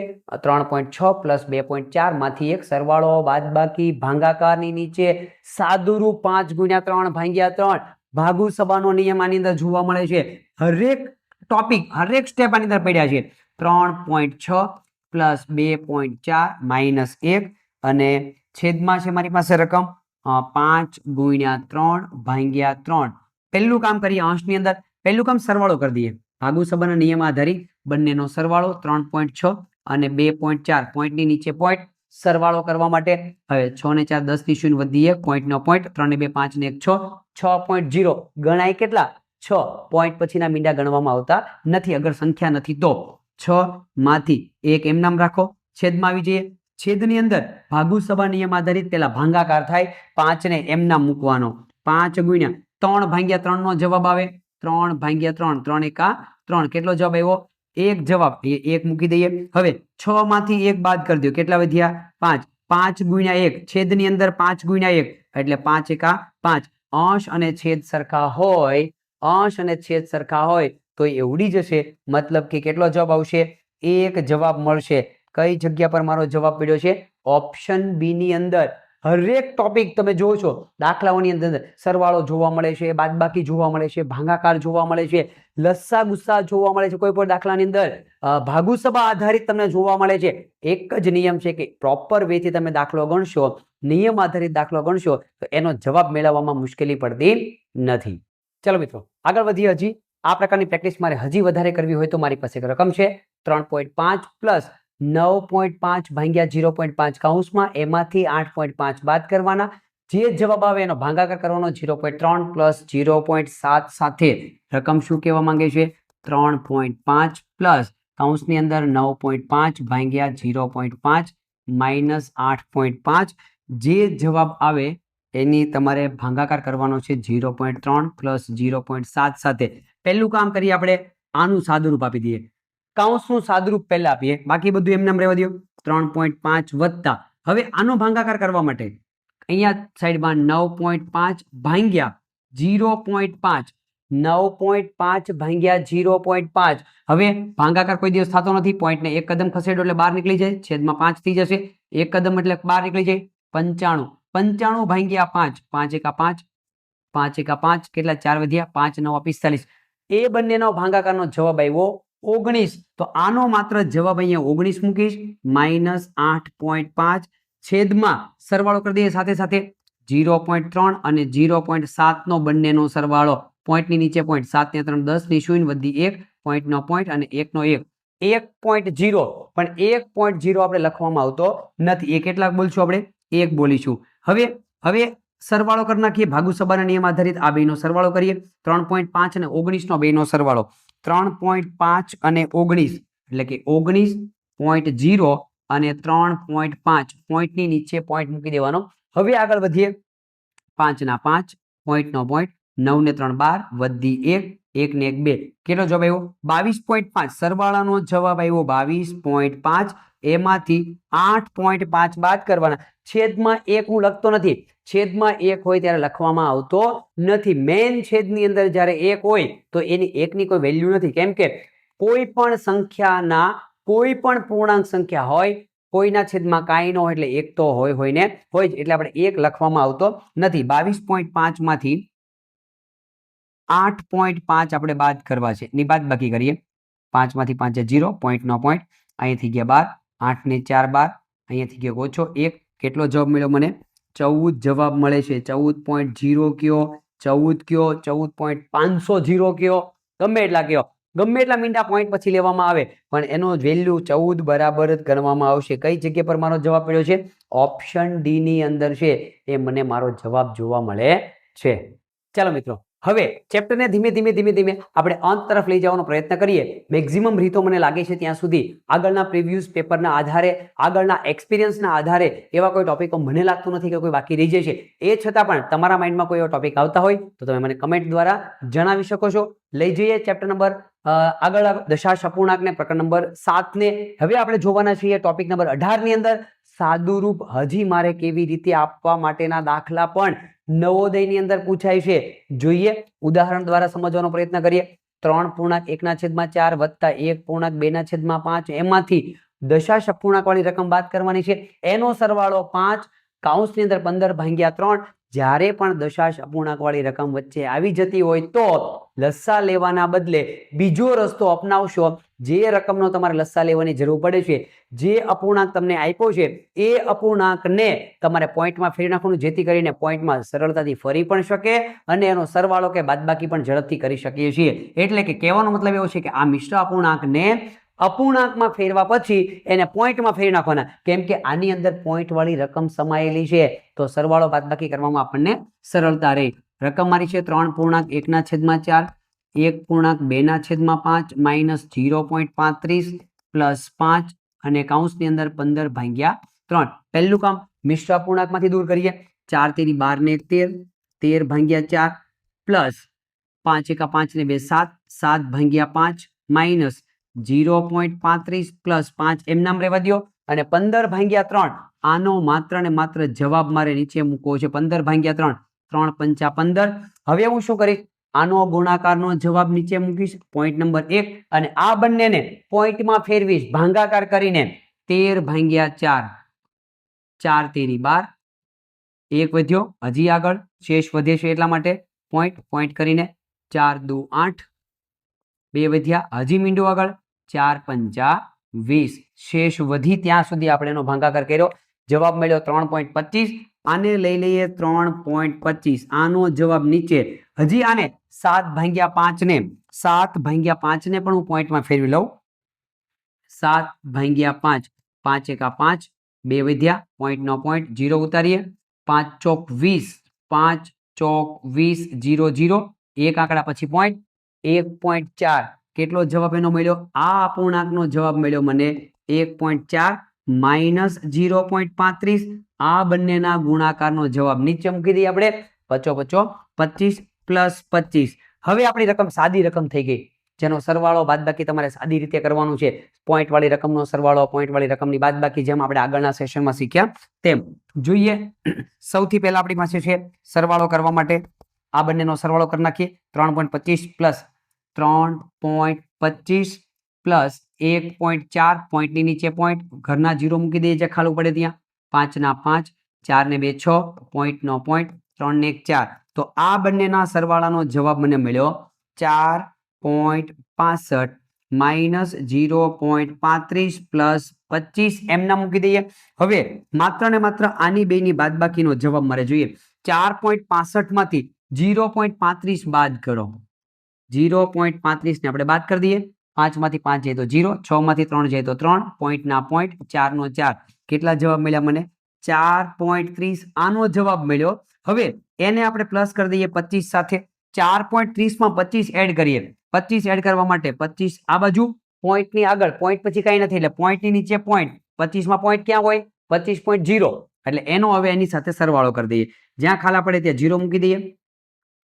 3.6 + 2.4 માંથી એક સરવાળો બાદબાકી ભાગાકારની નીચે સાદુરૂપ 5 × 3 / 3 ભાગુ સભાનો નિયમ આની અંદર જોવા મળે છે. હરેક ટોપિક, હરેક સ્ટેપ આની અંદર પડ્યા છે. 3.6 + 2.4 - 1 અને છેદમાં છે મારી પાસે રકમ 5 × 3 / 3. પહેલું કામ કરીએ અંશની અંદર. પહેલું કામ સરવાળો કરી દઈએ. ભાગુ સભાના નિયમ આધારિત બંનેનો સરવાળો 3.6 અને 2.4 પોઈન્ટની નીચે પોઈન્ટ સરવાળો કરવા માટે. હવે 6 ને 4 10 ની શૂન્ય વધી 1 પોઈન્ટનો પોઈન્ટ, 3 ને 2 5 ને 1 6, 6.0 ગણાય કેટલા? 6. પોઈન્ટ પછીના મીંડા ગણવામાં આવતા નથી અગર સંખ્યા નથી તો. 6 માંથી 1 એમ નામ રાખો, છેદમાં આવી જઈએ. છેદની અંદર ભાગુ સભા નિયમ આધારિત પેલા ભાગાકાર થાય, 5 ને એમ નામ મૂકવાનો. 5 × 3 / 3 નો જવાબ આવે. 3 / 3, 3 એકા 3. કેટલો જવાબ આવ્યો? 1 જવાબ. 1 મૂકી દઈએ. હવે 6 માંથી 1 બાદ કરી દો. કેટલા વધ્યા? 5. 5 × 1, છેદની અંદર 5 × 1 એટલે 5 એકા 5. અંશ અને છેદ સરખા હોય, અંશ અને છેદ સરખા હોય તો એ ઉડી જશે. મતલબ કે કેટલો જવાબ આવશે? 1 જવાબ મળશે. કઈ જગ્યા પર મારો જવાબ પડ્યો છે? ઓપ્શન બી ની અંદર. હરેક ટોપિક તમે જોવો છો દાખલાઓની અંદર સરવાળો જોવા મળે છે, બાદબાકી જોવા મળે છે, ભાગાકાર જોવા મળે છે, લસ્સા ગુસ્સા જોવા મળે છે. કોઈ પણ દાખલાની અંદર ભાગુ સભા આધારિત તમને જોવા મળે છે. એક જ નિયમ છે કે પ્રોપર વેથી તમે દાખલો ગણશો, નિયમ આધારિત દાખલો ગણશો તો એનો જવાબ મેળવવામાં મુશ્કેલી પડતી નથી. ચલો મિત્રો આગળ વધીએ. હજી આ પ્રકારની પ્રેક્ટિસ મારે હજી વધારે કરવી હોય તો મારી પાસે એક રકમ છે 3.5 + 9.5 / 0.5 કૌંસમાં, એમાંથી 8.5 બાદ કરવાના. જે જવાબ આવે એનો ભાગાકાર કરવાનો 0.3 + 0.7 સાથે. રકમ શું કહેવા માંગે છે? 3.5 + કૌંસની અંદર 9.5 / 0.5 - 8.5. જે જવાબ આવે એની તમારે ભાગાકાર કરવાનો છે 0.3 + 0.7 સાથે. પહેલું કામ કરીએ આપણે, આનું સાદુરૂપ આપી દઈએ. કૌંસનું સાદુરૂપ પહેલા આપીએ, બાકી બધું એમને એમ રહેવા દો. 3.5 વત્તા, હવે આનો ભાગાકાર કરવા માટે અહીંયા સાઈડમાં 9.5 / 0.5, 9.5 / 0.5. હવે ભાગાકાર કોઈ દિવસ થતો નથી. પોઈન્ટને એક કદમ ખસેડો એટલે બહાર નીકળી જાય, છેદમાં 5 થઈ જશે. એક કદમ એટલે બહાર નીકળી જાય. 95, 95 / 5, 5 એકા 5, 5 એકા 5 કેટલા? 4 વધ્યા. 5 9 45. એ બંનેનો ભાગાકારનો જવાબ આવ્યો 19. તો આનો માત્ર જવાબ અહીંયા 19 મૂકીશ. -8.5 છેદમાં સરવાળો કરી દઈએ સાથે સાથે 0.3 અને 0.7 નો બંનેનો સરવાળો. પોઈન્ટની નીચે પોઈન્ટ, 7 ને 3 10 ની શૂન્ય વધી 1 પોઈન્ટનો પોઈન્ટ અને 1 નો 1, 1.0. પણ 1.0 આપણે લખવામાં આવતો નથી. એ કેટલાક બોલશું આપણે? 1 બોલીશું. હવે સરવાળો કરી નાખીએ. ભાગુ સભાના નિયમ આધારિત આ બેનો સરવાળો કરીએ. 3.5 અને 19 નો બેનો સરવાળો. 3.5 અને 19 એટલે કે 19.0 અને 3.5 પોઈન્ટની નીચે પોઈન્ટ મૂકી દેવાનો. હવે આગળ વધીએ. 5 ના 5 પોઈન્ટનો પોઈન્ટ, 9 ને 3 12 વધી 1 1 ને 1 2 કેટલો જવાબ આવ્યો 22.5 સરવાળાનો જવાબ આવ્યો 22.5 એમાંથી 8.5 બાદ કરવાના છેદમાં 1 હું લખતો નથી છેદમાં 1 હોય ત્યારે લખવામાં આવતો નથી મેઇન છેદની અંદર જ્યારે 1 હોય તો એની 1 ની કોઈ વેલ્યુ નથી કેમ કે કોઈ પણ સંખ્યાના કોઈ પણ પૂર્ણાંક સંખ્યા હોય કોઈના છેદમાં કાંઈ ન હોય એટલે 1 તો હોય ને હોય જ એટલે આપણે 1 લખવામાં આવતો નથી 22.5 માંથી 8.5 આપણે બાદ કરવા છે ની બાદ બાકી કરીએ 5 માંથી 5 0 પોઈન્ટ નો પોઈન્ટ અહીંયાથી ગયા 12 8 ને 4 12 અહીંયાથી ગયો ઓછો 1 કેટલો જવાબ મળ્યો મને 14 જવાબ મળે છે 14.0 કયો 14 કયો 14.500 કયો ગમે એટલા મીંડા પોઈન્ટ પછી લેવામાં આવે પણ એનો વેલ્યુ 14 બરાબર જ ગણવામાં આવશે કઈ જગ્યા પર મારો જવાબ મળ્યો છે ઓપ્શન ડી ની અંદર છે એ મને મારો જવાબ જોવા મળે છે ચાલો મિત્રો હવે ચેપ્ટરને ધીમે ધીમે આપણે અંત તરફ લઈ જવાનો પ્રયત્ન કરીએ મેક્સિમમ રીતો મને લાગે છે ત્યાં સુધી આગળના પ્રીવિયસ પેપરના આધારે આગળના એક્સપિરિયન્સના આધારે એવા કોઈ ટોપિકો મને લાગતું નથી કે કોઈ બાકી રહી જશે એ છતાં પણ તમારા માઇન્ડમાં કોઈ એવો ટોપિક આવતા હોય તો તમે મને કમેન્ટ દ્વારા જણાવી શકો છો લઈ જઈએ ચેપ્ટર નંબર આગળ દશાંશ અપૂર્ણાંક ને પ્રકરણ નંબર 7 ને હવે આપણે જોવાના છીએ ટોપિક નંબર 18 ની અંદર સાદુરૂપ હજી મારે કેવી રીતે આપવા માટેના દાખલા પણ નવોદયની અંદર પૂછાય છે જોઈએ ઉદાહરણ દ્વારા સમજવાનો પ્રયત્ન કરીએ 3.1/4 વત્તા 1.2/5 એમાંથી દશાંશ અપૂર્ણાંક વાળી રકમ બાદ કરવાની છે એનો સરવાળો 5 કૌંસની અંદર 15/3 જ્યારે પણ દશાંશ અપૂર્ણાંક વાળી રકમ વચ્ચે આવી જતી હોય તો લસ્સા લેવાના બદલે બીજો રસ્તો અપનાવશો જે રકમનો તમારે લસ્સા લેવાની જરૂર પડે છે જે અપૂર્ણાંક તમને આપ્યો છે એ અપૂર્ણાંકને તમારે પોઈન્ટમાં ફેરવી નાખવાનું જેથી કરીને પોઈન્ટમાં સરળતાથી ફરી પણ શકે અને એનો સરવાળો કે બાદબાકી પણ ઝડપથી કરી શકીએ છીએ એટલે કે કહેવાનો મતલબ એવો છે કે આ મિશ્ર અપૂર્ણાંકને અપૂર્ણાંકમાં ફેરવા પછી એને પોઈન્ટમાં ફેરવી નાખવાના કેમ કે આની અંદર પોઈન્ટ વાળી રકમ સમાયેલી છે તો સરવાળો બાદબાકી કરવામાં આપણને સરળતા રહે રકમ મારી છે 3.1/4 1.2/5 માઇનસ 0.35 પ્લસ 5 અને કૌંસની અંદર 15/3 પહેલું કામ મિશ્ર અપૂર્ણાંકમાંથી દૂર કરીએ 4 તેરી 12 ને 13 13/4 પ્લસ 5 એકા 5 ને 2 7 7/5 માઇનસ 0.35 પ્લસ 5 એમ નામ રહેવા દો અને 15/3 આનો માત્ર ને માત્ર જવાબ મારે નીચે મૂકવો છે 15/3 3 5 15 હવે હું શું કરીશ આનો ગુણાકારનો જવાબ નીચે મૂકીશ પોઈન્ટ નંબર 1 અને આ બંનેને પોઈન્ટમાં ફેરવીશ ભાગાકાર કરીને 13/4 4 તેરી 12 એક વધ્યો હજી આગળ શેષ વધે છે એટલા માટે પોઈન્ટ કરીને 4 દુ 8 2 વધ્યા હજી મીંડું આગળ 4 5 20 શેષ વધી ત્યાં સુધી આપણે એનો ભાગાકાર કર્યો જવાબ મળ્યો 3.25 આને લઈ લઈએ 3.25 આનો જવાબ નીચે હજી આને 7/5 ને 7/5 ને પણ હું પોઈન્ટમાં ફેરવી લઉં 7/5 5 એકા 5 2 વધ્યા પોઈન્ટ નો પોઈન્ટ 0 ઉતારીએ 5 ચોક 20 5 ચોક 20 0 0 એક આંકડા પછી પોઈન્ટ 1.4 કેટલો જવાબ એનો મળ્યો આ અપૂર્ણાંકનો જવાબ મળ્યો મને 1.4 માઇનસ 0.35 આ બંનેના ગુણાકારનો જવાબ નીચે મૂકી દઈએ આપણે 25 પ્લસ 25 હવે આપણી રકમ સાદી રકમ થઈ ગઈ જેનો સરવાળો બાદબાકી તમારે સાદી રીતે કરવાનું છે પોઈન્ટ વાળી રકમનો સરવાળો પોઈન્ટ વાળી રકમની બાદબાકી જેમ આપણે આગળના સેશનમાં શીખ્યા તેમ જોઈએ સૌથી પહેલા આપણી પાસે છે સરવાળો કરવા માટે આ બંનેનો સરવાળો કરી નાખીએ 3.25 પ્લસ 3.25 પ્લસ 1.4 પોઈન્ટની નીચે પોઈન્ટ ઘરના 0 મૂકી દઈએ જે ખાલું પડે ત્યાં 5 ના 5 4 ને 2 6 પોઈન્ટ નો પોઈન્ટ 3 ને 1 4 તો આ બંનેના સરવાળાનો જવાબ મને મળ્યો 4.65 માઇનસ 0.35 પ્લસ 25 એમના મૂકી દઈએ હવે માત્ર ને માત્ર આની બેની બાદબાકીનો જવાબ મારે જોઈએ 4.65 માંથી 0.35 બાદ કરો 0.35 ને આપણે બાદ કરી દઈએ 5 માંથી 5 જાય તો 0 6 માંથી 3 જાય તો 3 પોઈન્ટ ના પોઈન્ટ 4 નો 4 કેટલા જવાબ મળ્યા મને 4.30 આનો જવાબ મળ્યો હવે એને આપણે પ્લસ કરી દઈએ 25 સાથે 4.30 માં 25 એડ કરીએ 25 એડ કરવા માટે 25 આ બાજુ પોઈન્ટ ની આગળ પોઈન્ટ પછી કઈ નથી એટલે પોઈન્ટ ની નીચે પોઈન્ટ 25 માં પોઈન્ટ ક્યાં હોય 25.0 એટલે એનો હવે એની સાથે સરવાળો કરી દઈએ જ્યાં ખાલા પડે ત્યાં 0 મૂકી દઈએ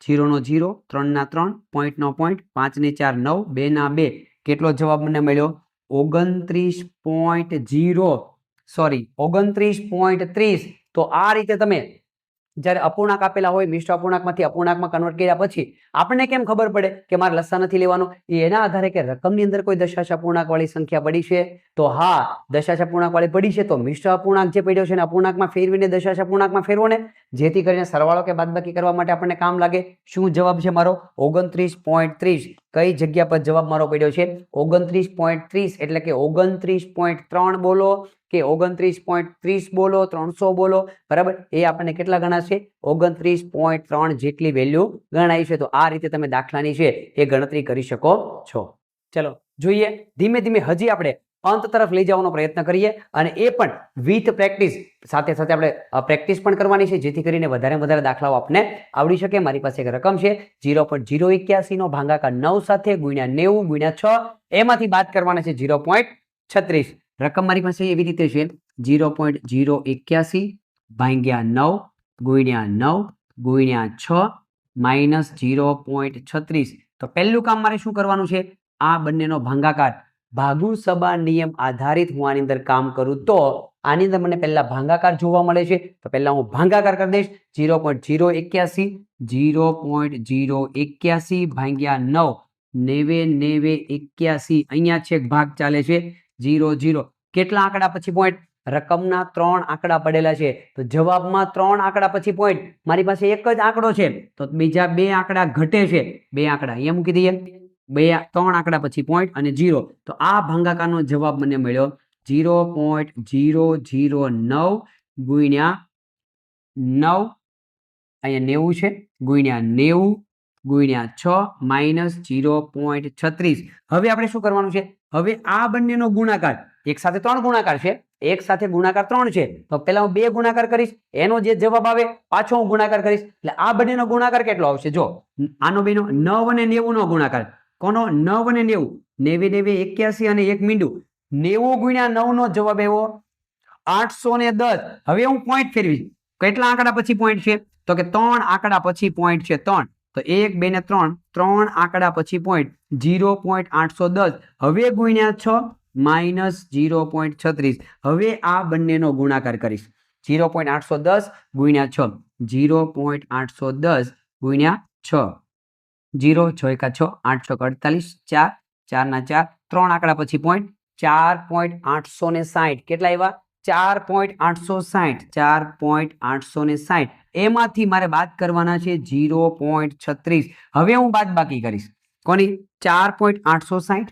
0 નો 0, 3 ના 3, પોઈન્ટ નો પોઈન્ટ, 5 ને 4 9, 2 ના 2, કેટલો જવાબ મને મળ્યો? 29.30. તો આ રીતે તમે જ્યારે અપૂર્ણાંક આપેલા હોય, મિશ્ર અપૂર્ણાંકમાંથી અપૂર્ણાંકમાં કન્વર્ટ કર્યા પછી આપણને કેમ ખબર પડે કે મારે લસા નથી લેવાનો? એના આધારે કે રકમની અંદર કોઈ દશાંશ અપૂર્ણાંક વાળી સંખ્યા પડી છે, તો હા દશાંશ અપૂર્ણાંક વાળી પડી છે, તો મિશ્ર અપૂર્ણાંક જે પડ્યો છે ને અપૂર્ણાંકમાં ફેરવીને દશાંશ અપૂર્ણાંકમાં ફેરવો ને, જેથી કરીને સરવાળો કે બાદબાકી કરવા માટે આપણને કામ લાગે. શું જવાબ છે મારો? 29.30. કઈ જગ્યા પર જવાબ મારો પડ્યો છે? 29.30. એટલે કે 29.3 બોલો કે 29.30 બોલો, 300 બોલો, બરાબર? એ આપણને કેટલા ગણાશે? 29.3 જેટલી વેલ્યુ ગણાય છે. તો આ રીતે તમે દાખલાની છે એ ગણતરી કરી શકો છો. ચલો જોઈએ, ધીમે ધીમે હજી આપણે અંત તરફ લઈ જવાનો પ્રયત્ન કરીએ, અને એ પણ વિથ પ્રેક્ટિસ. સાથે સાથે આપણે પ્રેક્ટિસ પણ કરવાની છે, જેથી કરીને વધારે દાખલાઓ આપને આવડી શકે. મારી પાસે એક રકમ છે 0.081 નો ભાગાકાર 9 સાથે ગુણ્યા 90 ગુણ્યા 6, એમાંથી બાદ કરવાના છે 0.36. રકમ મારી પાસે એવી રીતે છે 0.081 ભાગ્યા 9 ગુણ્યા 9 ગુણ્યા 6 માઇનસ 0.36. તો પહેલું કામ મારે શું કરવાનું છે? આ બંનેનો ભાગાકાર ભાગુ સબા નિયમ આધારિત હું આની અંદર કામ કરું તો આની અંદર મને પહેલા ભાગાકાર જોવા મળે છે. તો પહેલા હું ભાગાકાર કરી દઈશ. 0.081 ભાગ્યા 9, 90 81. અહીંયા છેક ભાગ ચાલે છે 0 0. કેટલા આંકડા પછી પોઈન્ટ? રકમના 3 આંકડા પડેલા છે, તો જવાબમાં 3 આંકડા પછી પોઈન્ટ. મારી પાસે એક જ આંકડો છે, તો બીજા 2 આંકડા ઘટે છે. 2 આંકડા અહીંયા મૂકી દઈએ. 3 આંકડા પછી પોઈન્ટ અને 0. તો આ ભાગાકારનો જવાબ મને મળ્યો 0.009 ગુણ્યા 9, અહીંયા 90 છે, ગુણ્યા 90 ગુણ્યા 6 માઇનસ 0.36. હવે આપણે શું કરવાનું છે? હવે આ બંનેનો ગુણાકાર, એક સાથે 3 ગુણાકાર છે, એક સાથે ગુણાકાર 3 છે, તો પહેલા હું 2 ગુણાકાર કરીશ, એનો જે જવાબ આવે પાછો હું ગુણાકાર કરીશ. એટલે આ બંનેનો ગુણાકાર કેટલો આવશે? જો આનો બેનો 9 અને 90 નો ગુણાકાર. કોનો? 9 અને 90. 90 81 અને 1 મીંડું. 90 ગુણ્યા 9 નો જવાબ આવ્યો 810. હવે હું પોઈન્ટ ફેરવીશ. કેટલા આંકડા પછી પોઈન્ટ છે? તો કે 3 આંકડા પછી પોઈન્ટ છે. 3 તો 1 2 ને 3 આંકડા પછી પોઈન્ટ 0.810. હવે ગુણ્યા 6 માઇનસ 0.36. હવે આ બંનેનો ગુણાકાર કરીશ. 0.810 ગુણ્યા 6, 0.810 ગુણ્યા 6, 0 6 1 6, 8 6 48, 4 4 ના 4, 3 આંકડા પછી પોઈન્ટ 4.860. કેટલા આવ્યા? 4.860. 4.860. એમાંથી મારે બાદ કરવાના છે 0.36. હવે હું બાદ બાકી કરીશ. કોની? 4.860.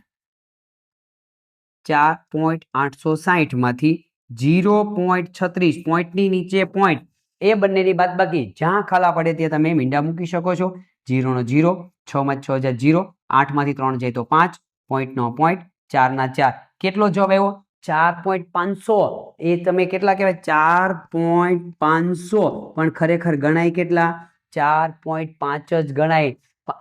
4.860 માંથી 0.36, પોઈન્ટની નીચે પોઈન્ટ, એ બંનેની બાદબાકી જ્યાં ખાલા પડે તે તમે મીંડા મૂકી શકો છો. 0 નો 0, 6 માં 6 જાય 0, 8 માંથી 3 જાય તો 5, પોઈન્ટ નો પોઈન્ટ, 4 ના 4. કેટલો જવાબ આવ્યો? 4.500. એ તમે કેટલા કહેવાય? 4.500. પણ ખરેખર ગણાય કેટલા? 4.5 જ ગણાય.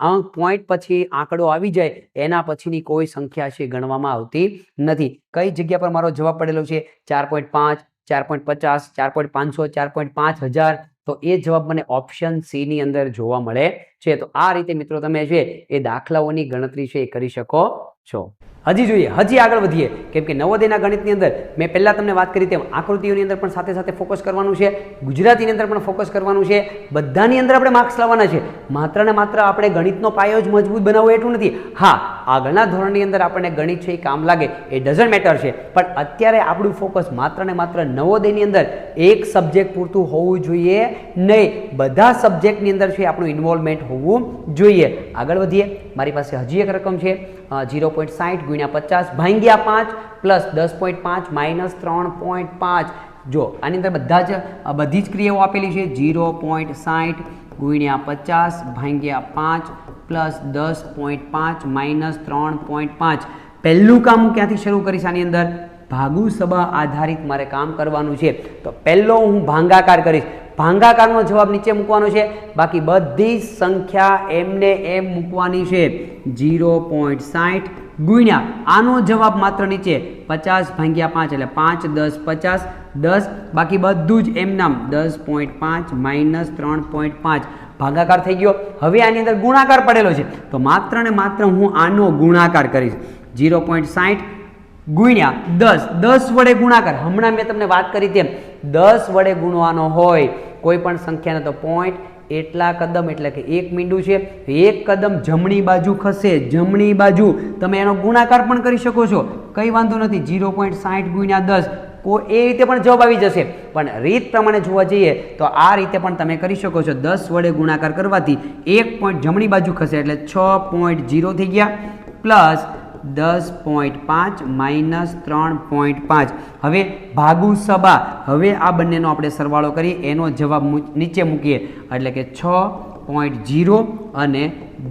અંક પોઈન્ટ પછી આંકડો આવી જાય એના પછીની કોઈ સંખ્યા છે ગણવામાં આવતી નથી. કઈ જગ્યા પર મારો જવાબ પડેલો છે? 4.5, 4.50, 4.500, 4.5000. તો એ જવાબ મને ઓપ્શન સી ની અંદર જોવા મળે છે. તો આ રીતે મિત્રો તમે છે એ દાખલાઓની ગણતરી છે એ કરી શકો છો. હજી જોઈએ, હજી આગળ વધીએ, કેમ કે નવોદયના ગણિતની અંદર મેં પહેલા તમને વાત કરી તેમ આકૃતિઓની અંદર પણ સાથે સાથે ફોકસ કરવાનું છે, ગુજરાતીની અંદર પણ ફોકસ કરવાનું છે, બધાની અંદર આપણે માર્ક્સ લાવવાના છે. માત્ર ને માત્ર આપણે ગણિતનો પાયો જ મજબૂત બનાવવો એટલું નથી. હા, આગળના ધોરણની અંદર આપણને ગણિત છે એ કામ લાગે, એ ડઝન્ટ મેટર છે, પણ અત્યારે આપણું ફોકસ માત્ર ને માત્ર નવોદયની અંદર એક સબ્જેક્ટ પૂરતું હોવું જોઈએ નહીં, બધા સબ્જેક્ટની અંદર છે આપણું ઇન્વોલ્વમેન્ટ હોવું જોઈએ. આગળ વધીએ. મારી પાસે હજી એક રકમ છે 0.60 ગુણ્યા 50 ભાગ્યા 5 પ્લસ 10.5 માઇનસ 3.5. જો આની અંદર બધી જ ક્રિયાઓ આપેલી છે. 0.60 ગુણ્યા 50 ભાગ્યા 5 પ્લસ 10.5 માઇનસ 3.5. પહેલું કામ હું ક્યાંથી શરૂ કરીશ? આની અંદર ભાગુ સબા આધારિત મારે કામ કરવાનું છે. તો પહેલો હું ભાગાકાર કરીશ. ભાગાકારનો જવાબ નીચે મૂકવાનો છે, બાકી બધી સંખ્યા એમને એમ મૂકવાની છે. 0.60 ગુણ્યા આનો જવાબ માત્ર નીચે 50 ભાગ્યા 5 એટલે 5 10 50 10, બાકી બધું જ એમ નામ 10.5 માઇનસ 3.5. ભાગાકાર થઈ ગયો. હવે આની અંદર ગુણાકાર પડેલો છે તો માત્ર ને માત્ર હું આનો ગુણાકાર કરીશ. 0.60 ગુણ્યા 10, 10 વડે ગુણાકાર. હમણાં મેં તમને વાત કરી તેમ 10 વડે ગુણવાનો હોય કોઈ પણ સંખ્યાને તો પોઈન્ટ એટલા કદમ એટલે કે એક મીંડું છે, એક કદમ જમણી બાજુ ખસે, જમણી બાજુ તમે એનો ગુણાકાર પણ કરી શકો છો, કંઈ વાંધો નથી. 0.60 ગુણ્યા 10 એ રીતે પણ જવાબ આવી જશે, પણ રીત પ્રમાણે જોવા જઈએ તો આ રીતે પણ તમે કરી શકો છો. 10 વડે ગુણાકાર કરવાથી એક પોઈન્ટ જમણી બાજુ ખસે એટલે 6.0 થઈ ગયા પ્લસ 10.5 માઇનસ 3.5. હવે ભાગુ સબા, હવે આ બંનેનો આપણે સરવાળો કરી એનો જવાબ નીચે મૂકીએ એટલે કે 6.0 અને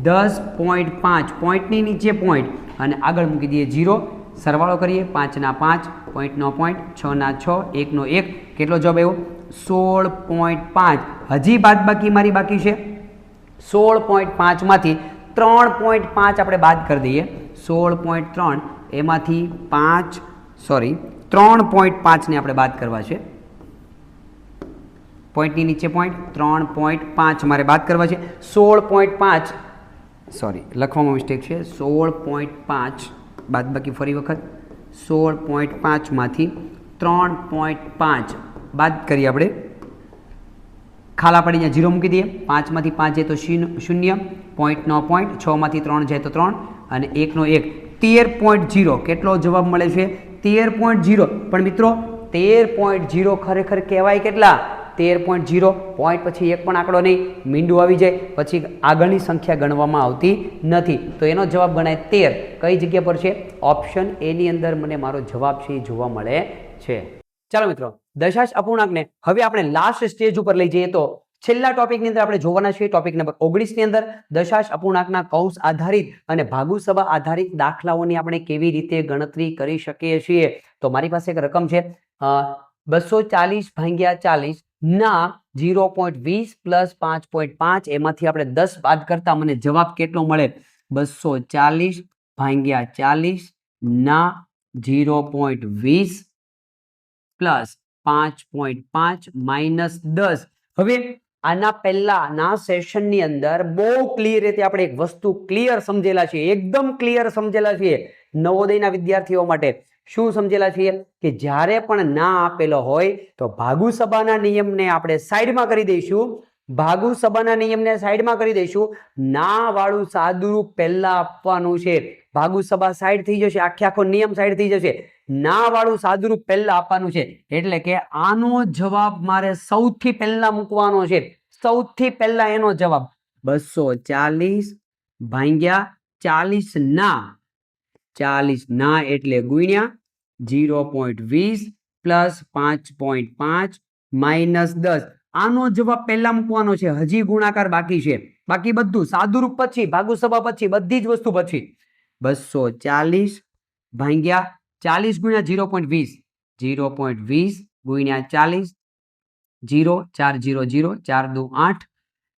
10.5 પોઈન્ટની નીચે પોઈન્ટ અને આગળ મૂકી દઈએ 0. સરવાળો કરીએ 5 ના 5, પોઈન્ટનો પોઈન્ટ, 6 ના 6, 1 નો 1. કેટલો જવાબ આવ્યો? 16.5. હજી બાદબાકી મારી બાકી છે. 16.5 માંથી 3.5 આપણે બાદ કરી દઈએ. 16.3 એમાંથી 3.5 ને આપણે બાદ કરવા છે. પોઈન્ટની નીચે પોઈન્ટ 3.5 મારે બાદ કરવા છે. 16.5 લખવામાં મિસ્ટેક છે. 16.5 બાદબાકી ફરી વખત 16.5 માંથી 3.5 બાદ કરીએ આપણે. ખાલા પડી ત્યાં 0 મૂકી દઈએ. 5 માંથી 5 જાય તો 0, પોઈન્ટનો પોઈન્ટ, 6 માંથી 3 જાય તો 3 અને 1 નો 1. 13.0 કેટલો જવાબ મળે છે? 13.0. પણ મિત્રો 13.0 ખરેખર કહેવાય કેટલા? 13.0. પોઈન્ટ પછી એક પણ આંકડો નહીં, મીંડું આવી જાય પછી આગળની સંખ્યા ગણવામાં આવતી નથી, તો એનો જવાબ ગણાય 13. કઈ જગ્યા પર છે? ઓપ્શન એ ની અંદર મને મારો જવાબ છે એ જોવા મળે છે. ચાલો મિત્રો, દશાંશ અપૂર્ણાંકને હવે આપણે લાસ્ટ સ્ટેજ ઉપર લઈ જઈએ તો છેલ્લા ટોપિકની અંદર આપણે જોવાના છીએ. ટોપિક નંબર 19 ની અંદર દશાંશ અપૂર્ણાંકના કૌંસ આધારિત અને ભાગુસભા આધારિત દાખલાઓની આપણે કેવી રીતે ગણતરી કરી શકીએ છીએ. તો મારી પાસે એક રકમ છે 240 ભાગ્યા 40 ના 0.20 પ્લસ 5.5. એમાંથી આપણે 10 બાદ કરતા મને જવાબ કેટલો મળે? 240 ભાગ્યા 40 ના 0.20 પ્લસ 5.5 માઇનસ 10. હવે આના પહેલાના સેશનની અંદર બહુ ક્લિયર રીતે આપણે એક વસ્તુ ક્લિયર સમજેલા છીએ, એકદમ ક્લિયર સમજેલા છીએ નવોદયના વિદ્યાર્થીઓ માટે. શું સમજેલા છીએ? કે જ્યારે પણ ના આપેલો હોય તો ભાગુસભાના નિયમને આપણે સાઈડમાં કરી દઈશું. ભાગુસભાના નિયમને સાઈડમાં કરી દઈશું. ના વાળું સાદુરૂપ પહેલા આપવાનું છે. ભાગુસભા સાઈડ થઈ જશે, આખો નિયમ સાઈડ થઈ જશે. ના વાળું સાદુરૂપ પહેલા આપવાનું છે. એટલે કે આનો જવાબ મારે સૌથી પહેલા મૂકવાનો છે. સૌથી પહેલા એનો જવાબ 240 ભાગ્યા 40 ના 40 ના એટલે ગુણ્યા 0.20 પ્લસ 5.5 માઇનસ 10. આનો જવાબ પહેલા મૂકવાનો છે. હજી ગુણાકાર બાકી છે. બાકી બધું સાદુરૂપ પછી, ભાગુસભા પછી, બધી જ વસ્તુ પછી. 240 ભાગ્યા 40 ગુણ્યા 0.20, 0.20 ગુણ્યા 40, 0 4 0 0 4 2 8,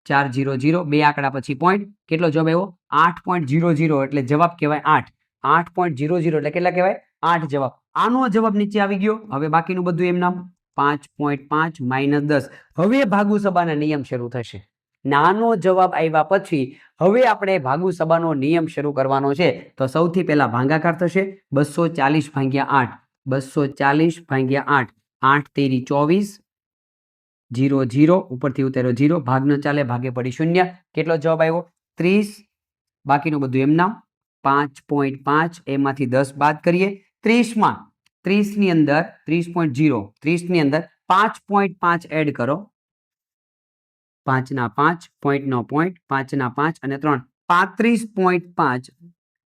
4 0 0 બે આંકડા પછી પોઈન્ટ. કેટલો જવાબ આવ્યો? 8.00 એટલે જવાબ કહેવાય 8. 8.00 એટલે કેટલા કહેવાય? 8 જવાબ. આનો જવાબ નીચે આવી ગયો. હવે બાકીનું બધું એમ નામ 5.5 માઇનસ 10. હવે ભાગુસભાના નિયમ શરૂ થશે. નાનો જવાબ આવ્યા પછી હવે આપણે ભાગુસભાનો નિયમ શરૂ કરવાનો છે. તો સૌથી પહેલા ભાગાકાર થશે. 240 ભાગ્યા 8, 240 ભાગ્યા 8, 8 તેરી 24, 0 0 ઉપરથી ઉતાર્યો 0, ભાગ ન ચાલે, ભાગે પડી 0. કેટલો જવાબ આવ્યો? 30. બાકીનું બધું એમ નામ 5.5 એમાંથી 10 બાદ કરીએ. 30 ની અંદર 30.0, 30 ની અંદર 5.5 એડ કરો. 5 ના 5, પોઈન્ટનો પોઈન્ટ, 5 ના 5 અને 3, 35.5.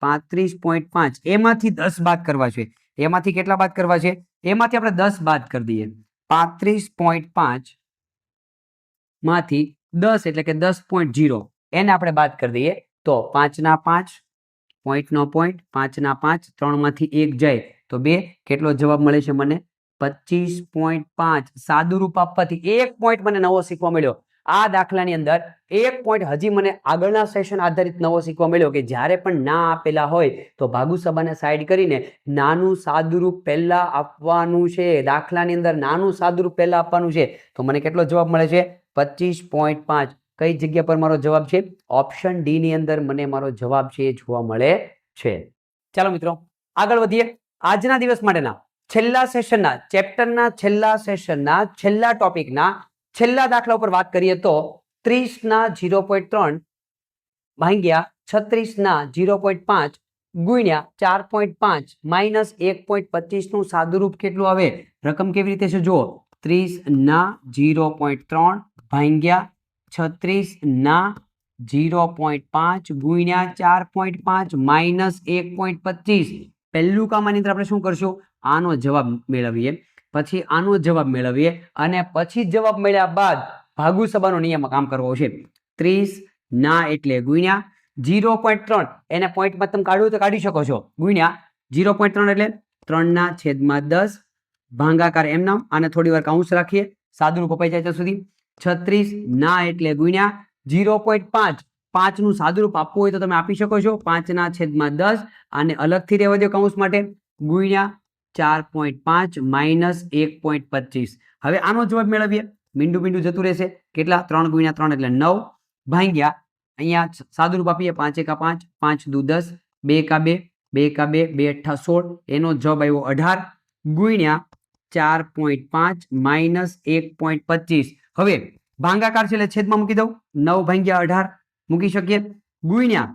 35.5 એમાંથી 10 બાદ કરવા છે. એમાંથી કેટલા બાદ કરવા છે? એમાંથી આપણે 10 બાદ કરી દઈએ. 35.5 માંથી 10 એટલે કે 10.0 એને આપણે બાદ કરી દઈએ. તો 5 ના 5, પોઈન્ટનો પોઈન્ટ, 5 ના 5, 3 માંથી 1 જાય તો 2. કેટલો જવાબ મળે છે મને? 25.5. સાદુરૂપ આપવાથી એક પોઈન્ટ મને નવો શીખવા મળ્યો. આ દાખલાની અંદર એક પોઈન્ટ હજી મને આગળના સેશન આધારિત નવો શીખવા મળ્યો કે જ્યારે પણ ના આપેલા હોય તો ભાગુસભાને સાઈડ કરીને નાનું સાદુરૂપ પહેલા આપવાનું છે. દાખલાની અંદર નાનું સાદુરૂપ પહેલા આપવાનું છે. તો મને કેટલો જવાબ મળે છે? 25.5. કઈ જગ્યા પર મારો જવાબ છે? ઓપ્શન ડી ની અંદર મને મારો જવાબ છે એ જોવા મળે છે. ચાલો મિત્રો આગળ વધીએ. આજના દિવસ માટેના છેલ્લા સેશનના ચેપ્ટરના છેલ્લા સેશનના છેલ્લા ટોપિકના છેલ્લા દાખલા ઉપર વાત કરીએ તો 30 ના 0.3 ભાગ્યા 36 ના 0.5 ગુણ્યા 4.5 માઇનસ 1.25 નું સાદુરૂપ કેટલું આવે? રકમ કેવી રીતે છે જુઓ. 30 ના 0.3 ભાગ્યા 36 ના 0.5 ગુણ્યા 4.5 માઇનસ 1.25. પહેલું કામ આની અંદર આપણે શું કરશું? આનો જવાબ મેળવીએ, પછી આનો જવાબ મેળવીએ અને પછી જવાબ મળ્યા બાદ ભાગુ સભાનો નિયમ કામ કરવો છે. 30 ના એટલે ગુણ્યા 0.3 એને પોઈન્ટમાં તમે કાઢવું તો કાઢી શકો છો, ગુણ્યા 0.3 એટલે 3/10 ભાગાકાર એમ નામ, આને થોડી વાર કૌંસ રાખીએ સાદુરૂપ અપાઈ જાય ત્યાં સુધી. 36 ના એટલે ગુણ્યા 0.5 5 નું સાદુરૂપ આપવું હોય તો તમે આપી શકો છો, 5/10 આને અલગથી રહેવા દો કૌંસ માટે, ગુણ્યા 4.5 માઇનસ 1.25. હવે આનો જવાબ મેળવીએ. મીંડું મીંડું જતું રહેશે. કેટલા? 3 ગુણ્યા 3 એટલે 9 ભાગ્યા અહીંયા સાદુરૂપ આપીએ 5 × 5 5 × 10 2 × 2 2 × 2 2 × 16 એનો જવાબ આવ્યો 18 ગુણ્યા 4.5 માઇનસ 1.25. હવે ભાગાકાર છે એટલે છેદમાં મૂકી દઉં. 9 ભાગ્યા 18 મૂકી શકીએ, ગુણ્યા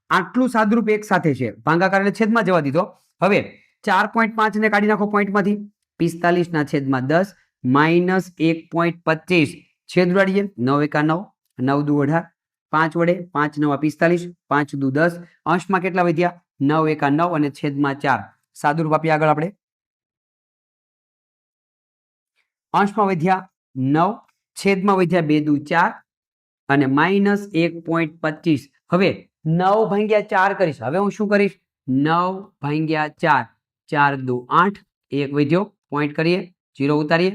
આટલું સાદુરૂપ એક સાથે છે, ભાગાકાર એટલે છેદમાં જવા દીધો. હવે 4.5 ને કાઢી નાખો પોઈન્ટમાંથી, 45/10 માઇનસ 1.25 છેદ ઉડાડીએ. 9 × 9 9 × 2 18 5 વડે 5 × 9 45 5 × 2 10 અંશમાં કેટલા વધ્યા? 9 × 9 અને છેદમાં 4. સાદુરૂપ આપીએ આગળ આપણે. અંશમાં વધ્યા 9, છેદમાં વધ્યા 2 × 4 અને માઇનસ 1.25. હવે 9 ભાગ્યા 4 કરીશ. હવે હું શું કરીશ? 9 ભાગ્યા 4 4 × 2 8 1 વધ્યો, પોઈન્ટ કરીએ 0 ઉતારીએ,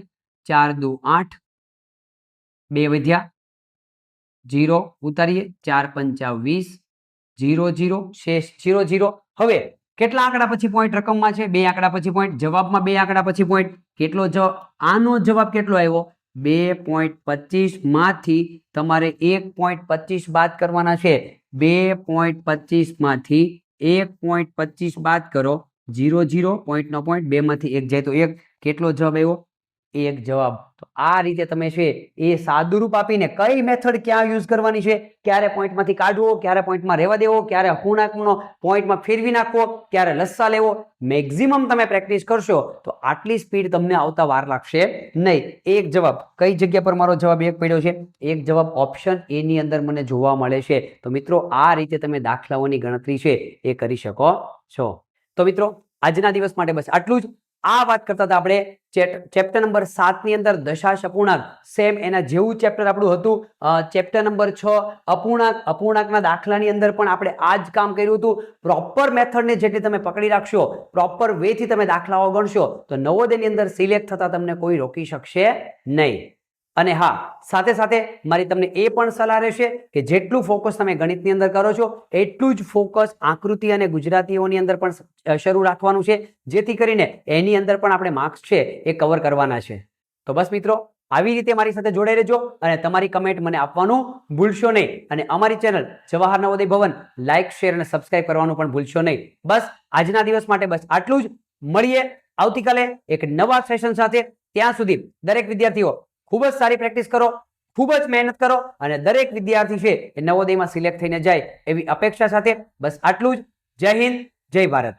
4 × 2 8 2 વધ્યા 0 ઉતારીએ, 4 × 5 20 0 0 શેષ 0 0. હવે કેટલા આંકડા પછી પોઈન્ટ રકમમાં છે? 2 આંકડા પછી પોઈન્ટ. જવાબમાં 2 આંકડા પછી પોઈન્ટ. કેટલો જવાબ? આનો જવાબ કેટલો આવ્યો? 2.25 માંથી તમારે 1.25 બાદ કરવાના છે. 2.25 માંથી 1.25 બાદ કરો, 0 0 પોઈન્ટનો પોઈન્ટ, 2 માંથી 1 જાય તો 1. કેટલો જવાબ આવ્યો? 1 જવાબ. તો આ રીતે તમે છે એ સાદુરૂપ આપીને કઈ મેથડ ક્યાં યુઝ કરવાની છે, ક્યારે પોઈન્ટમાંથી કાઢવો, ક્યારે પોઈન્ટમાં રહેવા દેવો, ક્યારે અપૂર્ણાંકનો પોઈન્ટમાં ફેરવી નાખવો, ક્યારે લસ્સા લેવો, મેક્સિમમ તમે પ્રેક્ટિસ કરશો તો આટલી સ્પીડ તમને આવતા વાર લાગશે નહીં. એક જવાબ કઈ જગ્યા પર મારો જવાબ 1 પડ્યો છે? એક જવાબ ઓપ્શન એ ની અંદર મને જોવા મળે છે. તો મિત્રો આ રીતે તમે દાખલાઓની ગણતરી છે એ કરી શકો છો. તો મિત્રો આજના દિવસ માટે બસ આટલું જ. આ વાત કરતા હતા આપણે ચેપ્ટર નંબર 7 ની અંદર દશાંશ અપૂર્ણાંક, સેમ એના જેવું ચેપ્ટર આપણું હતું. ચેપ્ટર નંબર 6 અપૂર્ણાંકના દાખલાની અંદર પણ આપણે આ જ કામ કર્યું હતું. પ્રોપર મેથડને જેટલી તમે પકડી રાખશો, પ્રોપર વે થી તમે દાખલાઓ ગણશો તો નવોદયની અંદર સિલેક્ટ થતા તમને કોઈ રોકી શકશે નહીં. અને હા, સાથે સાથે મારી તમને એ પણ સલાહ રહેશે કે જેટલું ફોકસ તમે ગણિતની અંદર કરો છો એટલું જ ફોકસ આકૃતિ અને ગુજરાતીઓની અંદર પણ શરૂ રાખવાનું છે, જેથી કરીને એની અંદર પણ આપણે માર્ક્સ છે એ કવર કરવાના છે. તો બસ મિત્રો આવી રીતે મારી સાથે જોડાઈ રહેજો અને તમારી કમેન્ટ મને આપવાનું ભૂલશો નહીં. અને અમારી ચેનલ જવાહર નવોદય ભવન લાઈક, શેર અને સબસ્ક્રાઇબ કરવાનું પણ ભૂલશો નહીં. બસ આજના દિવસ માટે બસ આટલું જ. મળીએ આવતીકાલે એક નવા સેશન સાથે. ત્યાં સુધી દરેક વિદ્યાર્થીઓ ખૂબ જ સારી પ્રેક્ટિસ કરો, ખૂબ જ મહેનત કરો અને દરેક વિદ્યાર્થી છે એ નવોદયમાં સિલેક્ટ થઈને જાય એવી અપેક્ષા સાથે બસ આટલું જ. જય હિન્દ, જય ભારત.